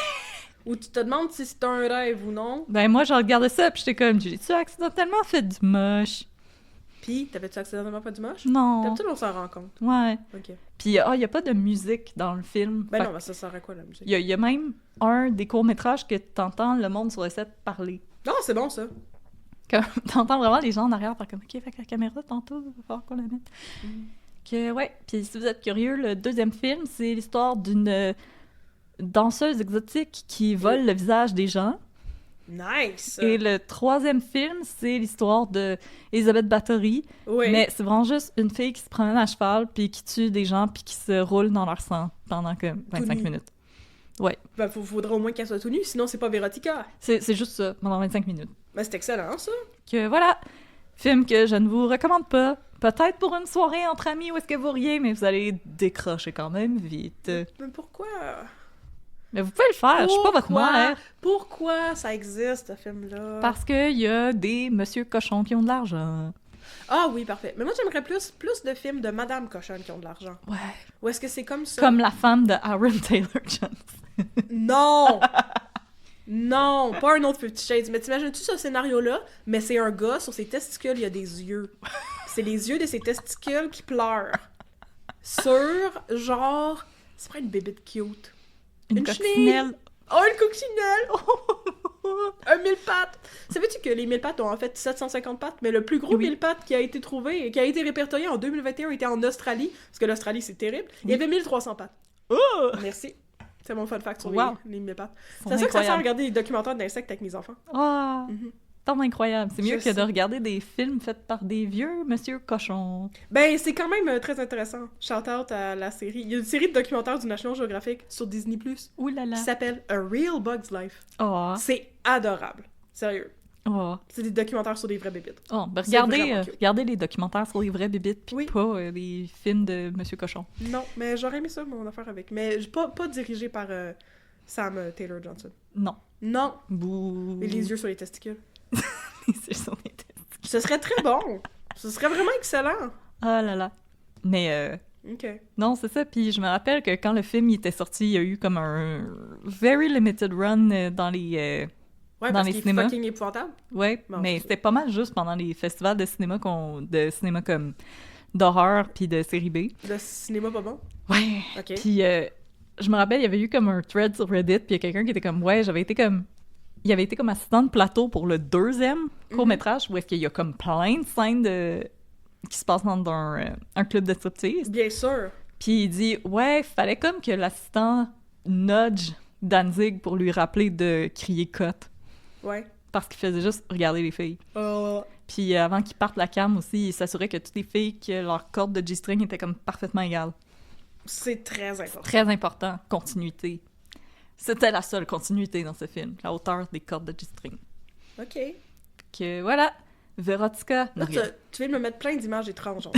Où tu te demandes si c'est un rêve ou non. Ben moi, je regardais ça, puis j'étais comme « J'ai-tu accidentellement fait du moche? » Puis, t'avais-tu accidentellement fait du moche? Non. D'habitude, on s'en rend compte. Ouais. OK. Puis, il n'y a pas de musique dans le film. Ben Fait non, mais ça sert à quoi, la musique? Il y a même un des courts-métrages que t'entends le monde sur le set parler. Non, c'est bon, ça. Comme, t'entends vraiment les gens en arrière faire comme « OK, fait que la caméra, tantôt, il va falloir qu'on la mette. Que, ouais. Puis si vous êtes curieux, le deuxième film, c'est l'histoire d'une danseuse exotique qui vole le visage des gens. Nice! Et le troisième film, c'est l'histoire de Elisabeth Bathory. Oui. Mais c'est vraiment juste une fille qui se promène à cheval, puis qui tue des gens, puis qui se roule dans leur sang pendant comme 25 minutes. Ouais. Ben, faudra au moins qu'elle soit tout nue, sinon c'est pas Vérotica. C'est juste ça, pendant 25 minutes. Ben, c'est excellent, ça. Que voilà, film que je ne vous recommande pas. Peut-être pour une soirée entre amis où est-ce que vous riez, mais vous allez décrocher quand même vite. Mais pourquoi? Mais vous pouvez le faire, je suis pas votre mère. Pourquoi ça existe, ce film-là? Parce qu'il y a des monsieur cochons qui ont de l'argent. Ah oui, parfait. Mais moi, j'aimerais plus de films de Madame Cochonne qui ont de l'argent. Ouais. Ou est-ce que c'est comme ça? Comme la femme de Aaron Taylor-Johnson. Non! Non, pas un autre 50 Shades. Mais t'imagines-tu ce scénario-là? Mais c'est un gars, sur ses testicules, il y a des yeux. C'est les yeux de ses testicules qui pleurent. Sur, genre... C'est pas une bébête cute. Une coccinelle. Oh, une coccinelle! Un mille-pattes! Savais-tu que les mille-pattes ont en fait 750 pattes, mais le plus gros mille-pattes qui a été trouvé et qui a été répertorié en 2021 était en Australie, parce que l'Australie, c'est terrible. Il y avait 1300 pattes. Oh! Merci. C'est mon fun fact sur les mille-pattes. C'est ça que ça sert à regarder des documentaires d'insectes avec mes enfants. Ah! Tellement incroyable. C'est mieux Je que de sais. regarder des films faits par des vieux monsieur cochons. Ben, c'est quand même très intéressant. Shout out à la série. Il y a une série de documentaires du National Geographic sur Disney+, Ouh là là. qui s'appelle A Real Bug's Life. Oh. C'est adorable. Sérieux. Oh. C'est des documentaires sur des vraies bébites. Oh. Ben C'est regardez, vraiment cute. regardez les documentaires sur les vraies bébites, puis Oui. pas les films de monsieur cochon. Non, mais j'aurais aimé ça, mon affaire avec. Mais pas dirigé par Sam Taylor Johnson. Non. Non. Bouh. Mais les yeux sur les testicules. Les yeux sur les testicules. Ce serait très bon. Ce serait vraiment excellent. Ah là là. Mais OK. non, c'est ça. Puis je me rappelle que quand le film il était sorti, il y a eu comme un very limited run dans les... Ouais, dans parce les qu'il est cinémas. fucking épouvantable. Ouais, Bon, mais c'est c'était pas mal juste pendant les festivals de cinéma comme d'horreur puis de série B. Le cinéma pas bon. Ouais. OK. Puis je me rappelle, il y avait eu comme un thread sur Reddit, puis il y a quelqu'un qui était comme ouais, il avait été comme assistant de plateau pour le deuxième court-métrage où est-ce qu'il y a comme plein de scènes qui se passent dans un club de striptease. Bien sûr. Puis il dit ouais, fallait comme que l'assistant nudge Danzig pour lui rappeler de crier cut. Ouais. Parce qu'il faisait juste regarder les filles. Puis avant qu'ils partent la cam aussi, il s'assurait que toutes les filles, que leur corde de G-string était comme parfaitement égale. C'est très important. Très important, continuité. C'était la seule continuité dans ce film, la hauteur des cordes de G-string. OK. Que voilà, Verotica. Là, tu viens de me mettre plein d'images étranges. Genre.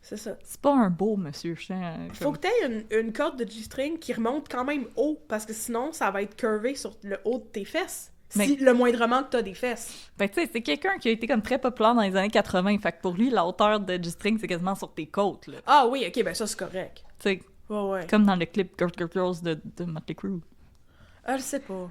C'est ça. C'est pas un beau monsieur chien. Faut que t'aies une corde de G-string qui remonte quand même haut, parce que sinon, ça va être curvé sur le haut de tes fesses. Mais- Si le moindrement que t'as des fesses. Ben, tu sais, c'est quelqu'un qui a été comme très populaire dans les années 80. Fait que pour lui, la hauteur de G-string, c'est quasiment sur tes côtes, là. Ah oui, OK, ben ça, c'est correct. Tu sais, Ouais. comme dans le clip Girls de Motley Crue. Ah, je sais pas.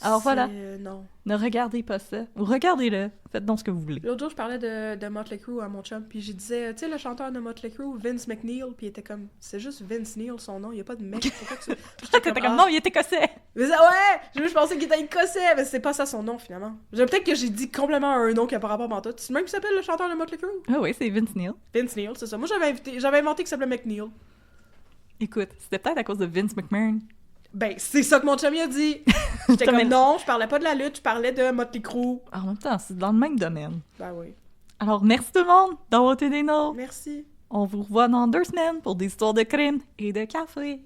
Alors voilà, Non. ne regardez pas ça. Ou regardez-le. Faites donc ce que vous voulez. L'autre jour, je parlais de Motley Crue à mon chum, puis je disais, tu sais, le chanteur de Motley Crue, Vince McNeil, puis il était comme, c'est juste Vince Neil, son nom, il y a pas de mec. Pourquoi tu... T'étais comme, non, il est écossais! Mais ça, ouais! Je pensais qu'il était écossais, mais c'est pas ça son nom, finalement. Peut-être que j'ai dit complètement un nom qui a pas rapport à tout. C'est le même qui s'appelle le chanteur de Motley Crue? Ah oui, c'est Vince Neil. Vince Neil, c'est ça. Moi, j'avais inventé qu'il s'appelait McNeil. Écoute, c'était peut-être à cause de Vince McMahon. Ben, c'est ça que mon chum il a dit. J'étais comme, non, je parlais pas de la lutte, je parlais de Motley Crue. En même temps, c'est dans le même domaine. Ben oui. Alors, merci tout le monde d'avoir été des nôtres. Merci. On vous revoit dans 2 semaines pour des histoires de crime et de café.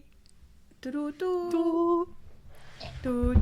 Tout. Tout. Tout.